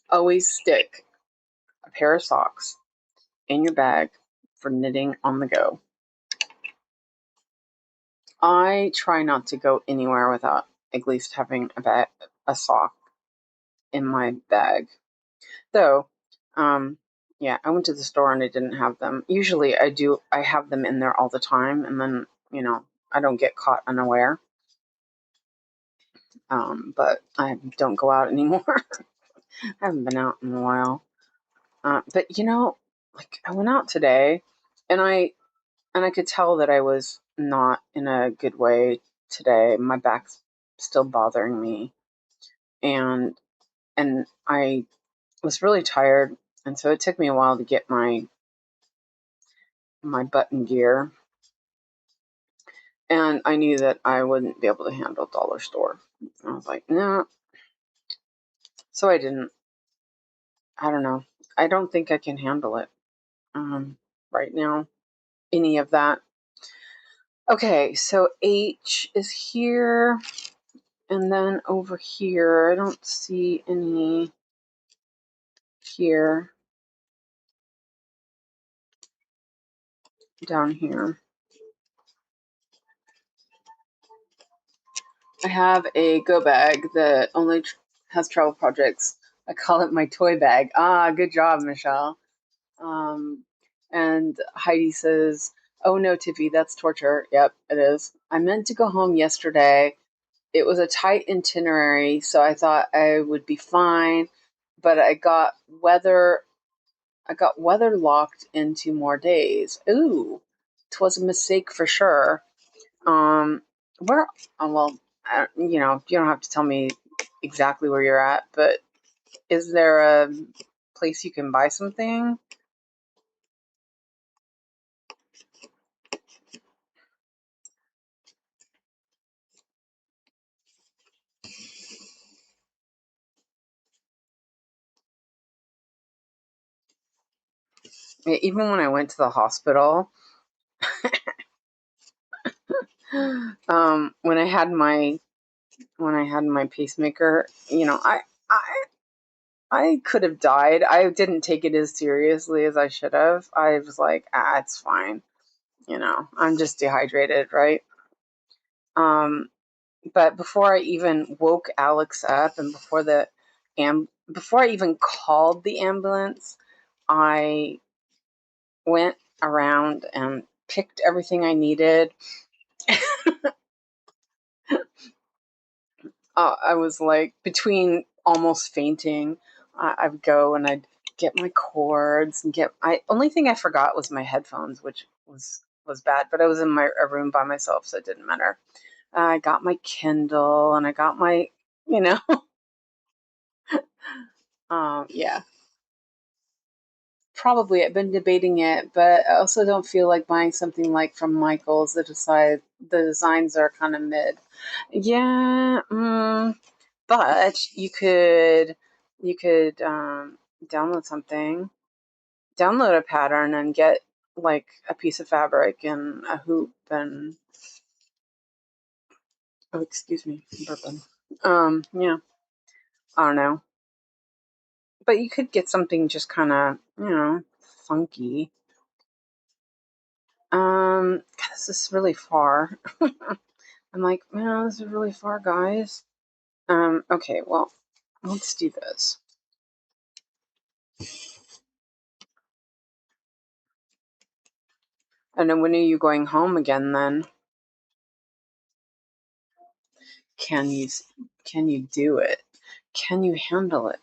Always stick a pair of socks in your bag for knitting on the go. I try not to go anywhere without at least having a sock in my bag. Though, yeah, I went to the store and I didn't have them. Usually I have them in there all the time, and then, I don't get caught unaware. But I don't go out anymore. I haven't been out in a while. But like I went out today, and I could tell that I was not in a good way today. My back's still bothering me, and I was really tired, and so it took me a while to get my butt in gear. And I knew that I wouldn't be able to handle dollar store. I was like, no. So I didn't. I don't know. I don't think I can handle it right now. Any of that. Okay, so H is here. And then over here, I don't see any here. Down here. I have a go bag that only has travel projects. I call it my toy bag. Ah, good job, Michelle. And Heidi says, "Oh no, Tiffy, that's torture." Yep, it is. I meant to go home yesterday. It was a tight itinerary, so I thought I would be fine, but I got weather locked into more days. Ooh, 'twas a mistake for sure. Where? Oh, well, you don't have to tell me exactly where you're at, but is there a place you can buy something? Even when I went to the hospital, When I had my pacemaker, I could have died. I didn't take it as seriously as I should have. I was like, it's fine. I'm just dehydrated, right? But before I even woke Alex up, and before I even called the ambulance, I went around and picked everything I needed. I was like, between almost fainting, I'd go and I'd get my cords and only thing I forgot was my headphones, which was bad, but I was in my a room by myself, so it didn't matter. I got my Kindle and I got my, you know, yeah. Probably, I've been debating it, but I also don't feel like buying something like from Michaels. The designs are kind of mid. Yeah, but you could download something, download a pattern, and get like a piece of fabric and a hoop and excuse me, I'm burping. Yeah, I don't know, but you could get something just kind of funky. God, this is really far. I'm like, man, this is really far, guys. Okay, well, let's do this. And then when are you going home again then? Can you can you do it? Can you handle it?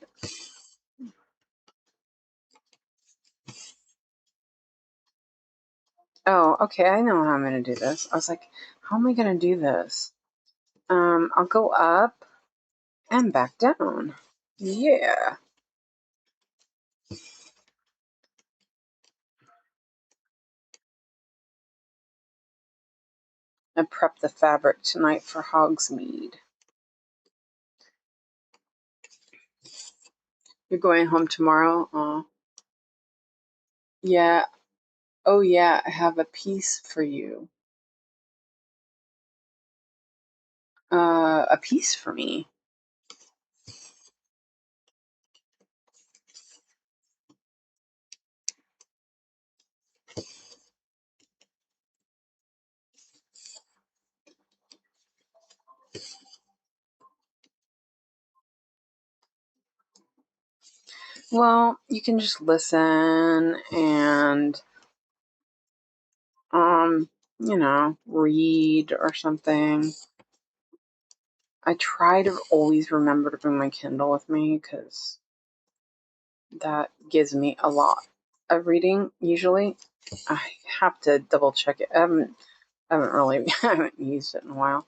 Oh, okay, I know how I'm gonna do this. I was like, how am I gonna do this? I'll go up and back down. Yeah. I prep the fabric tonight for Hogsmeade. You're going home tomorrow? Yeah. Oh, yeah, I have a piece for you. A piece for me. Well, you can just listen and, read or something. I try to always remember to bring my Kindle with me because that gives me a lot of reading. Usually, I have to double check it. I haven't really I haven't used it in a while.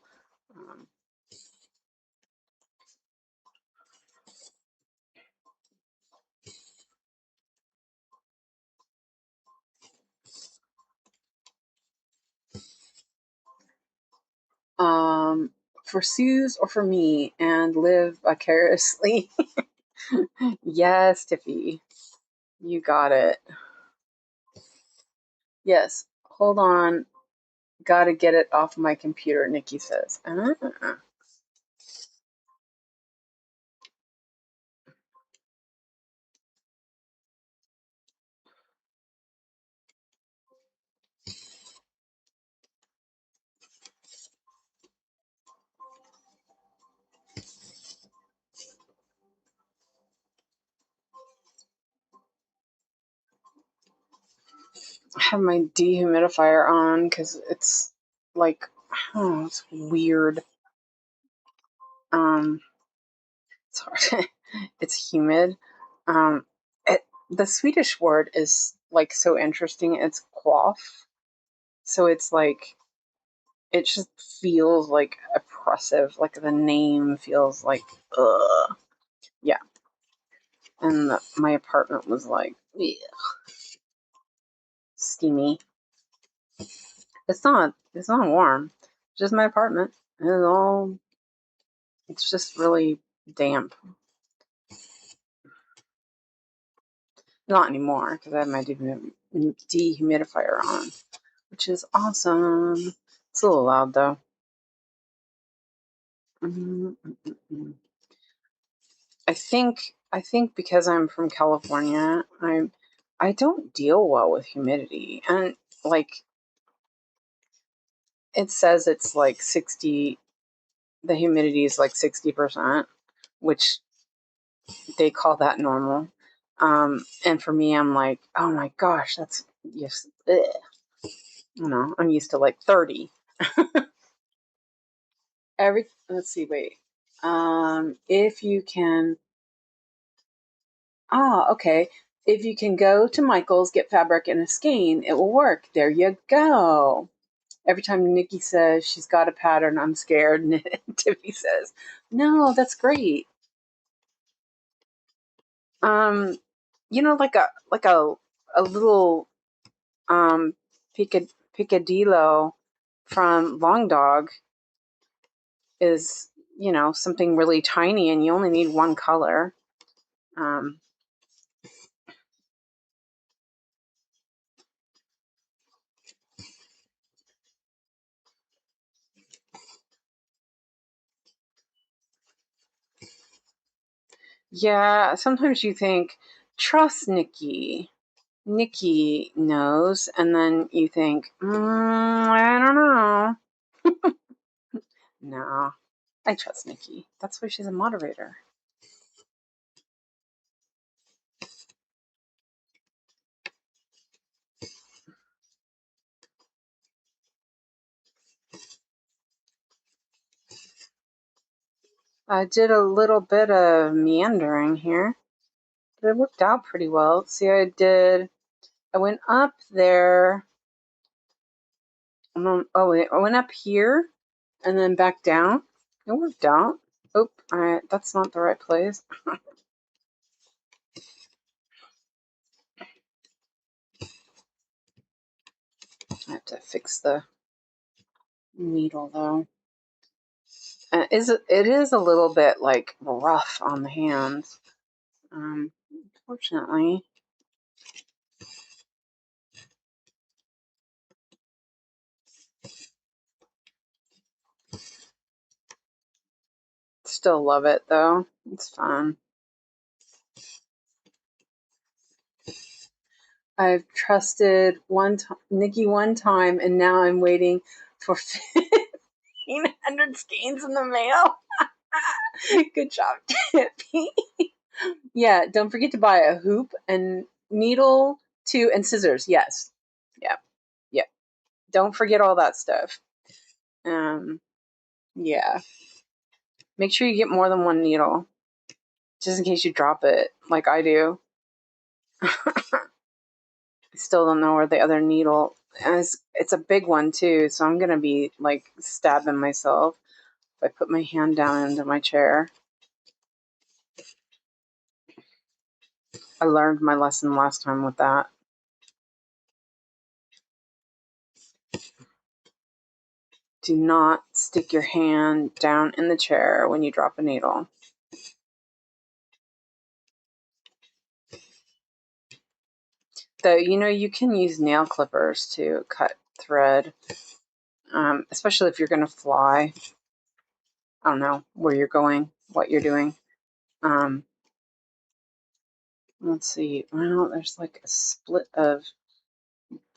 For Suze or for me, and live vicariously. Yes, Tiffy, you got it. Yes, hold on. Gotta get it off my computer, Nikki says. I have my dehumidifier on because it's like, oh, it's weird. Um, it's hard. It's humid. Um, the Swedish word is like so interesting. It's quaff. So it's like, it just feels like oppressive. Like the name feels like, ugh. Yeah. And my apartment was like, ugh, steamy. It's not warm. It's just my apartment. It's just really damp. Not anymore because I have my dehumidifier on, which is awesome. It's a little loud though. Mm-hmm. I think because I'm from California, I don't deal well with humidity, and like it says it's like 60. The humidity is like 60%, which they call that normal. And for me, I'm like, oh my gosh, that's just, ugh. You know, I'm used to like 30. Let's see, wait. If you can, okay. If you can go to Michael's, get fabric and a skein, it will work. There you go. Every time Nikki says she's got a pattern, I'm scared. And Tiffy says, no, that's great. You know, like a little picadillo from Long Dog is, you know, something really tiny, and you only need one color. Yeah, sometimes you think, trust Nikki. Nikki knows, and then you think, I don't know. No, I trust Nikki. That's why she's a moderator. I did a little bit of meandering here, but it worked out pretty well. See, I went up there. I went up here and then back down. It worked out. That's not the right place. I have to fix the needle though. It is a little bit like rough on the hands. Unfortunately. Still love it though. It's fun. I've trusted Nikki one time, and now I'm waiting for 1,500 skeins in the mail. Good job, Tiffy. Yeah, don't forget to buy a hoop and needle, too, and scissors. Yes. Yeah. Yeah. Don't forget all that stuff. Yeah. Make sure you get more than one needle, just in case you drop it, like I do. I still don't know where the other needle is. It's a big one, too, so I'm going to be, like, stabbing myself if I put my hand down into my chair. I learned my lesson last time with that. Do not stick your hand down in the chair when you drop a needle. Though, you know, you can use nail clippers to cut thread, especially if you're going to fly. I don't know where you're going, what you're doing. Let's see. Well, there's like a split of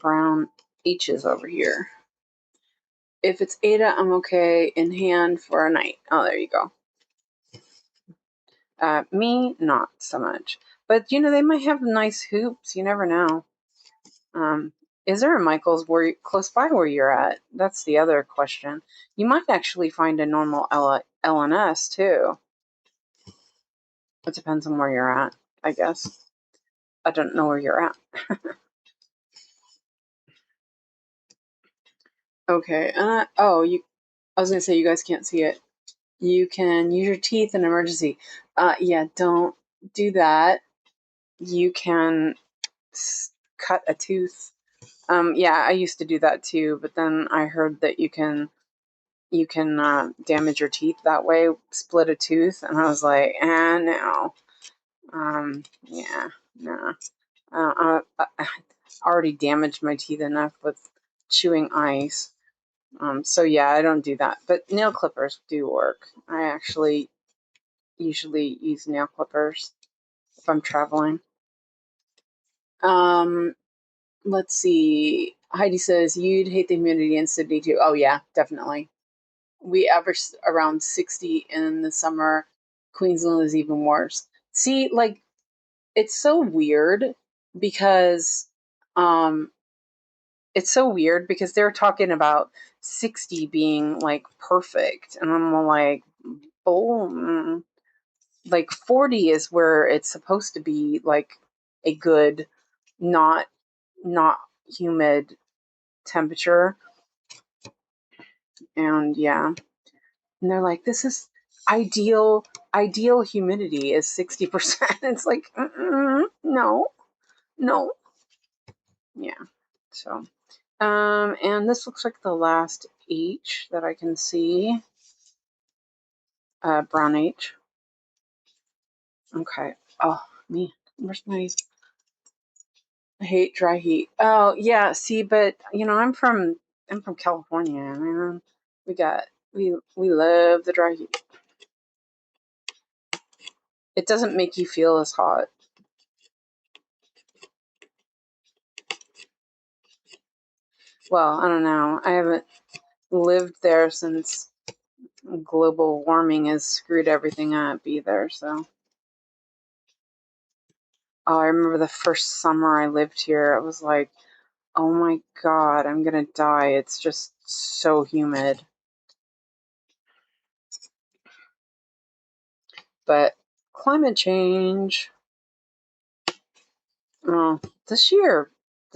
brown H's over here. If it's Ada, I'm okay. In hand for a night. Oh, there you go. Me, not so much. But, you know, they might have nice hoops. You never know. Is there a Michael's close by where you're at? That's the other question. You might actually find a normal LNS, too. It depends on where you're at, I guess. I don't know where you're at. Okay. I was going to say you guys can't see it. You can use your teeth in emergency. Yeah, don't do that. You can cut a tooth. Yeah, I used to do that too, but then I heard that you can damage your teeth that way, split a tooth, and I was like, no. Yeah, no. I already damaged my teeth enough with chewing ice. So yeah, I don't do that. But nail clippers do work. I actually usually use nail clippers if I'm traveling. Let's see. Heidi says you'd hate the humidity in Sydney too. Oh yeah, definitely. We average around 60 in the summer. Queensland is even worse. See, like it's so weird because um they're talking about 60 being like perfect and I'm like, oh, like 40 is where it's supposed to be like a good, not not humid temperature. And yeah, and they're like, this is ideal humidity is 60%. It's like, no, no. Yeah. So and this looks like the last H that I can see. Brown H. Okay. Oh man, where's my? I hate dry heat. Oh yeah. See, but I'm from California, man. We love the dry heat. It doesn't make you feel as hot. Well, I don't know. I haven't lived there since global warming has screwed everything up either. So, oh, I remember the first summer I lived here. I was like, oh my god, I'm gonna die. It's just so humid. But climate change. Oh, this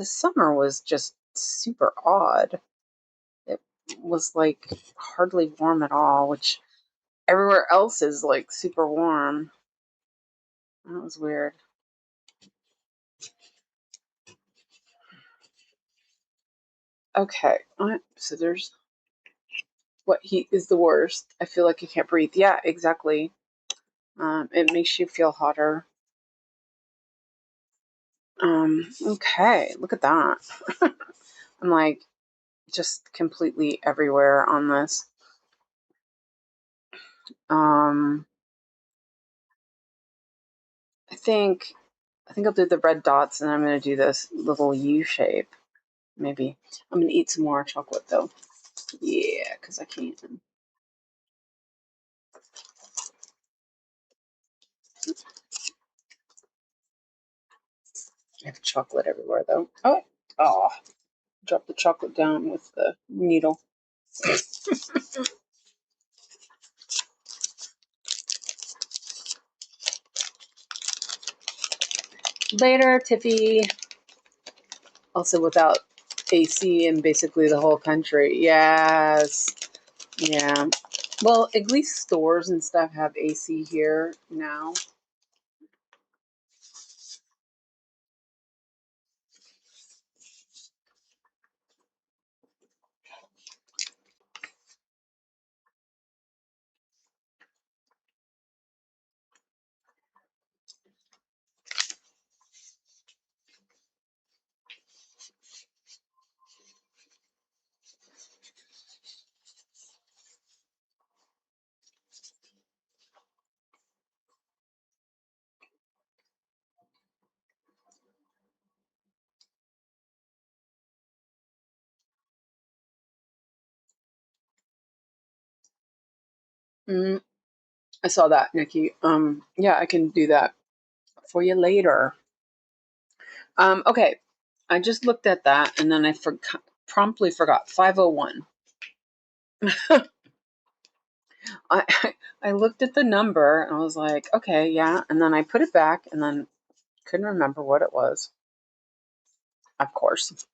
summer was just super odd. It was like hardly warm at all, which everywhere else is like super warm. That was weird. Okay, so there's what heat is the worst. I feel like I can't breathe. Yeah, exactly. It makes you feel hotter. Okay, look at that. I'm like just completely everywhere on this. Um, I think I'll do the red dots, and I'm gonna do this little U shape. Maybe I'm gonna eat some more chocolate though. Yeah, because I can't. I have chocolate everywhere though. Oh, drop the chocolate down with the needle. Later, Tiffy. Also without AC in basically the whole country. Yes. Yeah. Well, at least stores and stuff have AC here now. Mm, I saw that, Nikki. Yeah, I can do that for you later. Okay. I just looked at that and then I promptly forgot 501. I I looked at the number and I was like, okay, yeah, and then I put it back and then couldn't remember what it was. Of course.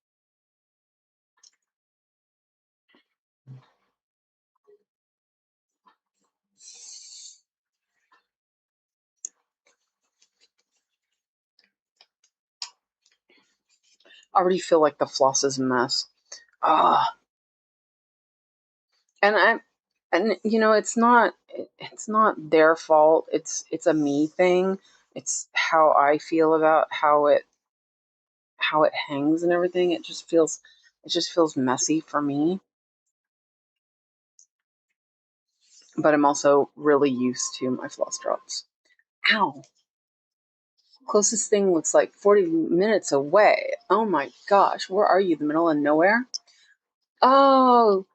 I already feel like the floss is a mess. Ah, and it's not their fault. It's a me thing. It's how I feel about how it hangs and everything. It just feels messy for me. but I'm also really used to my floss drops. Ow. Closest thing looks like 40 minutes away. Oh my gosh, where are you? The middle of nowhere? Oh,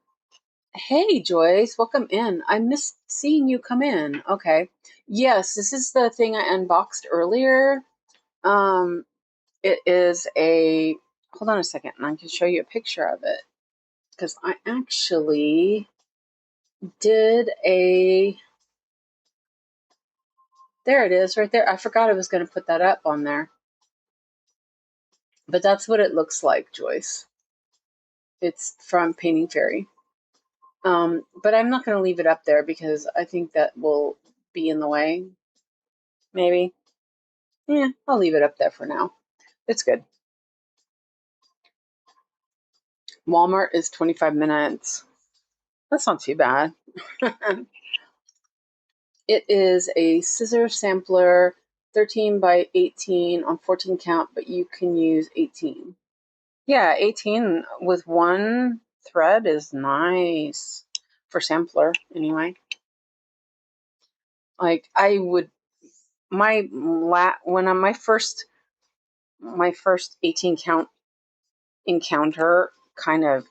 hey Joyce, welcome in. I missed seeing you come in. Okay. Yes, this is the thing I unboxed earlier. It is a, hold on a second, and I can show you a picture of it. Because I actually did a, there it is right there. I forgot I was going to put that up on there. But that's what it looks like, Joyce. It's from Painting Fairy. But I'm not going to leave it up there because I think that will be in the way. Maybe. Yeah, I'll leave it up there for now. It's good. Walmart is 25 minutes. That's not too bad. It is a scissor sampler, 13 by 18 on 14 count, but you can use 18. Yeah, 18 with one thread is nice for sampler anyway. Like I would, when on my first 18 count encounter kind of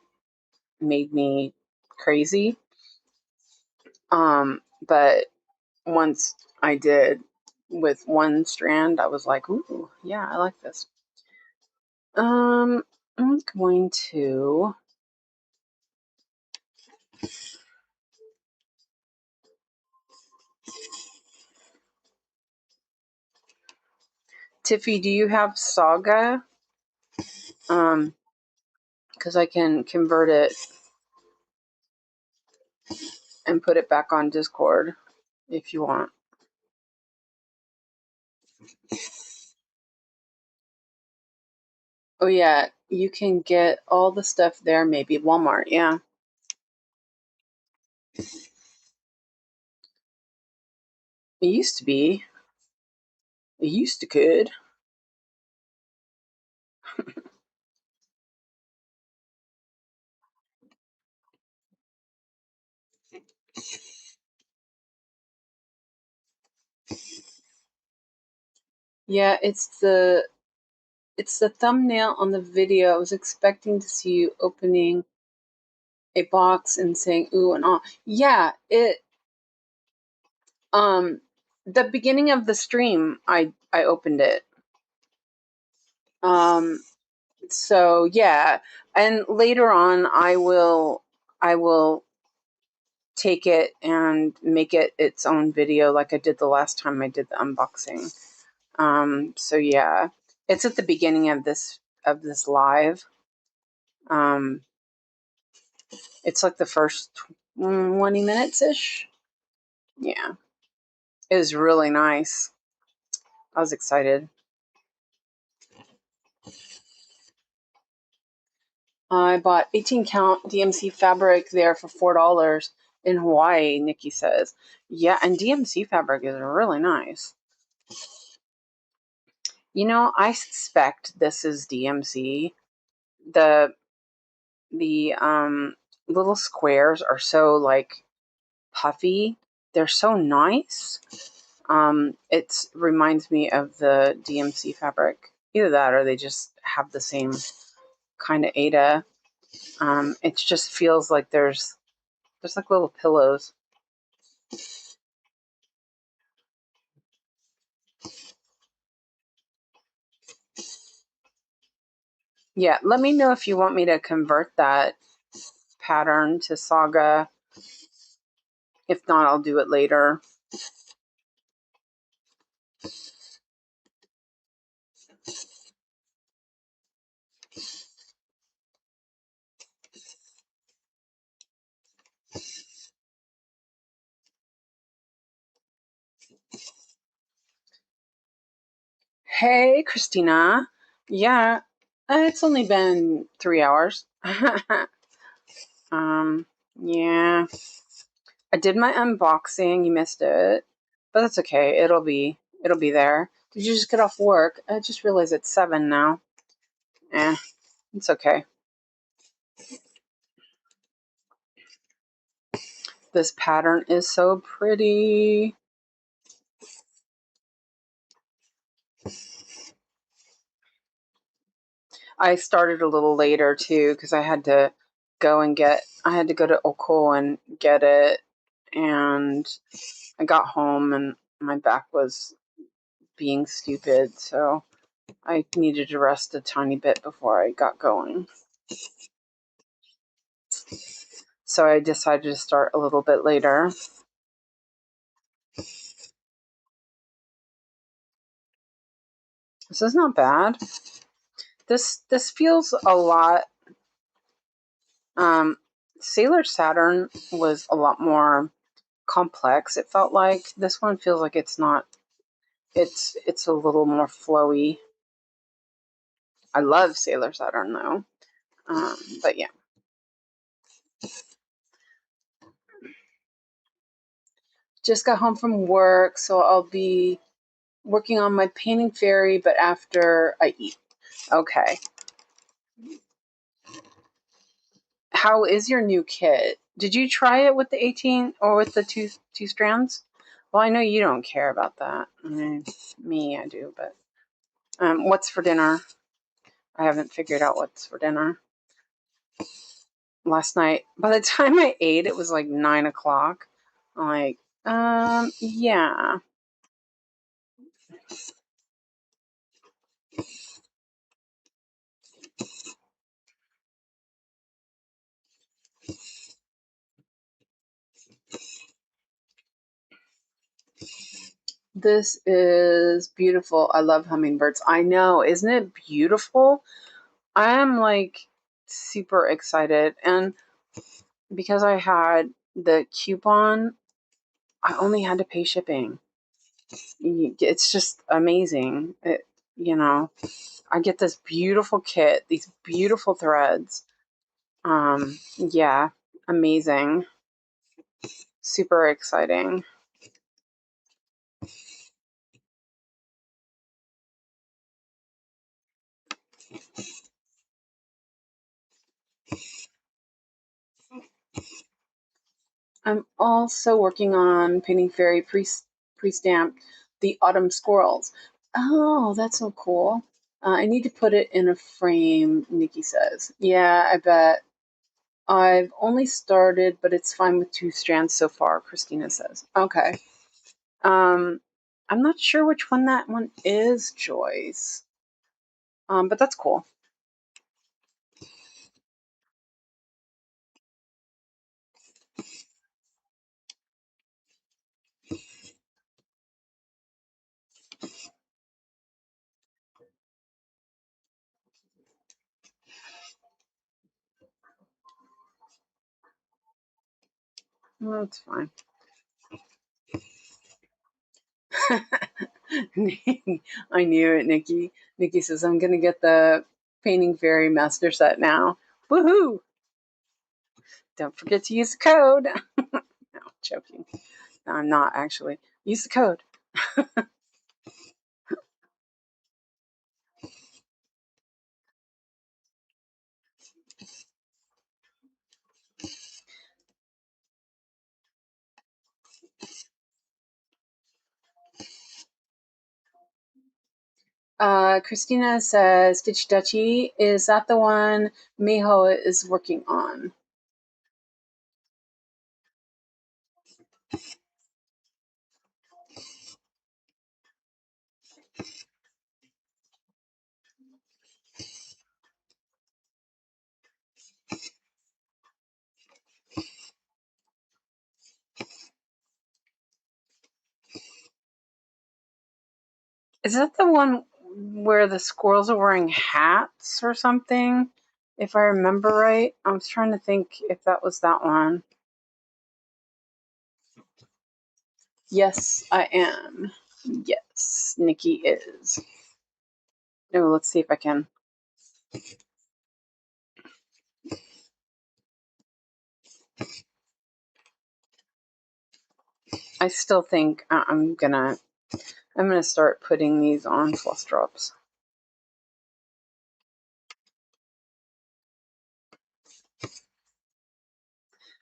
made me crazy. But once I did with one strand, I was like, ooh, yeah, I like this. I'm going to Tiffy, do you have Saga? Because I can convert it and put it back on Discord if you want. Oh yeah, you can get all the stuff there, maybe Walmart, yeah. It used to be. It used to could. Yeah, it's the thumbnail on the video. I was expecting to see you opening a box and saying ooh and ah. Yeah, the beginning of the stream I opened it. So yeah, and later on I will take it and make it its own video like I did the last time I did the unboxing. So yeah, it's at the beginning of this live. It's like the first 20 minutes ish. Yeah, it was really nice. I was excited. I bought 18 count DMC fabric there for $4 in Hawaii, Nikki says. Yeah, and DMC fabric is really nice. You know, I suspect this is DMC. The little squares are so like puffy. They're so nice. It reminds me of the DMC fabric. Either that or they just have the same kind of Ada. It just feels like there's like little pillows. Yeah, let me know if you want me to convert that pattern to Saga. If not, I'll do it later. Hey, Christina. Yeah, it's only been 3 hours. Yeah. I did my unboxing. You missed it, but that's okay. It'll be there. Did you just get off work? I just realized it's 7 now. It's okay. This pattern is so pretty. I started a little later too because I had to go to Oko and get it, and I got home and my back was being stupid, so I needed to rest a tiny bit before I got going. So I decided to start a little bit later. This is not bad. This feels a lot. Sailor Saturn was a lot more complex. It felt like this one feels like it's not. It's a little more flowy. I love Sailor Saturn though, but yeah. Just got home from work, so I'll be working on my painting fairy, but after I eat. Okay. How is your new kit? Did you try it with the 18 or with the two strands? Well, I know you don't care about that. I mean, me, I do, but what's for dinner? I haven't figured out what's for dinner. Last night, by the time I ate, it was like 9 o'clock. I'm like, yeah. This is beautiful. I love hummingbirds. I know. Isn't it beautiful? I am like super excited. And because I had the coupon, I only had to pay shipping. It's just amazing. I get this beautiful kit, these beautiful threads. Yeah, amazing. Super exciting. I'm also working on painting fairy pre-stamped the autumn squirrels. Oh, that's so cool. I need to put it in a frame, Nikki says. Yeah, I bet. I've only started, but it's fine with 2 strands so far, Christina says. Okay. I'm not sure which one that one is, Joyce. But that's cool. Well, that's fine. I knew it, Nikki. Nikki says, I'm going to get the Painting Fairy Master Set now. Woohoo! Don't forget to use the code. No, joking. No, I'm not actually. Use the code. Christina says, Stitch Duchy, is that the one Miho is working on? Is that the one where the squirrels are wearing hats or something? If I remember right. I was trying to think if that was that one. Yes, I am. Yes, Nikki is. Oh, let's see if I can. I still think I'm gonna start putting these on floss drops.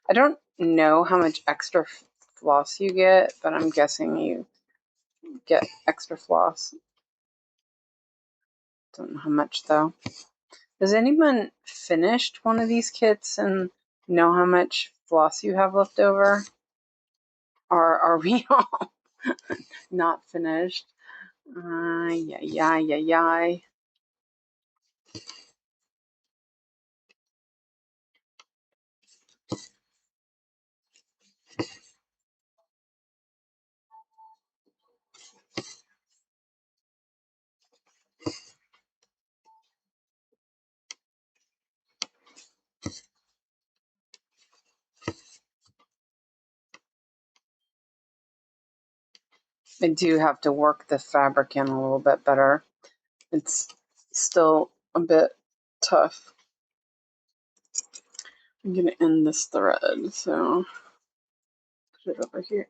I don't know how much extra floss you get, but I'm guessing you get extra floss. Don't know how much though. Has anyone finished one of these kits and know how much floss you have left over? Or are we all not finished? Yeah. I do have to work the fabric in a little bit better. It's still a bit tough. I'm going to end this thread, so put it over here.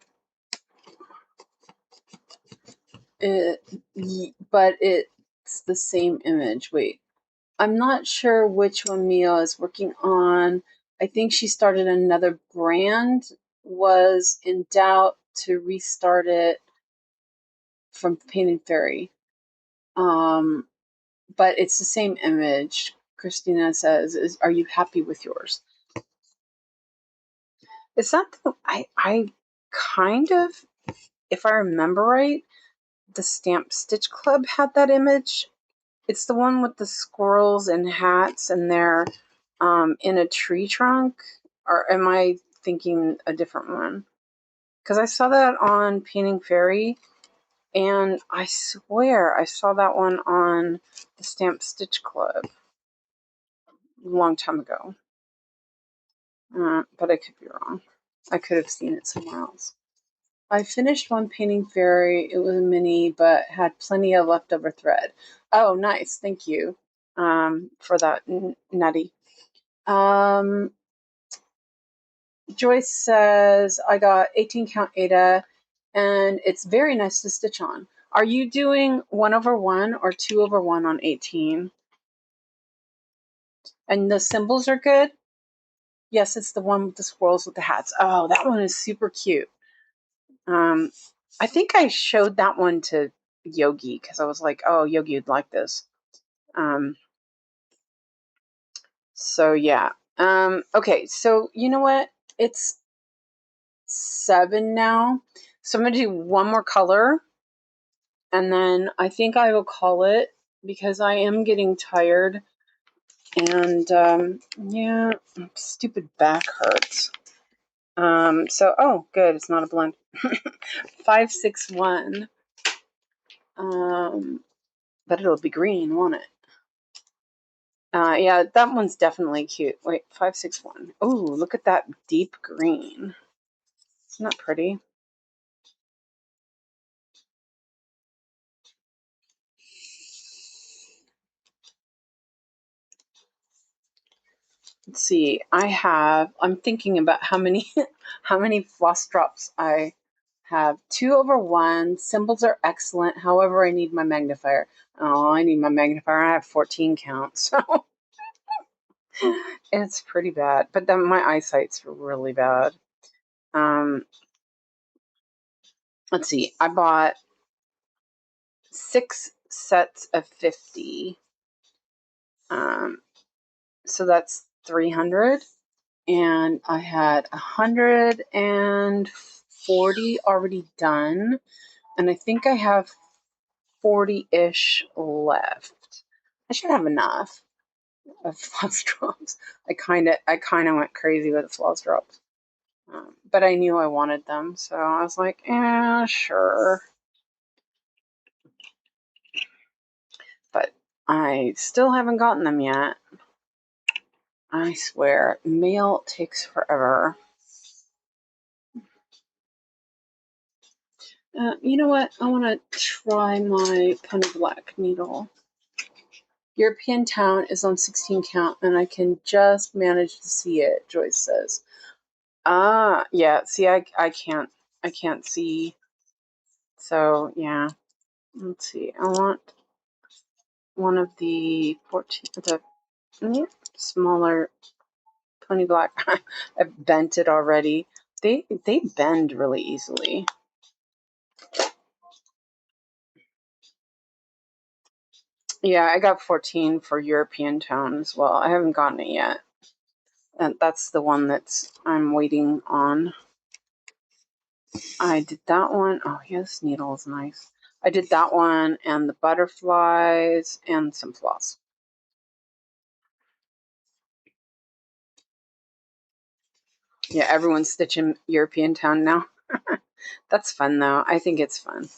But it's the same image. Wait, I'm not sure which one Mia is working on. I think she started another brand, was in doubt to restart it from Painted Fairy. But it's the same image. Christina says, "Are you happy with yours?" Is that I kind of, if I remember right, the Stamp Stitch Club had that image. It's the one with the squirrels and hats, and they're in a tree trunk. Or am I thinking a different one? Because I saw that on Painting Fairy, and I swear I saw that one on the Stamp Stitch Club a long time ago. But I could be wrong. I could have seen it somewhere else. I finished one Painting Fairy. It was a mini, but had plenty of leftover thread. Oh, nice. Thank you for that, Nutty. Joyce says, I got 18 count Ada, and it's very nice to stitch on. Are you doing 1/1 or 2/1 on 18? And the symbols are good? Yes, it's the one with the squirrels with the hats. Oh, that one is super cute. I think I showed that one to Yogi because I was like, oh, Yogi would like this. So yeah. Okay, so you know what? It's 7 now. So I'm gonna do one more color, and then I think I will call it because I am getting tired. And yeah, stupid back hurts. So oh, good, it's not a blend. 561. But it'll be green, won't it? Yeah, that one's definitely cute. Wait, 561. Oh, look at that deep green. Isn't that pretty? Let's see. I'm thinking about how many how many floss drops I have. 2/1. Symbols are excellent. However, I need my magnifier. Oh, I need my magnifier. I have 14 counts, so it's pretty bad. But then my eyesight's really bad. Let's see. I bought 6 sets of 50. So that's 300. And I had 140 already done. And I think I have 40-ish left. I should have enough of floss drops. I kind of went crazy with the floss drops. But I knew I wanted them. So I was like, sure. But I still haven't gotten them yet. I swear, mail takes forever. You know what? I want to try my Penny Black needle. European Town is on 16 count, and I can just manage to see it, Joyce says. Yeah, see, I can't see. So, yeah. Let's see. I want one of the 14, the smaller Pony Black. I've bent it already. They bend really easily. Yeah, I got 14 for European tone as well. I haven't gotten it yet. And that's the one I'm waiting on. I did that one. Oh, yeah, this needle is nice. I did that one and the butterflies and some floss. Yeah, everyone's stitching European town now. That's fun though. I think it's fun.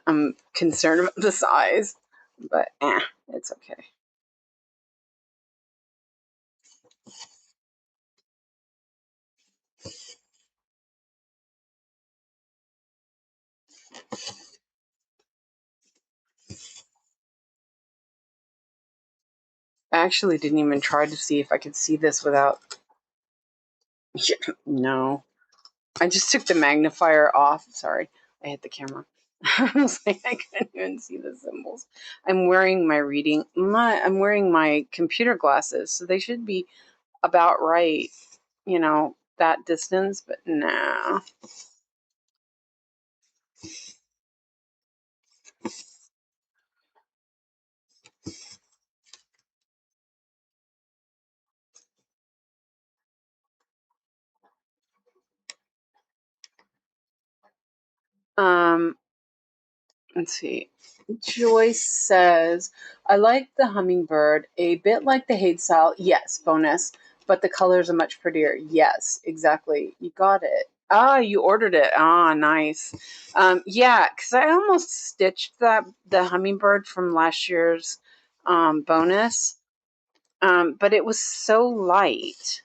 I'm concerned about the size, but it's okay. I actually didn't even try to see if I could see this without. No. I just took the magnifier off. Sorry, I hit the camera. I was like, I couldn't even see the symbols. I'm wearing I'm wearing my computer glasses, so they should be about right, that distance, but no. Um, let's see. Joyce says, I like the hummingbird, a bit like the Hade style. Yes, bonus, but the colors are much prettier. Yes, exactly. You got it. Ah, you ordered it. Ah, nice. Yeah, because I almost stitched the hummingbird from last year's bonus, but it was so light,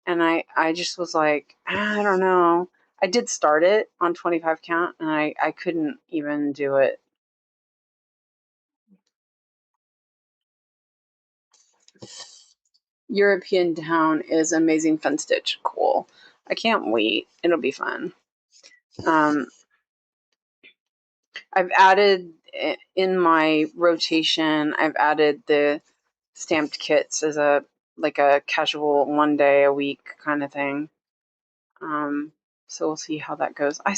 and I just was like, I don't know. I did start it on 25 count, and I couldn't even do it. European town is amazing fun stitch. Cool. I can't wait. It'll be fun. Um, I've added in my rotation, I've added the stamped kits as a casual 1 day a week kind of thing. So we'll see how that goes. I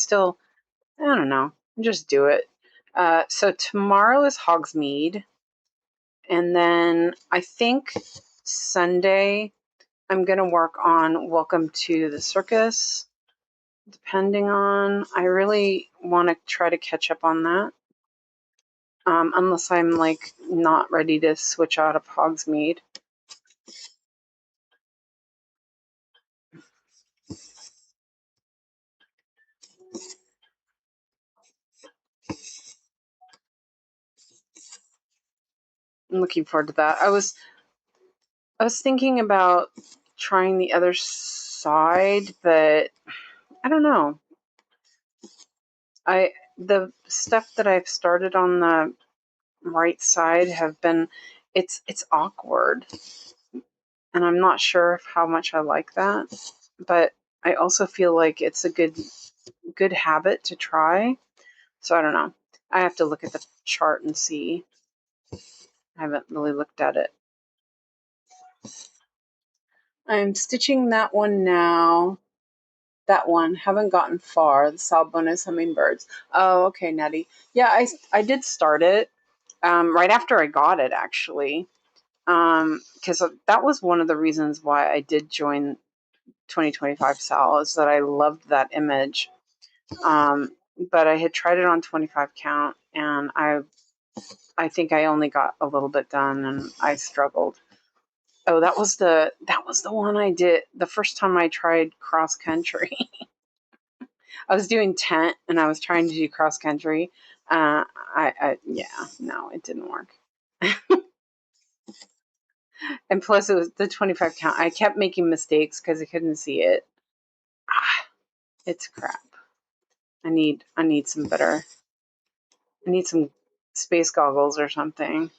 don't know. Just do it. So tomorrow is Hogsmeade. And then I think Sunday I'm going to work on Welcome to the Circus. Depending on, I really want to try to catch up on that. Unless I'm not ready to switch out of Hogsmeade. I'm looking forward to that. I was thinking about trying the other side, but I don't know. The stuff that I've started on the right side have been it's awkward, and I'm not sure how much I like that, but I also feel like it's a good habit to try. So I don't know. I have to look at the chart and see. I haven't really looked at it. I'm stitching that one now. That one. Haven't gotten far. The Sal Bonus Hummingbirds. Oh, okay, Nettie. Yeah, I did start it right after I got it, actually. Because that was one of the reasons why I did join 2025 Sal, is that I loved that image. But I had tried it on 25 count, and I think I only got a little bit done, and I struggled. Oh, that was the one I did the first time I tried cross country. I was doing tent, and I was trying to do cross country. No, it didn't work. And plus, it was the 25 count. I kept making mistakes because I couldn't see it. It's crap. I need some better. I need some space goggles or something.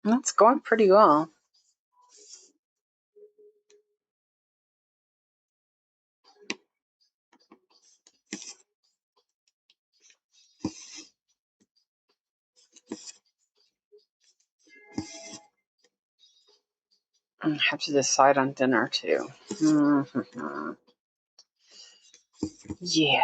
That's going pretty well. I have to decide on dinner too. Yeah.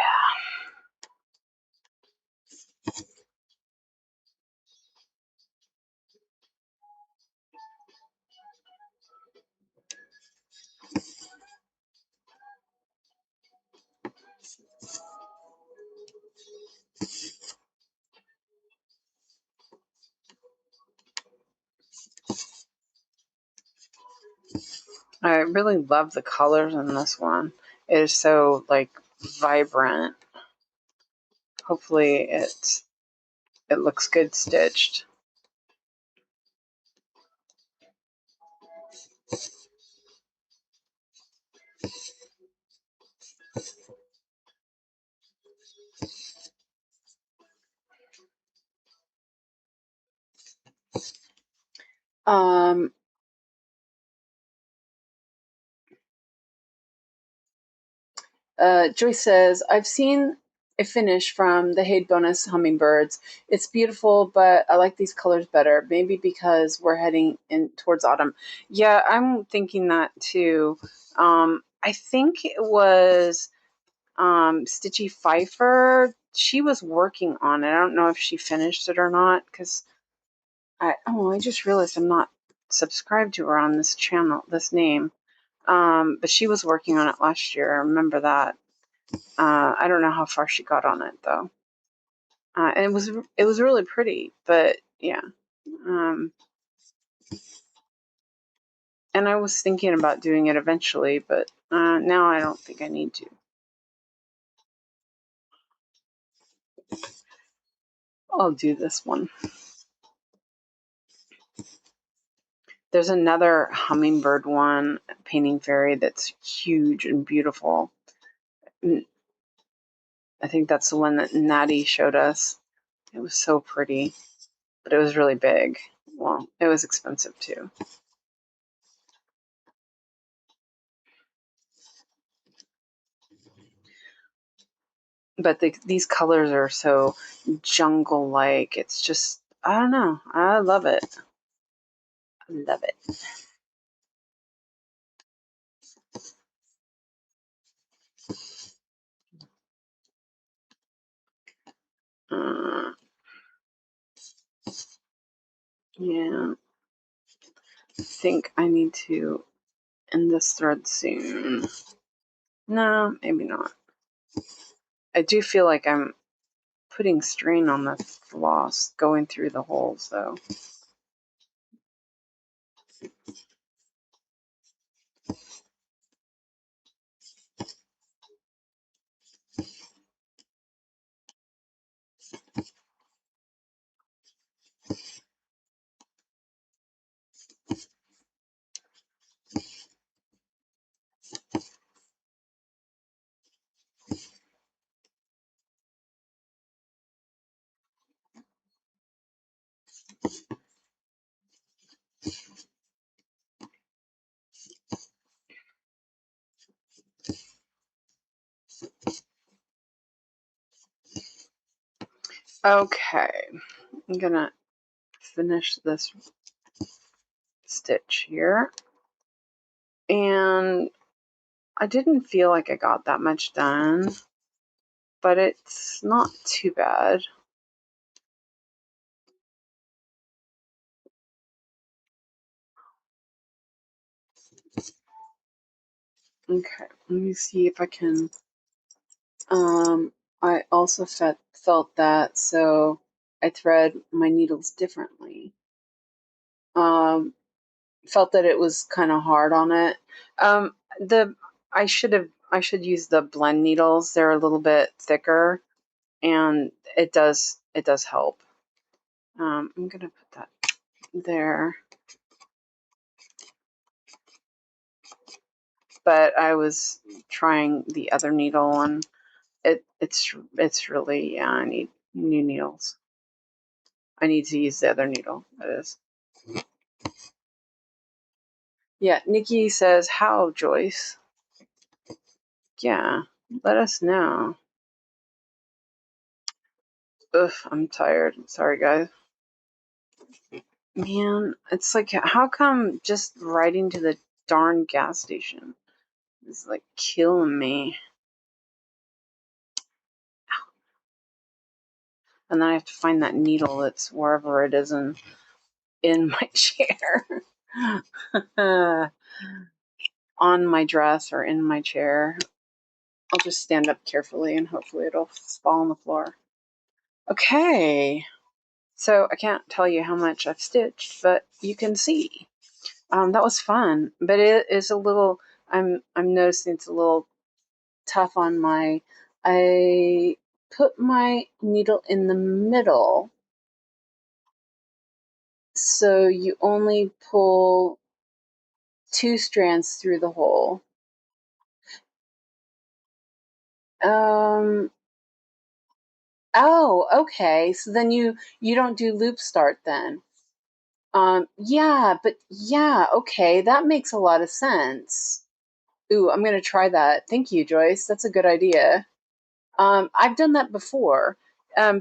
I really love the colors in this one. It is so like vibrant. Hopefully it looks good stitched. Joyce says, I've seen a finish from the Hade Bonus Hummingbirds. It's beautiful, but I like these colors better. Maybe because we're heading in towards autumn. Yeah, I'm thinking that too. I think it was Stitchy Pfeiffer. She was working on it. I don't know if she finished it or not because I just realized I'm not subscribed to her on this channel, this name. But she was working on it last year. I remember that. I don't know how far she got on it though. And it was really pretty, but yeah. And I was thinking about doing it eventually, but now I don't think I need to. I'll do this one. There's another hummingbird one, painting fairy, that's huge and beautiful. I think that's the one that Natty showed us. It was so pretty, but it was really big. Well, it was expensive too. But these colors are so jungle-like. It's just, I don't know. I love it. I love it. Yeah. I think I need to end this thread soon. No, maybe not. I do feel like I'm putting strain on the floss going through the holes, though. Okay, I'm gonna finish this stitch here. And I didn't feel like I got that much done, but it's not too bad. Okay, let me see if I can. I also felt that, so I thread my needles differently. Felt that it was kind of hard on it. The I should use the blend needles. They're a little bit thicker, and it does help. I'm gonna put that there. But I was trying the other needle, and it's really, yeah, I need new needles. I need to use the other needle. That is. Yeah, Nikki says, how, Joyce? Yeah, let us know. Ugh, I'm tired. Sorry, guys. Man, it's like, how come just riding to the darn gas station is like killing me? And then I have to find that needle that's wherever it is in my chair. On my dress or in my chair. I'll just stand up carefully and hopefully it'll fall on the floor. Okay. So I can't tell you how much I've stitched, but you can see. That was fun, but it is a little. I'm noticing it's a little tough on my. I put my needle in the middle, so you only pull 2 strands through the hole. Oh, okay. So then you don't do loop start then. Yeah, but yeah, okay, that makes a lot of sense. Ooh, I'm gonna try that. Thank you, Joyce. That's a good idea. I've done that before,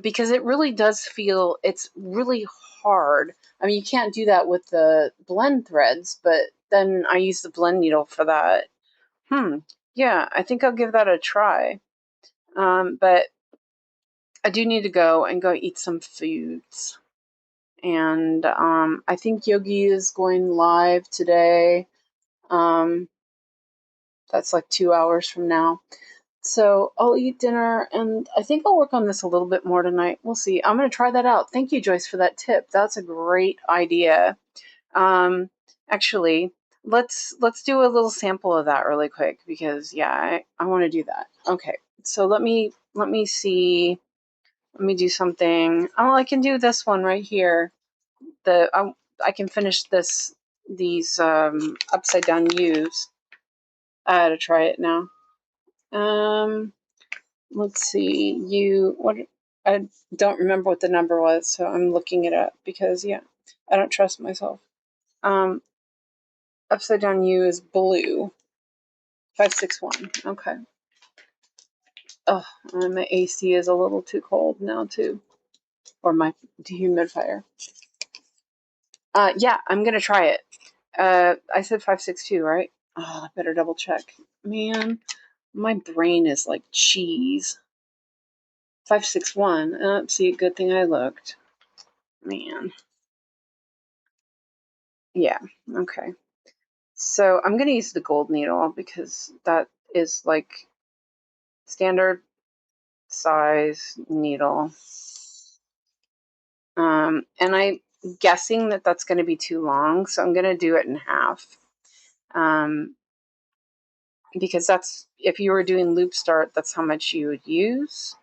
because it really does feel, it's really hard. I mean, you can't do that with the blend threads, but then I use the blend needle for that. Yeah, I think I'll give that a try. But I do need to go eat some foods. And I think Yogi is going live today. That's like 2 hours from now. So I'll eat dinner, and I think I'll work on this a little bit more tonight. We'll see. I'm going to try that out. Thank you, Joyce, for that tip. That's a great idea. Actually, let's do a little sample of that really quick, because yeah, I want to do that. Okay, so let me see. Let me do something. Oh, I can do this one right here. I can finish these upside down U's. I had to try it now. Let's see. I don't remember what the number was, so I'm looking it up because yeah, I don't trust myself. Upside down U is blue. 561. Okay. Oh, and my AC is a little too cold now too, or my dehumidifier. Yeah, I'm gonna try it. I said 562, right? Oh, I better double check. Man, my brain is like cheese. 561. See, good thing I looked. Man. Yeah, okay. So I'm going to use the gold needle because that is like standard size needle. And I'm guessing that that's going to be too long, so I'm going to do it in half. Because that's, if you were doing loop start, that's how much you would use.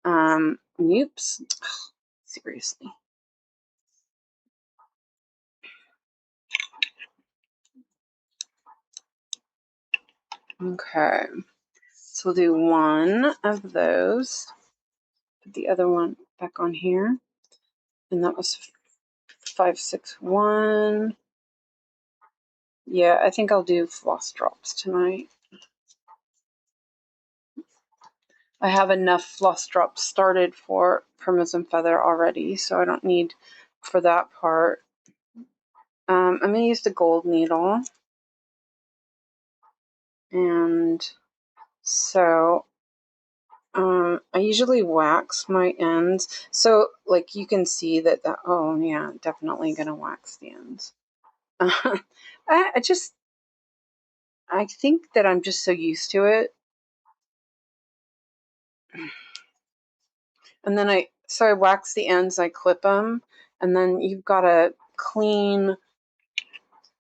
Oops. Seriously. Okay. So we'll do one of those. Put the other one back on here. And that was 561. Yeah, I think I'll do floss drops tonight. I have enough floss drops started for Primrose Feather already, so I don't need for that part. I'm going to use the gold needle. And so I usually wax my ends. So like you can see that, oh yeah, definitely going to wax the ends. I think that I'm just so used to it. And then So I wax the ends, I clip them, and then you've got a clean,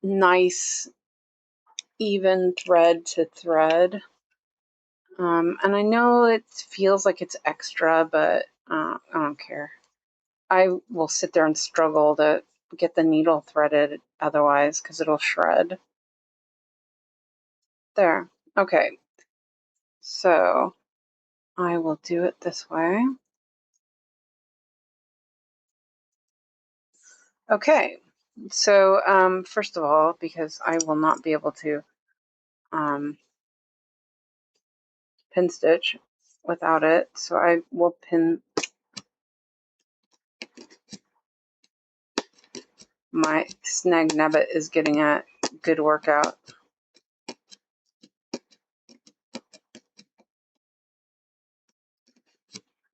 nice, even thread to thread. And I know it feels like it's extra, but I don't care. I will sit there and struggle to get the needle threaded otherwise because it'll shred. There. Okay. So I will do it this way. Okay. So first of all, because I will not be able to pin stitch without it, so I will pin my snag nabbit is getting a good workout.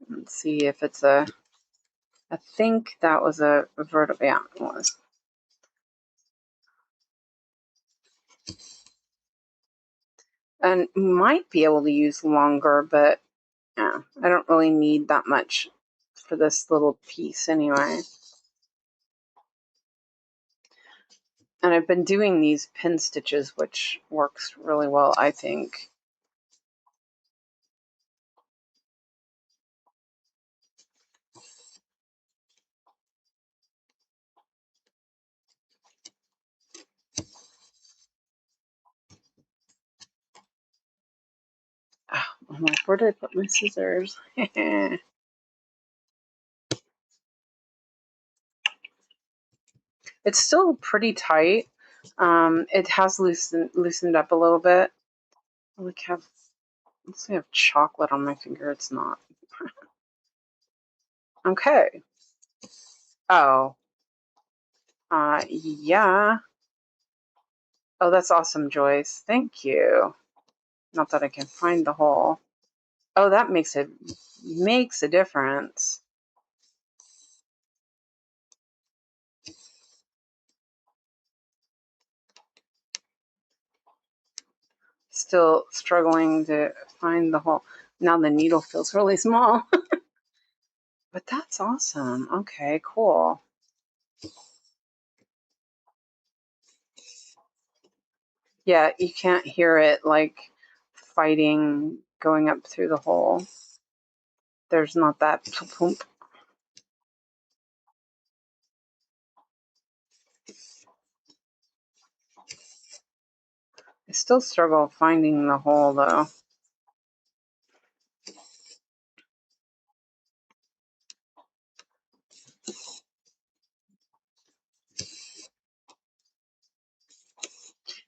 Let's see if it's a, I think that was a vertical, yeah, it was. And might be able to use longer, but yeah, I don't really need that much for this little piece anyway. And I've been doing these pin stitches, which works really well, I think. Oh, I'm like, where did I put my scissors? It's still pretty tight. It has loosened up a little bit. I let's see, I have chocolate on my finger. It's not. Okay. Oh. Yeah. Oh, that's awesome, Joyce. Thank you. Not that I can find the hole. Oh, that makes a difference. Still struggling to find the hole. Now the needle feels really small. But that's awesome. Okay, cool. Yeah, you can't hear it like fighting going up through the hole. There's not that pump. I still struggle finding the hole though.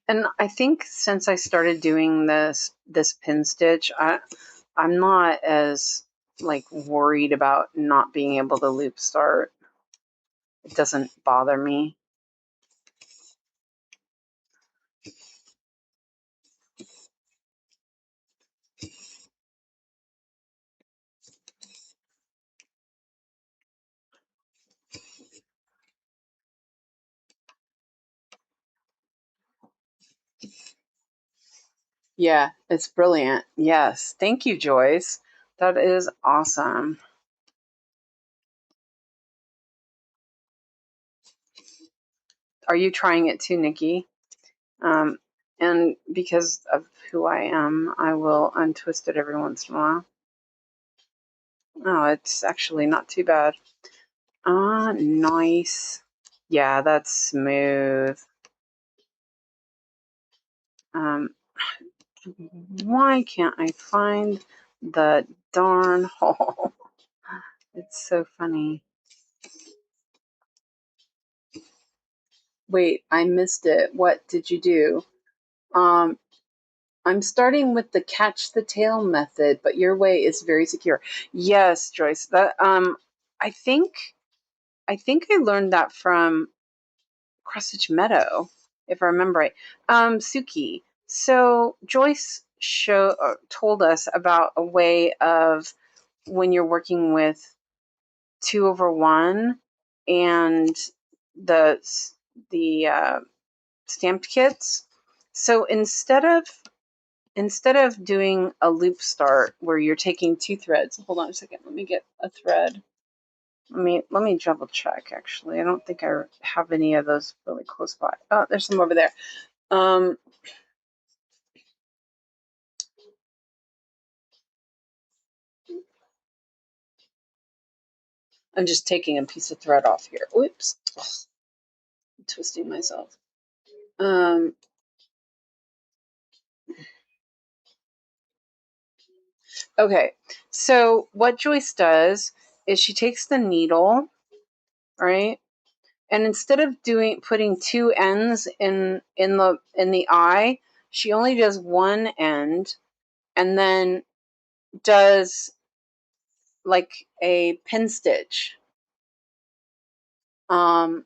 And I think since I started doing this pin stitch, I'm not as like worried about not being able to loop start. It doesn't bother me. Yeah, it's brilliant. Yes. Thank you, Joyce. That is awesome. Are you trying it too, Nikki? And because of who I am, I will untwist it every once in a while. Oh, it's actually not too bad. Nice. Yeah, that's smooth. Why can't I find the darn hole? It's so funny. Wait, I missed it. What did you do? I'm starting with the catch the tail method, but your way is very secure. Yes, Joyce. That I think I learned that from Cross Stitch Meadow, if I remember right. Suki. So Joyce told us about a way of when you're working with 2/1 and the stamped kits. So instead of doing a loop start where you're taking 2 threads, hold on a second, let me get a thread. Let me double check. Actually, I don't think I have any of those really close by. Oh, there's some over there. I'm just taking a piece of thread off here. Oops, I'm twisting myself. Okay, so what Joyce does is she takes the needle, right? And instead of putting two ends in the eye, she only does one end and then does like a pin stitch. And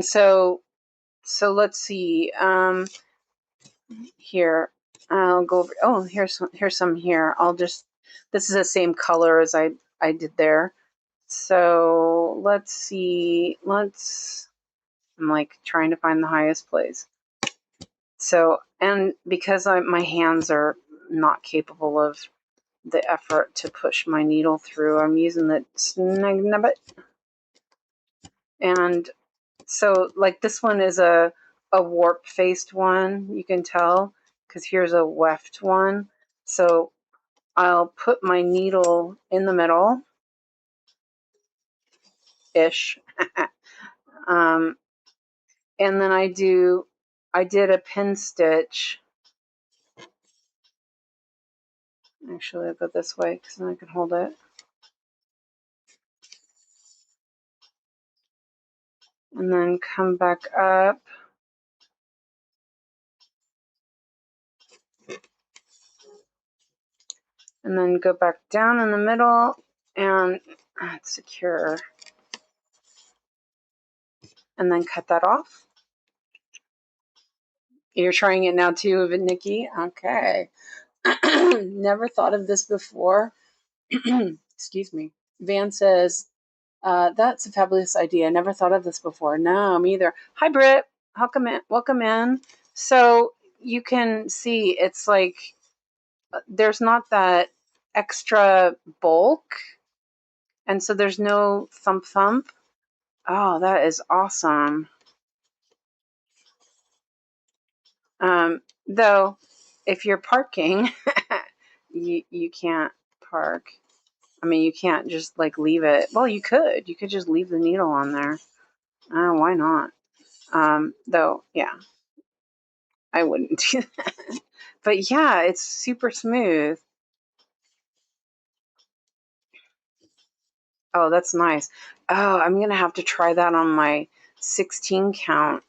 so let's see. Here I'll go over. Oh, here's some here. This is the same color as I did there. So let's see. I'm like trying to find the highest place. So, and because my hands are not capable of the effort to push my needle through, I'm using the snag nubbit. And so like this one is a warp faced one, you can tell, because here's a weft one. So I'll put my needle in the middle ish. And then I did a pin stitch. Actually, I'll go this way because then I can hold it. And then come back up. And then go back down in the middle and secure. And then cut that off. You're trying it now too, Nikki? Okay. Never thought of this before. Excuse me. Van says, that's a fabulous idea. Never thought of this before. No, me either. Hi, Britt. Welcome in. So you can see it's like there's not that extra bulk. And so there's no thump thump. Oh, that is awesome. Though, if you're parking, you can't park. I mean, you can't just like leave it. Well, you could. You could just leave the needle on there. Why not? Though, yeah, I wouldn't do that. But yeah, it's super smooth. Oh, that's nice. Oh, I'm gonna have to try that on my 16 count.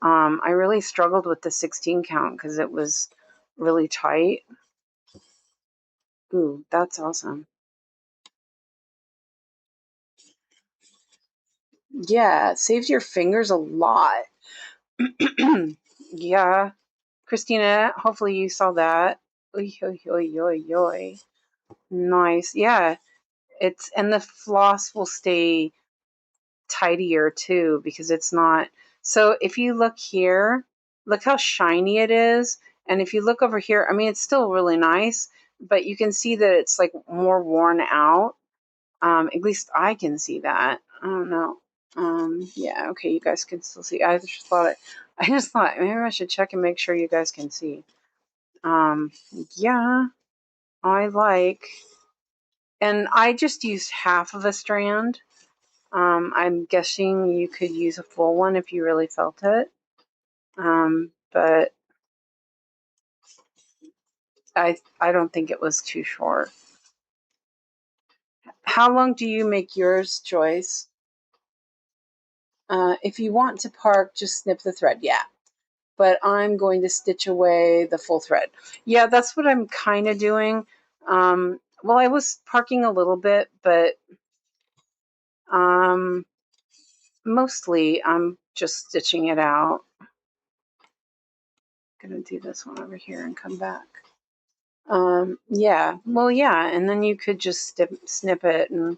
I really struggled with the 16 count because it was really tight. Ooh, that's awesome. Yeah, it saves your fingers a lot. Yeah. Christina, hopefully you saw that. Oy, oy, oy, oy, oy. Nice. Yeah. And the floss will stay tidier too because it's not. So if you look here, look how shiny it is. And if you look over here, I mean, it's still really nice, but you can see that it's like more worn out. At least I can see that. I don't know. Yeah, okay, you guys can still see. I just thought maybe I should check and make sure you guys can see. Yeah, I like, and I just used half of a strand. I'm guessing you could use a full one if you really felt it. But I don't think it was too short. How long do you make yours, Joyce? If you want to park, just snip the thread. Yeah. But I'm going to stitch away the full thread. Yeah, that's what I'm kind of doing. Well, I was parking a little bit, but mostly I'm just stitching it out. I'm going to do this one over here and come back. Yeah, well, yeah, and then you could just snip it and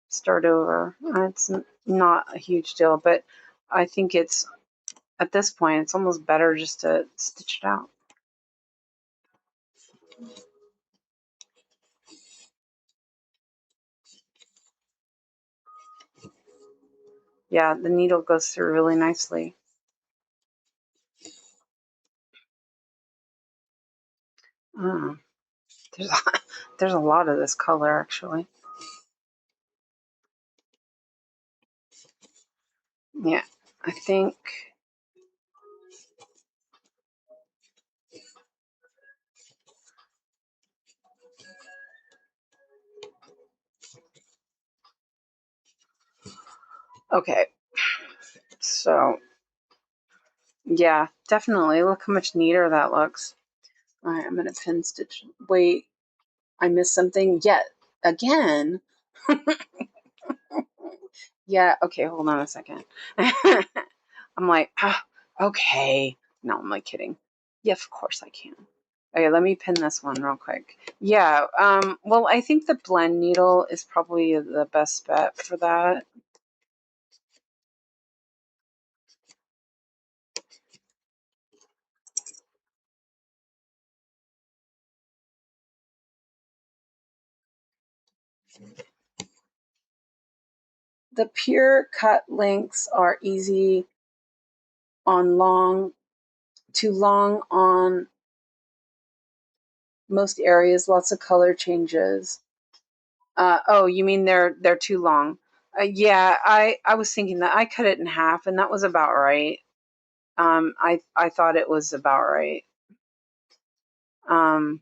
start over. It's not a huge deal, but I think it's, at this point, it's almost better just to stitch it out. Yeah, the needle goes through really nicely. Oh, there's a lot of this color actually. Yeah, I think. Okay, so yeah, definitely. Look how much neater that looks. All right, I'm gonna pin stitch. Wait, I missed something yet again. Yeah, okay, hold on a second. I'm like, okay. No, I'm like kidding. Yeah, of course I can. Okay, let me pin this one real quick. Yeah, well, I think the blend needle is probably the best bet for that. The pure cut links are easy on too long on most areas, lots of color changes. Oh, you mean they're too long? Yeah, I was thinking that I cut it in half, and that was about right. I thought it was about right. Um,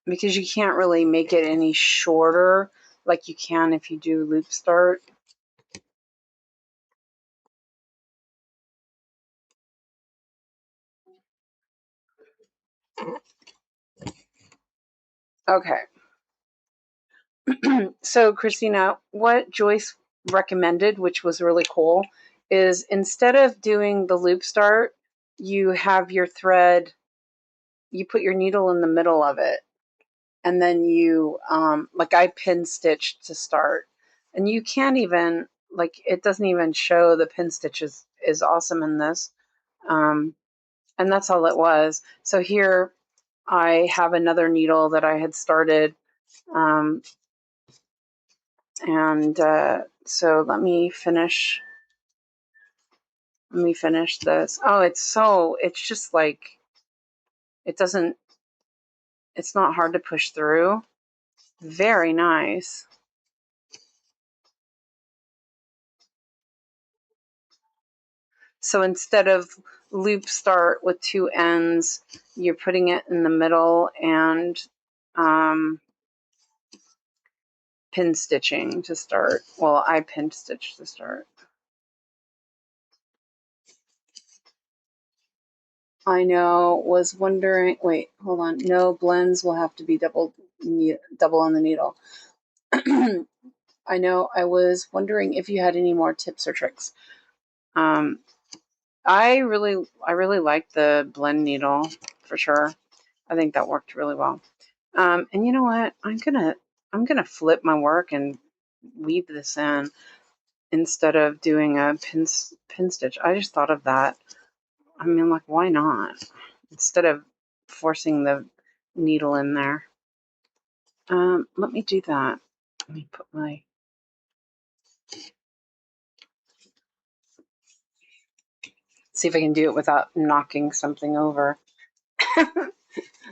because you can't really make it any shorter like you can if you do loop start. Okay. So, Christina, what Joyce recommended, which was really cool, is instead of doing the loop start, you have your thread, you put your needle in the middle of it, and then you, like I pin stitched to start. And you can't even, like, it doesn't even show the pin stitch is awesome in this. And that's all it was. So here I have another needle that I had started. Um, and so let me finish this. Oh, it's just like, it doesn't, it's not hard to push through. Very nice. So instead of loop start with two ends, you're putting it in the middle and pin stitching to start. Well, I pin stitch to start. I know, was wondering, wait, hold on. No, blends will have to be double on the needle. I know, I was wondering if you had any more tips or tricks. I really like the blend needle for sure. I think that worked really well. And you know what? I'm gonna flip my work and weave this in instead of doing a pin stitch. I just thought of that. I mean, like, why not? Instead of forcing the needle in there. Let me do that. Let me put my. See if I can do it without knocking something over.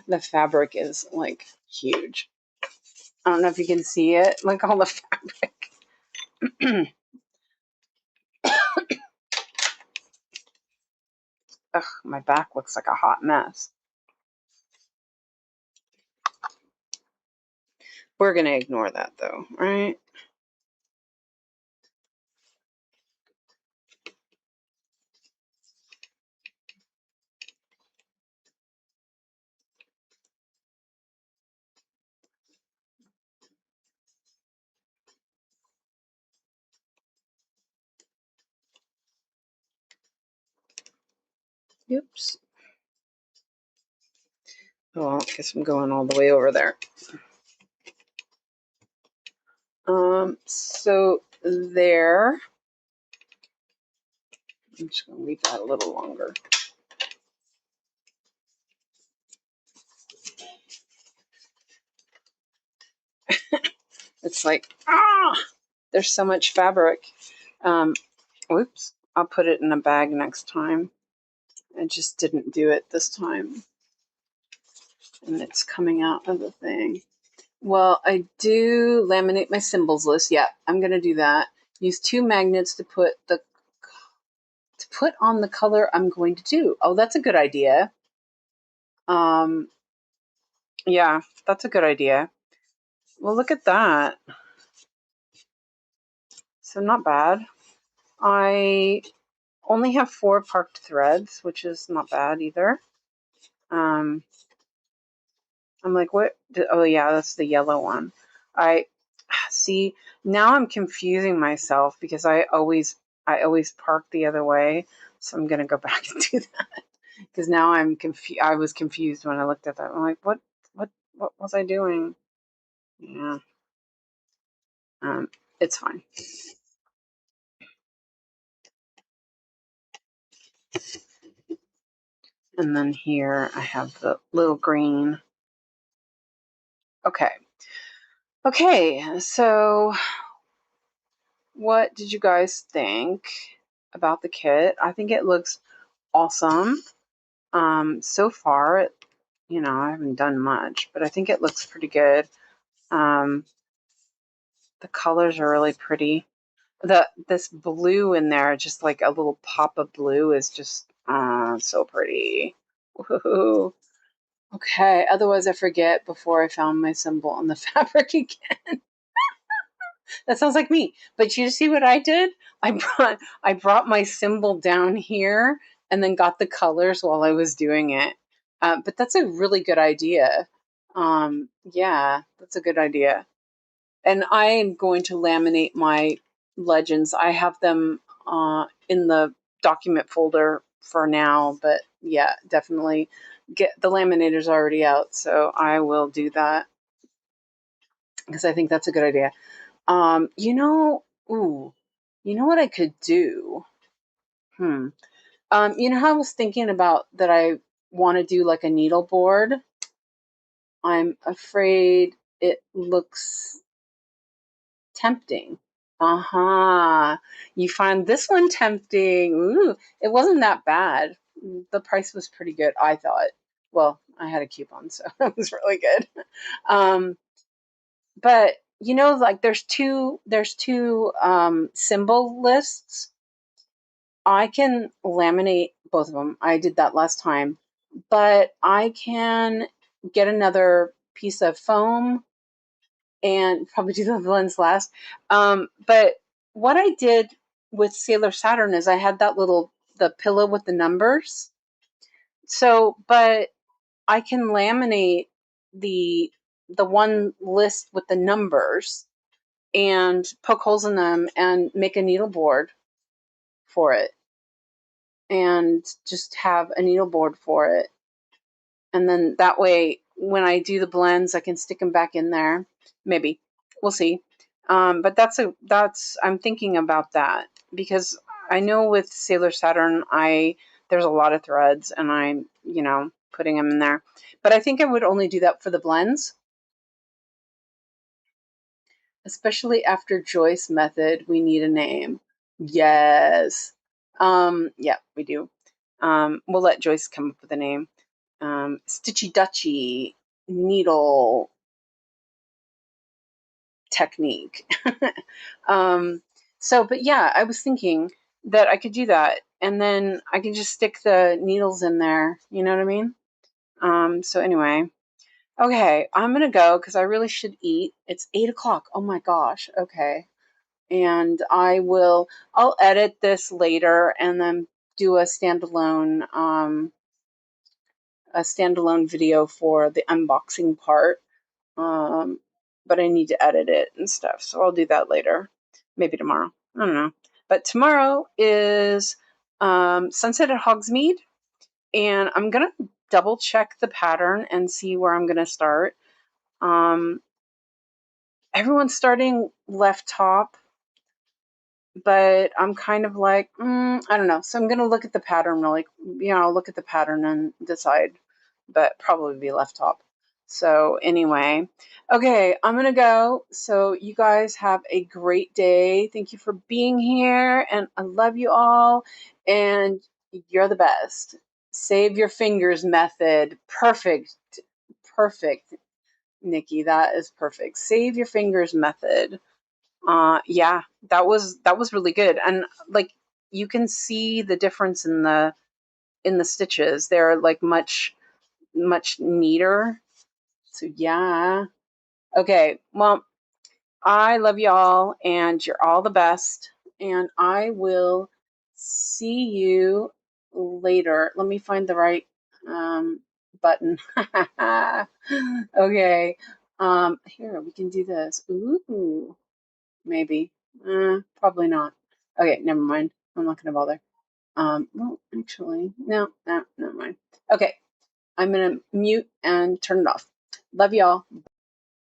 The fabric is like huge. I don't know if you can see it. Like all the fabric. Ugh, my back looks like a hot mess. We're going to ignore that though, right? Oops. Oh, I guess I'm going all the way over there. So there. I'm just going to leave that a little longer. It's it's like, there's so much fabric. Whoops, I'll put it in a bag next time. I just didn't do it this time. And it's coming out of the thing. Well, I do laminate my symbols list. Yeah, I'm going to do that. Use 2 magnets to put on the color I'm going to do. Oh, that's a good idea. Yeah, that's a good idea. Well, look at that. So not bad. I only have 4 parked threads, which is not bad either. I'm like, what? Oh, yeah, that's the yellow one. I see, now I'm confusing myself because I always park the other way. So I'm going to go back and do that because now I'm confused. I was confused when I looked at that. I'm like, what was I doing? Yeah. It's fine. And then here I have the little green. Okay, so what did you guys think about the kit? I think it looks awesome. So far, I haven't done much, but I think it looks pretty good. The colors are really pretty. This blue in there, just like a little pop of blue, is just so pretty. Woohoo. Okay, otherwise I forget before I found my symbol on the fabric again. That sounds like me. But you see what I did? I brought my symbol down here and then got the colors while I was doing it. But that's a really good idea. Yeah, that's a good idea. And I am going to laminate my legends. I have them in the document folder for now, but yeah, definitely get the laminator's already out, so I will do that because I think that's a good idea. You know what I could do? How I was thinking about that I want to do like a needleboard. I'm afraid it looks tempting. You find this one tempting. Ooh, it wasn't that bad. The price was pretty good, I thought. Well, I had a coupon, so it was really good. But like there's two symbol lists. I can laminate both of them. I did that last time, but I can get another piece of foam and probably do the lens last. But what I did with Sailor Saturn is I had the pillow with the numbers. So, but I can laminate the one list with the numbers and poke holes in them and make a needleboard for it, and just have a needleboard for it. And then that way, when I do the blends, I can stick them back in there. Maybe we'll see. But I'm thinking about that because I know with Sailor Saturn, there's a lot of threads, and I'm putting them in there. But I think I would only do that for the blends, especially after Joyce method. We need a name. Yes. Yeah, we do. We'll let Joyce come up with a name. Stitchy Dutchy needle technique. But yeah, I was thinking that I could do that, and then I can just stick the needles in there. You know what I mean? So anyway, okay, I'm gonna go because I really should eat. It's 8:00. Oh my gosh. Okay, and I'll edit this later and then do a standalone video for the unboxing part. But I need to edit it and stuff, so I'll do that later. Maybe tomorrow. I don't know. But tomorrow is Sunset at Hogsmeade, and I'm gonna double check the pattern and see where I'm gonna start. Everyone's starting left top, but I'm kind of like, I don't know. So I'm gonna look at the pattern, I'll look at the pattern and decide, but probably be left top. So anyway, okay, I'm gonna go. So you guys have a great day. Thank you for being here, and I love you all, and you're the best. Save your fingers method. Perfect. Perfect, Nikki. That is perfect. Save your fingers method. Yeah, that was really good. And like you can see the difference in the stitches. They're like much neater. So yeah. Okay. Well, I love y'all and you're all the best. And I will see you later. Let me find the right button. Okay. Here, we can do this. Ooh, maybe. Probably not. Okay, never mind. I'm not gonna bother. Well, actually, no, never mind. Okay, I'm gonna mute and turn it off. Love y'all.